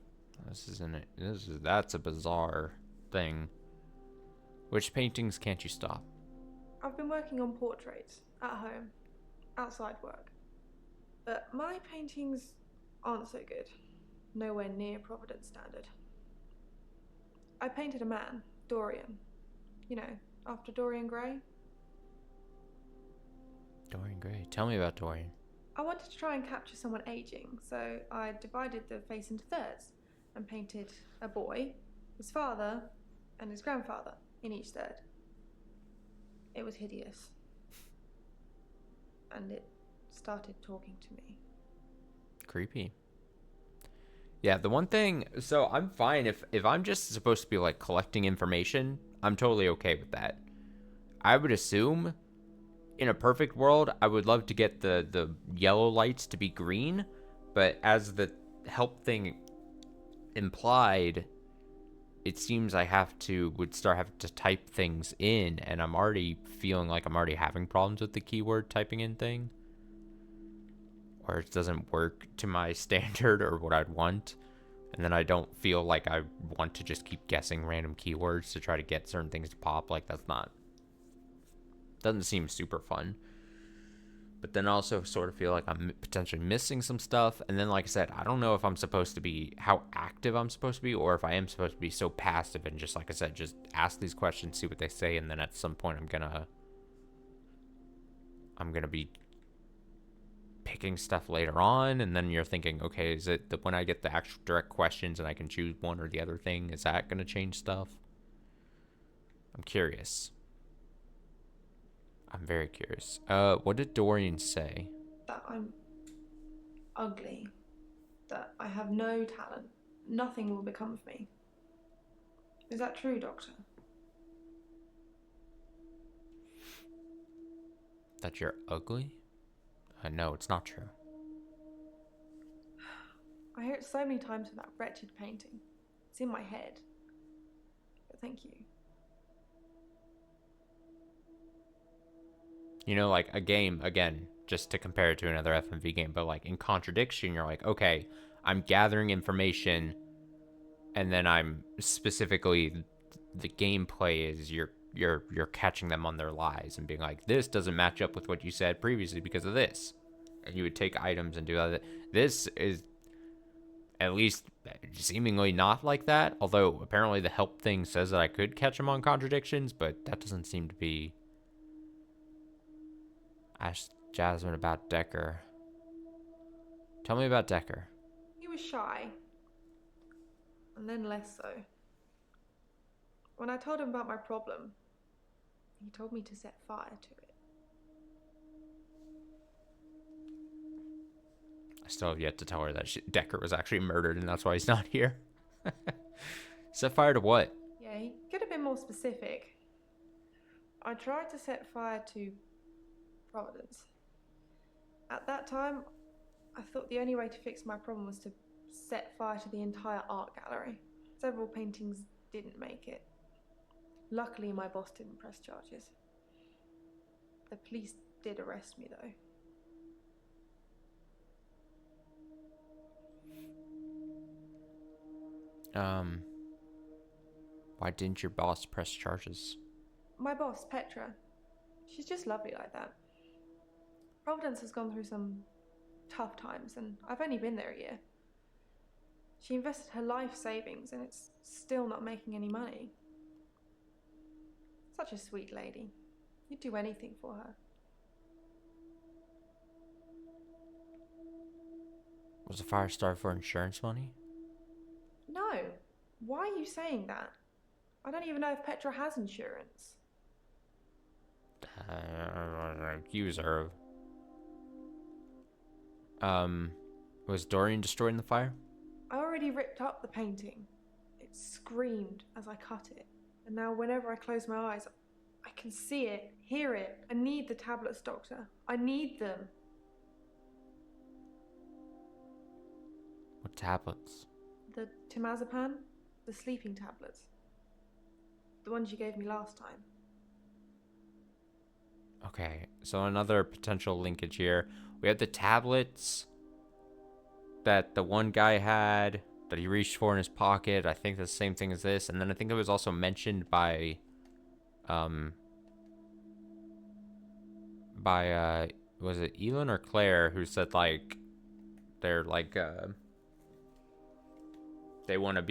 That's a bizarre thing. Which paintings can't you stop? I've been working on portraits at home, outside work. But my paintings aren't so good. Nowhere near Providence standard. I painted a man, Dorian. You know, after Dorian Gray. Dorian Gray. Tell me about Dorian. I wanted to try and capture someone aging, so I divided the face into thirds and painted a boy, his father, and his grandfather in each third. It was hideous. And it started talking to me. Creepy. Yeah, the one thing, so I'm fine if I'm just supposed to be like collecting information, I'm totally okay with that. I would assume in a perfect world, I would love to get the yellow lights to be green, but as the help thing implied, it seems I would start having to type things in, and I'm already feeling like I'm already having problems with the keyword typing in thing. Or it doesn't work to my standard or what I'd want. And then I don't feel like I want to just keep guessing random keywords to try to get certain things to pop. Like, doesn't seem super fun. But then also sort of feel like I'm potentially missing some stuff. And then, like I said, I don't know if I'm supposed to be, how active I'm supposed to be, or if I am supposed to be so passive and just, like I said, just ask these questions, see what they say, and then at some point I'm gonna be picking stuff later on, and then you're thinking, okay, is it that when I get the actual direct questions and I can choose one or the other thing, is that going to change stuff? I'm curious. I'm very curious. What did Dorian say? That I'm ugly. That I have no talent. Nothing will become of me. Is that true, Doctor? That you're ugly? No, it's not true. I hear it so many times in that wretched painting. It's in my head. But thank you. You know, like a game, again, just to compare it to another FMV game, but like in contradiction, you're like, okay, I'm gathering information, and then I'm specifically, the gameplay is you're catching them on their lies and being like, this doesn't match up with what you said previously because of this. and you would take items and do that. This is at least seemingly not like that, although apparently the help thing says that I could catch him on contradictions, but that doesn't seem to be. Ask Jasmine about Dekker. Tell me about Dekker. He was shy, and then less so. When I told him about my problem, he told me to set fire to it. I still have yet to tell her that Dekker was actually murdered and that's why he's not here. Set fire to what? Yeah, he could have been more specific. I tried to set fire to Providence. At that time, I thought the only way to fix my problem was to set fire to the entire art gallery. Several paintings didn't make it. Luckily, my boss didn't press charges. The police did arrest me, though. Why didn't your boss press charges? My boss, Petra, she's just lovely like that. Providence has gone through some tough times, and I've only been there a year. She invested her life savings, and it's still not making any money. Such a sweet lady. You'd do anything for her. Was the fire started for insurance money? No. Why are you saying that? I don't even know if Petra has insurance. Accuse her of. Was Dorian destroyed in the fire? I already ripped up the painting. It screamed as I cut it. And now whenever I close my eyes, I can see it, hear it. I need the tablets, Doctor. I need them. What tablets? The temazepam, the sleeping tablets. The ones you gave me last time. Okay, so another potential linkage here. We have the tablets that the one guy had that he reached for in his pocket. I think that's the same thing as this. And then I think it was also mentioned by was it Elin or Claire who said like they're like they don't want to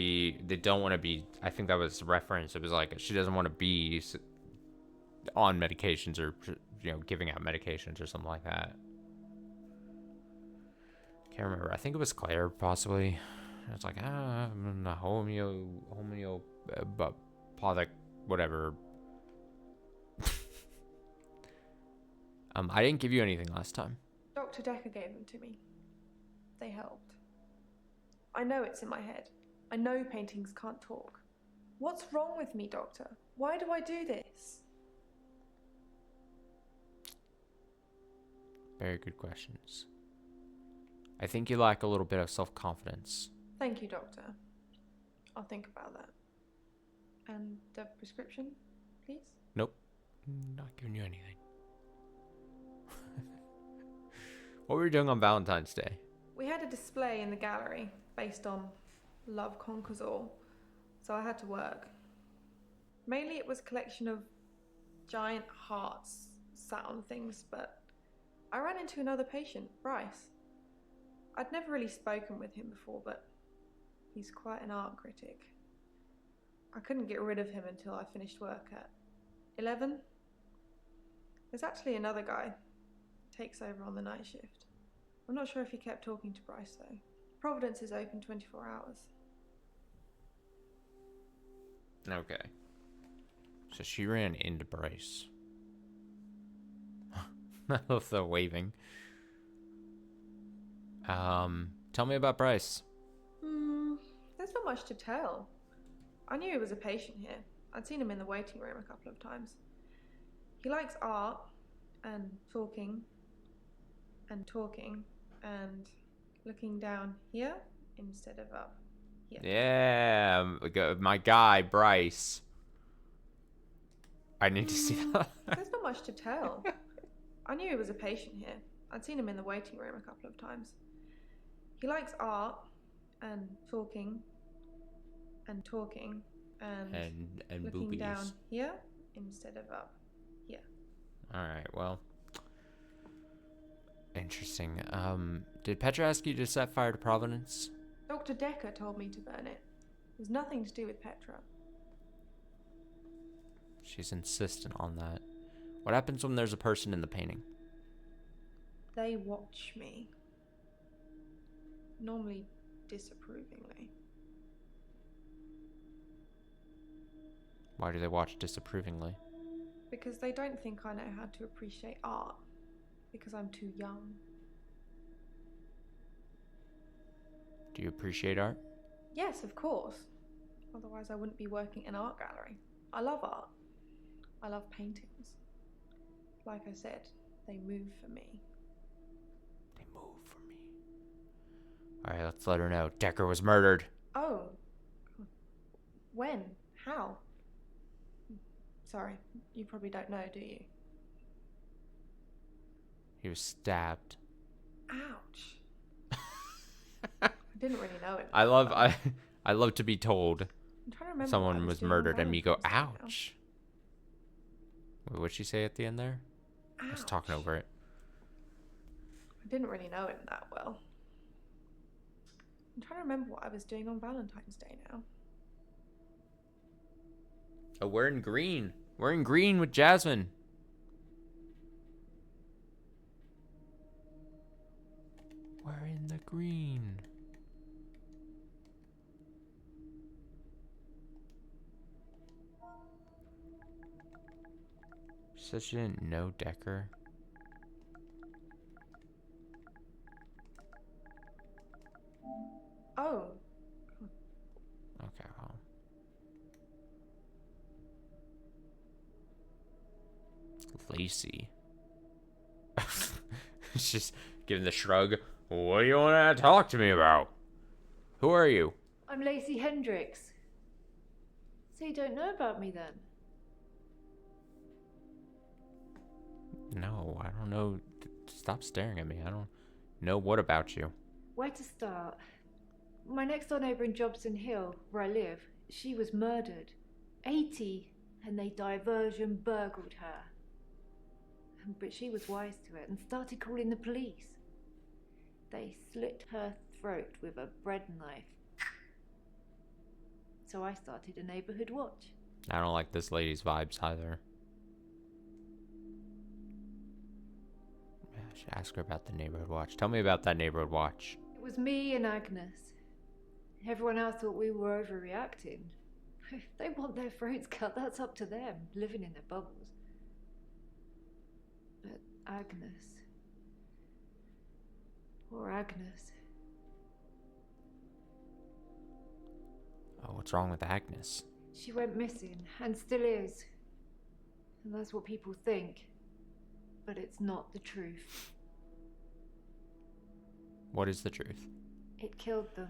be, I think that was reference. It was like she doesn't want to be on medications or, you know, giving out medications or something like that. Can't remember. I think it was Claire, possibly. It's like, homeopathic, whatever. I didn't give you anything last time. Dr. Dekker gave them to me. They helped. I know it's in my head. I know paintings can't talk. What's wrong with me, Doctor? Why do I do this? Very good questions. I think you lack a little bit of self-confidence. Thank you, Doctor. I'll think about that. And the prescription, please? Nope. Not giving you anything. What were you doing on Valentine's Day? We had a display in the gallery based on Love Conquers All, so I had to work. Mainly it was a collection of giant hearts sat on things, but I ran into another patient, Bryce. I'd never really spoken with him before, but he's quite an art critic. I couldn't get rid of him until I finished work at 11. There's actually another guy who takes over on the night shift. I'm not sure if he kept talking to Bryce though. Providence is open 24 hours. Okay. So she ran into Bryce. I love the waving. Tell me about Bryce. There's not much to tell. I knew he was a patient here. I'd seen him in the waiting room a couple of times. He likes art and talking and looking down here instead of up here. Yeah, my guy, Bryce. I need to see that. There's not much to tell. I knew he was a patient here. I'd seen him in the waiting room a couple of times. He likes art and talking and looking boobies. down here instead of up here. Alright, well. Interesting. Did Petra ask you to set fire to Providence? Dr. Dekker told me to burn it. It was nothing to do with Petra. She's insistent on that. What happens when there's a person in the painting? They watch me. Normally disapprovingly. Why do they watch disapprovingly? Because they don't think I know how to appreciate art. Because I'm too young. Do you appreciate art? Yes, of course. Otherwise I wouldn't be working in an art gallery. I love art. I love paintings. Like I said, they move for me. They move for me. Alright, let's let her know. Dekker was murdered. Oh. When? How? Sorry, you probably don't know, do you? He was stabbed. Ouch. I didn't really know it. I love to be told I'm trying to remember someone was murdered and me go, ouch. Wait, what'd she say at the end there? I was talking over it. I didn't really know it that well. I'm trying to remember what I was doing on Valentine's Day now. Oh, we're in green. We're in green with Jasmine. We're in the green. She said she didn't know Dekker. Oh. Okay, well. Lacey. She's giving the shrug. What do you want to talk to me about? Who are you? I'm Lacey Hendricks. So you don't know about me then? No, I don't know. Stop staring at me. I don't know what about you. Where to start? My next door neighbour in Jobson Hill, where I live, she was murdered. 80, and they diversion burgled her. But she was wise to it and started calling the police. They slit her throat with a bread knife. So I started a neighbourhood watch. I don't like this lady's vibes either. I should ask her about the neighborhood watch. Tell me about that neighborhood watch. It was me and Agnes. Everyone else thought we were overreacting. If they want their throats cut, that's up to them, living in their bubbles. But Agnes... Poor Agnes. Oh, what's wrong with Agnes? She went missing, and still is. And that's what people think. But it's not the truth. What is the truth? It killed them.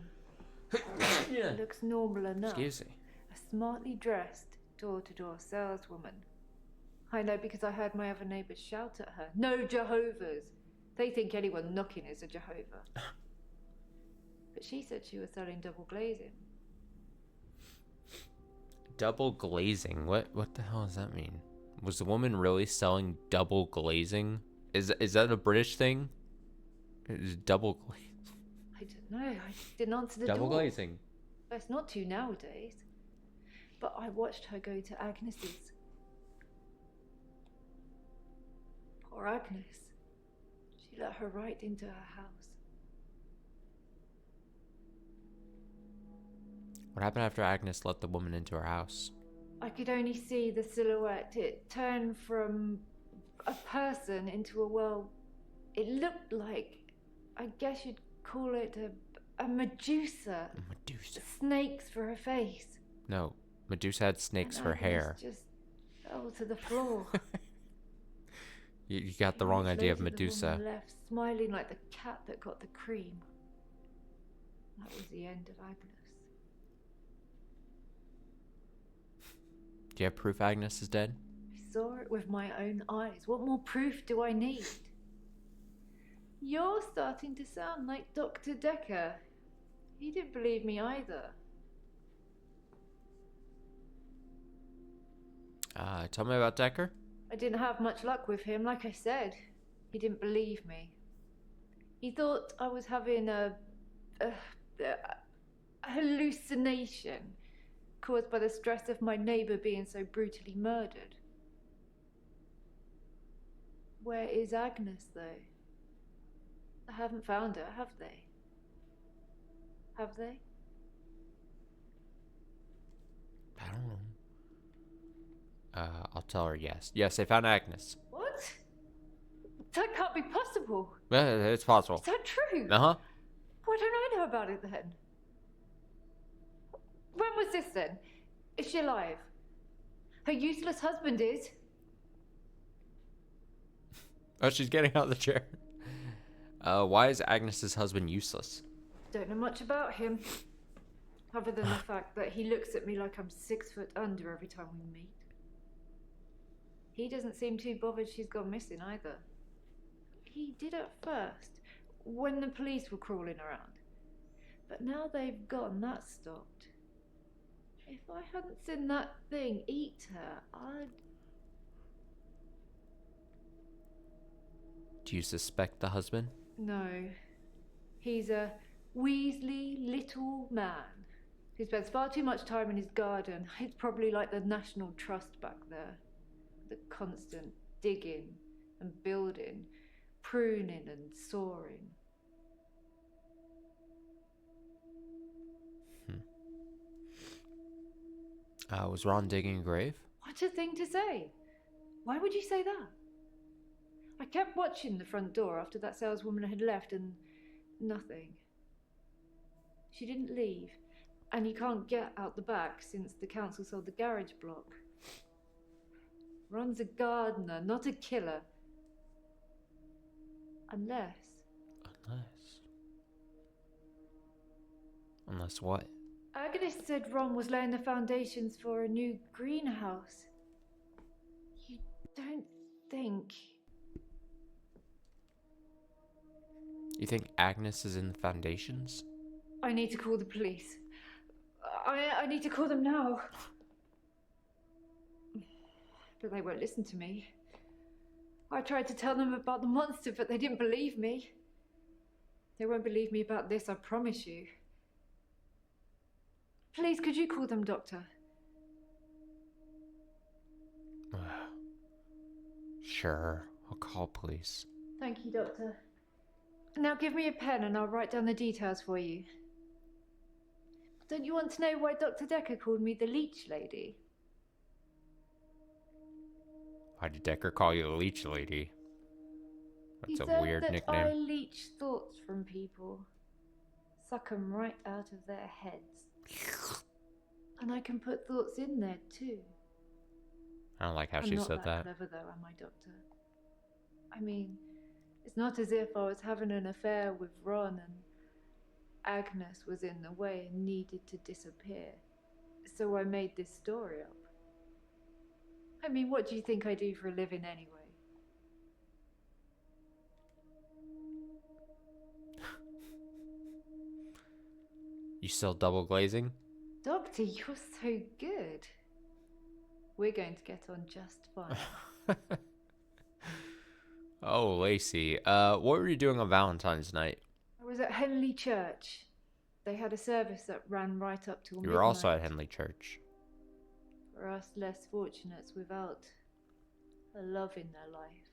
Yeah. It looks normal enough. Excuse me. A smartly dressed, door-to-door saleswoman. I know because I heard my other neighbours shout at her. No Jehovah's! They think anyone knocking is a Jehovah. But she said she was selling double glazing. Double glazing? What the hell does that mean? Was the woman really selling double glazing? Is that a British thing? Is double glazing? I don't know. I didn't answer the door. Double glazing. That's not to nowadays. But I watched her go to Agnes's. Poor Agnes. She let her right into her house. What happened after Agnes let the woman into her house? I could only see the silhouette. It turned from a person into a, well, it looked like, I guess you'd call it a Medusa. A Medusa. Snakes for her face. No, Medusa had snakes for hair. Just fell to the floor. You got the wrong idea of Medusa. The woman left smiling like the cat that got the cream. That was the end of Agnes. Do you have proof Agnes is dead? I saw it with my own eyes. What more proof do I need? You're starting to sound like Dr. Dekker. He didn't believe me either. Tell me about Dekker. I didn't have much luck with him, like I said. He didn't believe me. He thought I was having a hallucination caused by the stress of my neighbour being so brutally murdered. Where is Agnes, though? I haven't found her, have they? Have they? I don't know. I'll tell her yes. Yes, they found Agnes. What? That can't be possible. It's possible. Is that true? Uh-huh. Why don't I know about it then? When was this then? Is she alive? Her useless husband is? Oh, she's getting out of the chair. Why is Agnes's husband useless? Don't know much about him. Other than the fact that he looks at me like I'm 6 foot under every time we meet. He doesn't seem too bothered she's gone missing either. He did at first, when the police were crawling around. But now they've gone, that stopped. If I hadn't seen that thing eat her, I'd... Do you suspect the husband? No. He's a weaselly little man who spends far too much time in his garden. It's probably like the National Trust back there. The constant digging and building, pruning and sawing. Was Ron digging a grave? What a thing to say! Why would you say that? I kept watching the front door after that saleswoman had left and nothing. She didn't leave, and you can't get out the back since the council sold the garage block. Ron's a gardener, not a killer. Unless... Unless what? Agnes said Ron was laying the foundations for a new greenhouse. You don't think... You think Agnes is in the foundations? I need to call the police. I need to call them now. But they won't listen to me. I tried to tell them about the monster, but they didn't believe me. They won't believe me about this, I promise you. Please, could you call them, Doctor? Sure, I'll call police. Thank you, Doctor. Now give me a pen and I'll write down the details for you. Don't you want to know why Dr. Dekker called me the leech lady? Why did Dekker call you the leech lady? That's He a said weird that nickname. I leech thoughts from people. Suck them right out of their heads. And I can put thoughts in there too. I don't like how I'm she not said that. clever though, am I, Doctor? I mean, it's not as if I was having an affair with Ron and Agnes was in the way and needed to disappear. So I made this story up. I mean, what do you think I do for a living anyway? You still double glazing? Doctor, you're so good. We're going to get on just fine. Oh, Lacey. What were you doing on Valentine's night? I was at Henley Church. They had a service that ran right up till You midnight. were also at Henley Church. For us less fortunates without a love in their life.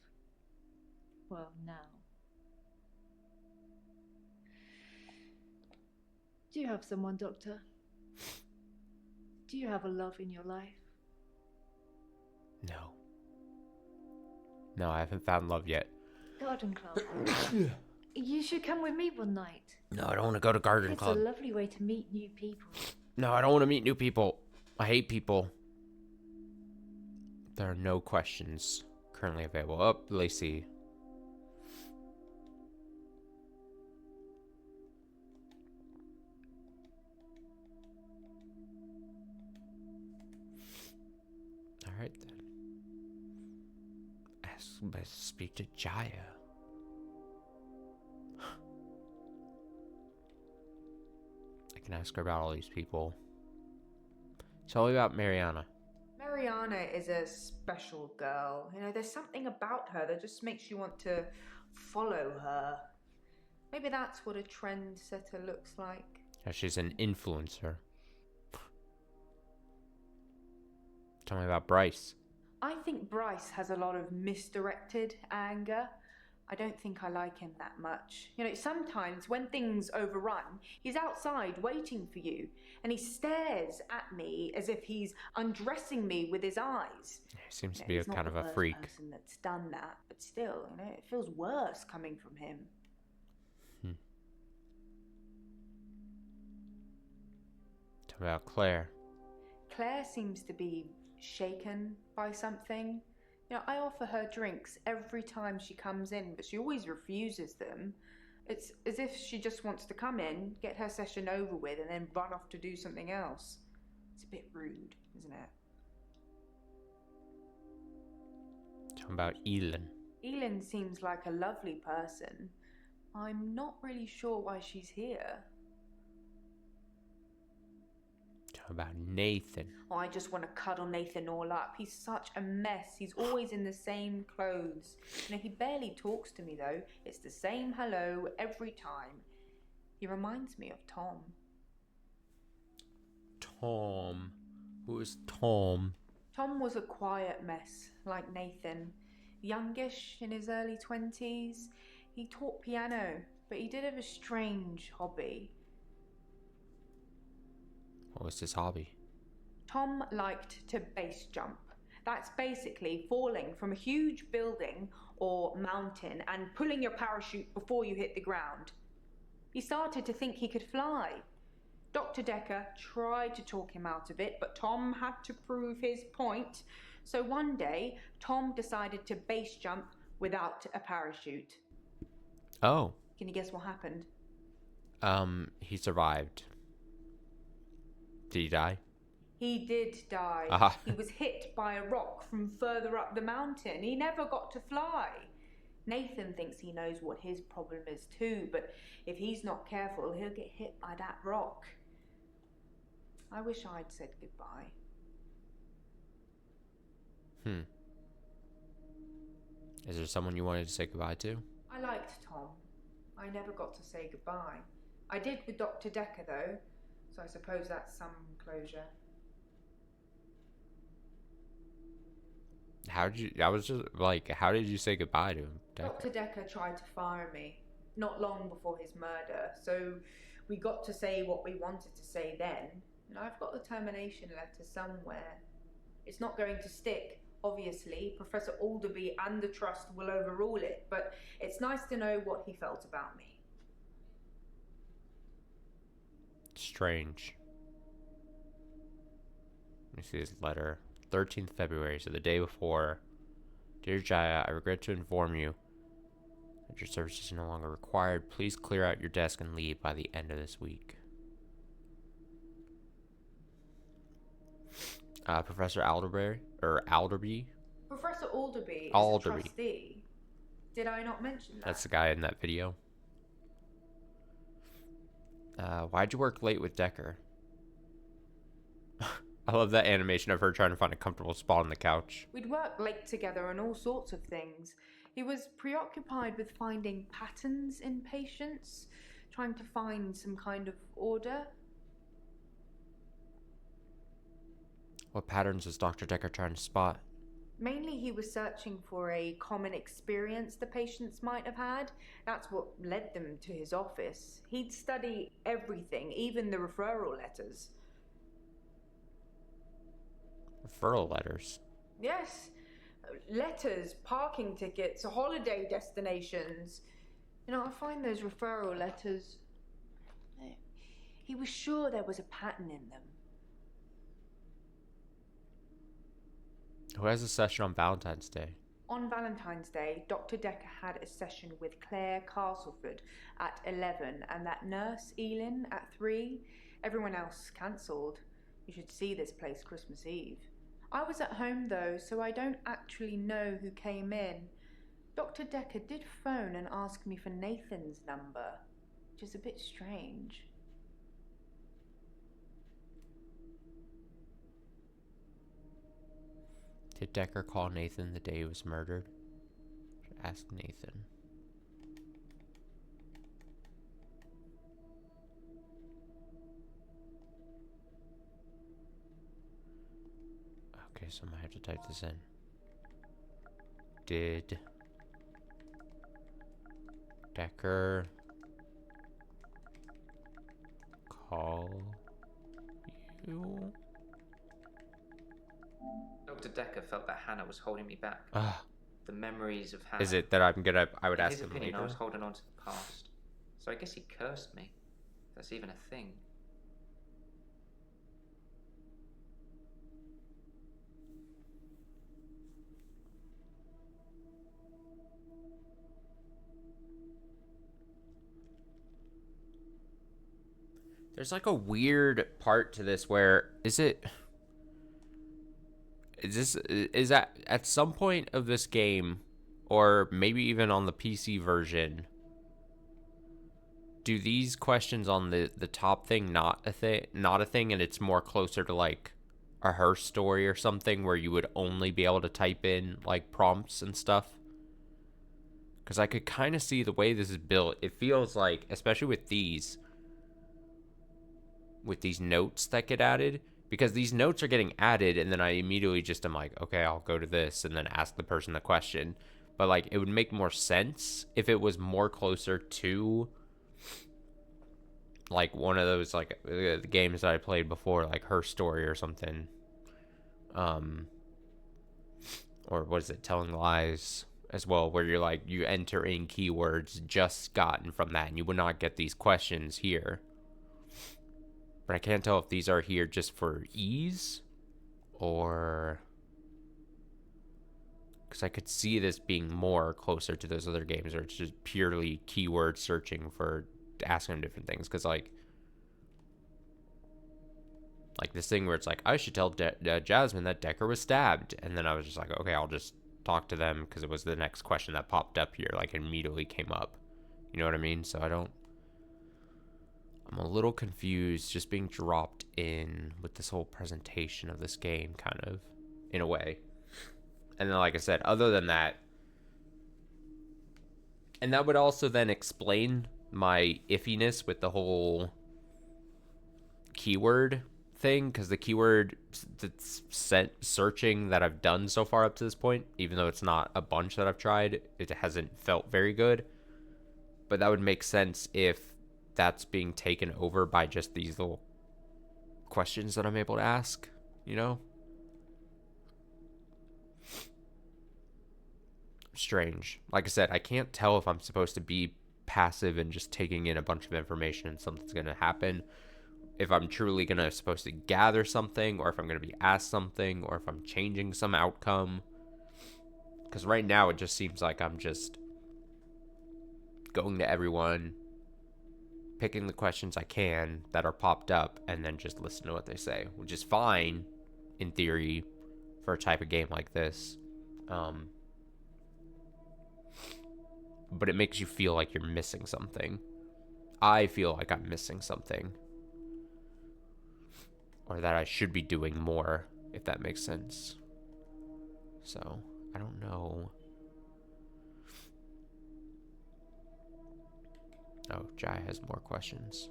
Well, now. Do you have someone, Doctor? Do you have a love in your life? No. No, I haven't found love yet. Garden club. You should come with me one night. No, I don't want to go to garden It's club. a lovely way to meet new people. No, I don't want to meet new people. I hate people. There are no questions currently available. Oh, Lacey. Alright then. Let's speak to Jaya. I can ask her about all these people. Tell me about Mariana. Mariana is a special girl. You know, there's something about her that just makes you want to follow her. Maybe that's what a trendsetter looks like. Yeah, she's an influencer. Tell me about Bryce. I think Bryce has a lot of misdirected anger. I don't think I like him that much. You know, sometimes when things overrun, he's outside waiting for you, and he stares at me as if he's undressing me with his eyes. He seems to You know, be he's not kind of the a first freak. person that's done that, but still, you know, it feels worse coming from him. Tell me about Claire. Claire seems to be shaken by something. You know, I offer her drinks every time she comes in, but she always refuses them. It's as if she just wants to come in, get her session over with, and then run off to do something else. It's a bit rude, isn't it? Tell me about Elin. Elin seems like a lovely person. I'm not really sure why she's here. Tell me about Nathan. Oh, I just want to cuddle Nathan all up. He's such a mess. He's always in the same clothes. You know, he barely talks to me though. It's the same hello every time. He reminds me of Tom. Tom. Who is Tom? Tom was a quiet mess, like Nathan. Youngish, in his early 20s. He taught piano, but he did have a strange hobby. What was his hobby? Tom liked to base jump. That's basically falling from a huge building or mountain and pulling your parachute before you hit the ground. He started to think he could fly. Dr. Dekker tried to talk him out of it, but Tom had to prove his point. So one day, Tom decided to base jump without a parachute. Oh. Can you guess what happened? He survived. Did he die? He did die. Aha. He was hit by a rock from further up the mountain. He never got to fly. Nathan thinks he knows what his problem is too, but if he's not careful, he'll get hit by that rock. I wish I'd said goodbye. Is there someone you wanted to say goodbye to? I liked Tom. I never got to say goodbye. I did with Dr. Dekker though, so I suppose that's some closure. How did you say goodbye to him? Dr. Dekker tried to fire me, not long before his murder, so we got to say what we wanted to say then, and I've got the termination letter somewhere. It's not going to stick, obviously. Professor Alderby and the Trust will overrule it, but it's nice to know what he felt about me. Strange. Let me see his letter. 13th February, so the day before. Dear Jaya, I regret to inform you that your services are no longer required. Please clear out your desk and leave by the end of this week. Professor Alderby? Professor Alderby is a trustee. Did I not mention that? That's the guy in that video. Why'd you work late with Dekker? I love that animation of her trying to find a comfortable spot on the couch. We'd worked late together on all sorts of things. He was preoccupied with finding patterns in patients, trying to find some kind of order. What patterns was Dr. Dekker trying to spot? Mainly he was searching for a common experience the patients might have had. That's what led them to his office. He'd study everything, even the referral letters. Referral letters? Yes. Letters, parking tickets, holiday destinations. You know, I find those referral letters... He was sure there was a pattern in them. Who has a session on Valentine's Day? On Valentine's Day, Dr. Dekker had a session with Claire Castleford at 11 and that nurse, Elin, at 3. Everyone else cancelled. You should see this place Christmas Eve. I was at home though, so I don't actually know who came in. Dr. Dekker did phone and ask me for Nathan's number, which is a bit strange. Did Dekker call Nathan the day he was murdered? Ask Nathan. Okay, so I might have to type this in. Did Dekker call you? Dr. Dekker felt that Hannah was holding me back. The memories of Hannah. Is it that I would In ask his him opinion, later? I was holding on to the past. So I guess he cursed me. If that's even a thing. There's like a weird part to this where is that at some point of this game, or maybe even on the PC version, do these questions on the top thing not a thing, and it's more closer to like a her story or something where you would only be able to type in like prompts and stuff? Because I could kind of see the way this is built. It feels like, especially with these notes that get added, because these notes are getting added and then I immediately just am like, okay, I'll go to this and then ask the person the question. But like, it would make more sense if it was more closer to like one of those like the games that I played before, like Her Story or something, or what is it, Telling Lies as well, where you're like, you enter in keywords just gotten from that and you would not get these questions here. But I can't tell if these are here just for ease or... Because I could see this being more closer to those other games where it's just purely keyword searching for asking them different things. Because like this thing where it's like, I should tell Jasmine that Dekker was stabbed. And then I was just like, okay, I'll just talk to them because it was the next question that popped up here. Like, immediately came up. You know what I mean? So I'm a little confused just being dropped in with this whole presentation of this game, kind of, in a way. And then, like I said, other than that, and that would also then explain my iffiness with the whole keyword thing, because the keyword that's searching that I've done so far up to this point, even though it's not a bunch that I've tried, it hasn't felt very good. But that would make sense if that's being taken over by just these little questions that I'm able to ask, you know? Strange. Like I said, I can't tell if I'm supposed to be passive and just taking in a bunch of information and something's going to happen, if I'm truly supposed to gather something, or if I'm going to be asked something, or if I'm changing some outcome. Because right now it just seems like I'm just going to everyone, picking the questions I can that are popped up, and then just listen to what they say, which is fine in theory for a type of game like this. But it makes you feel like you're missing something. I feel like I'm missing something, or that I should be doing more, if that makes sense. So, I don't know. Oh, Jai has more questions.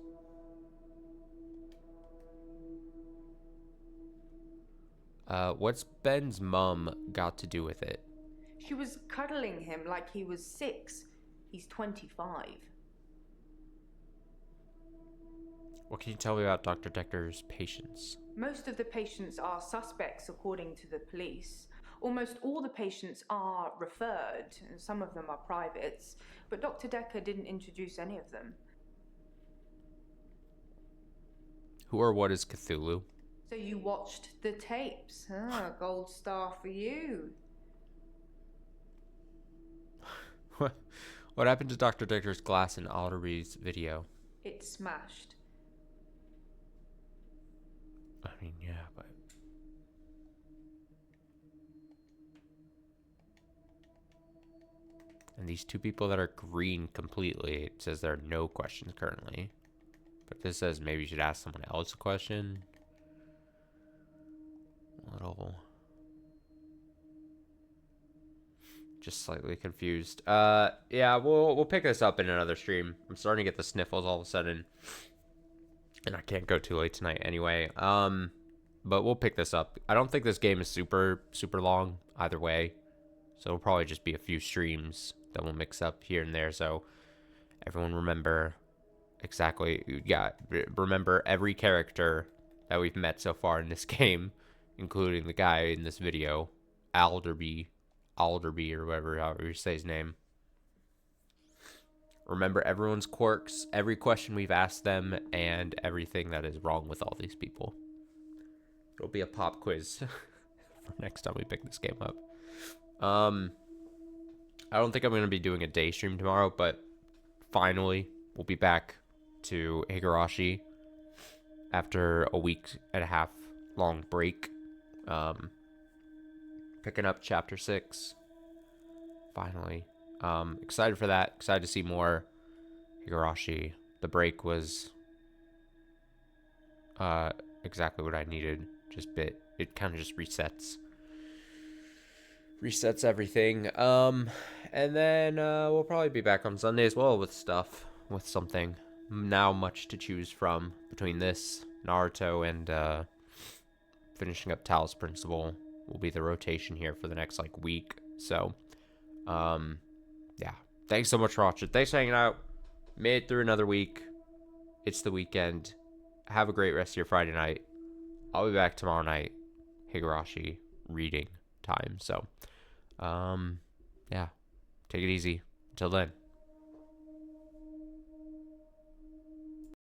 What's Ben's mum got to do with it? She was cuddling him like he was 6. He's 25. What can you tell me about Dr. Dekker's patients? Most of the patients are suspects, according to the police. Almost all the patients are referred, and some of them are privates, but Dr. Dekker didn't introduce any of them. Who or what is Cthulhu? So you watched the tapes. Gold star for you. What happened to Dr. Dekker's glass in Ottery's video? It smashed. I mean, yeah, but... And these two people that are green completely, it says there are no questions currently. But this says maybe you should ask someone else a question. A little... just slightly confused. Yeah, we'll pick this up in another stream. I'm starting to get the sniffles all of a sudden. And I can't go too late tonight anyway. but we'll pick this up. I don't think this game is super long either way, so it'll probably just be a few streams that we'll mix up here and there. So everyone remember remember every character that we've met so far in this game, including the guy in this video, Alderby or whatever, however you say his name. Remember everyone's quirks, every question we've asked them, and everything that is wrong with all these people. It'll be a pop quiz for next time we pick this game up. I don't think I'm going to be doing a day stream tomorrow, but finally we'll be back to Higurashi after a week and a half long break. Picking up chapter 6 finally. Excited for that. Excited to see more Higurashi. The break was exactly what I needed. It kind of just resets everything. And then we'll probably be back on Sunday as well with something. Now much to choose from between this, Naruto, and finishing up Talos Principle will be the rotation here for the next week. So yeah, thanks so much for watching. Thanks for hanging out. Made it through another week. It's the weekend. Have a great rest of your Friday night. I'll be back tomorrow night, Higurashi reading time. So yeah, take it easy. Until then.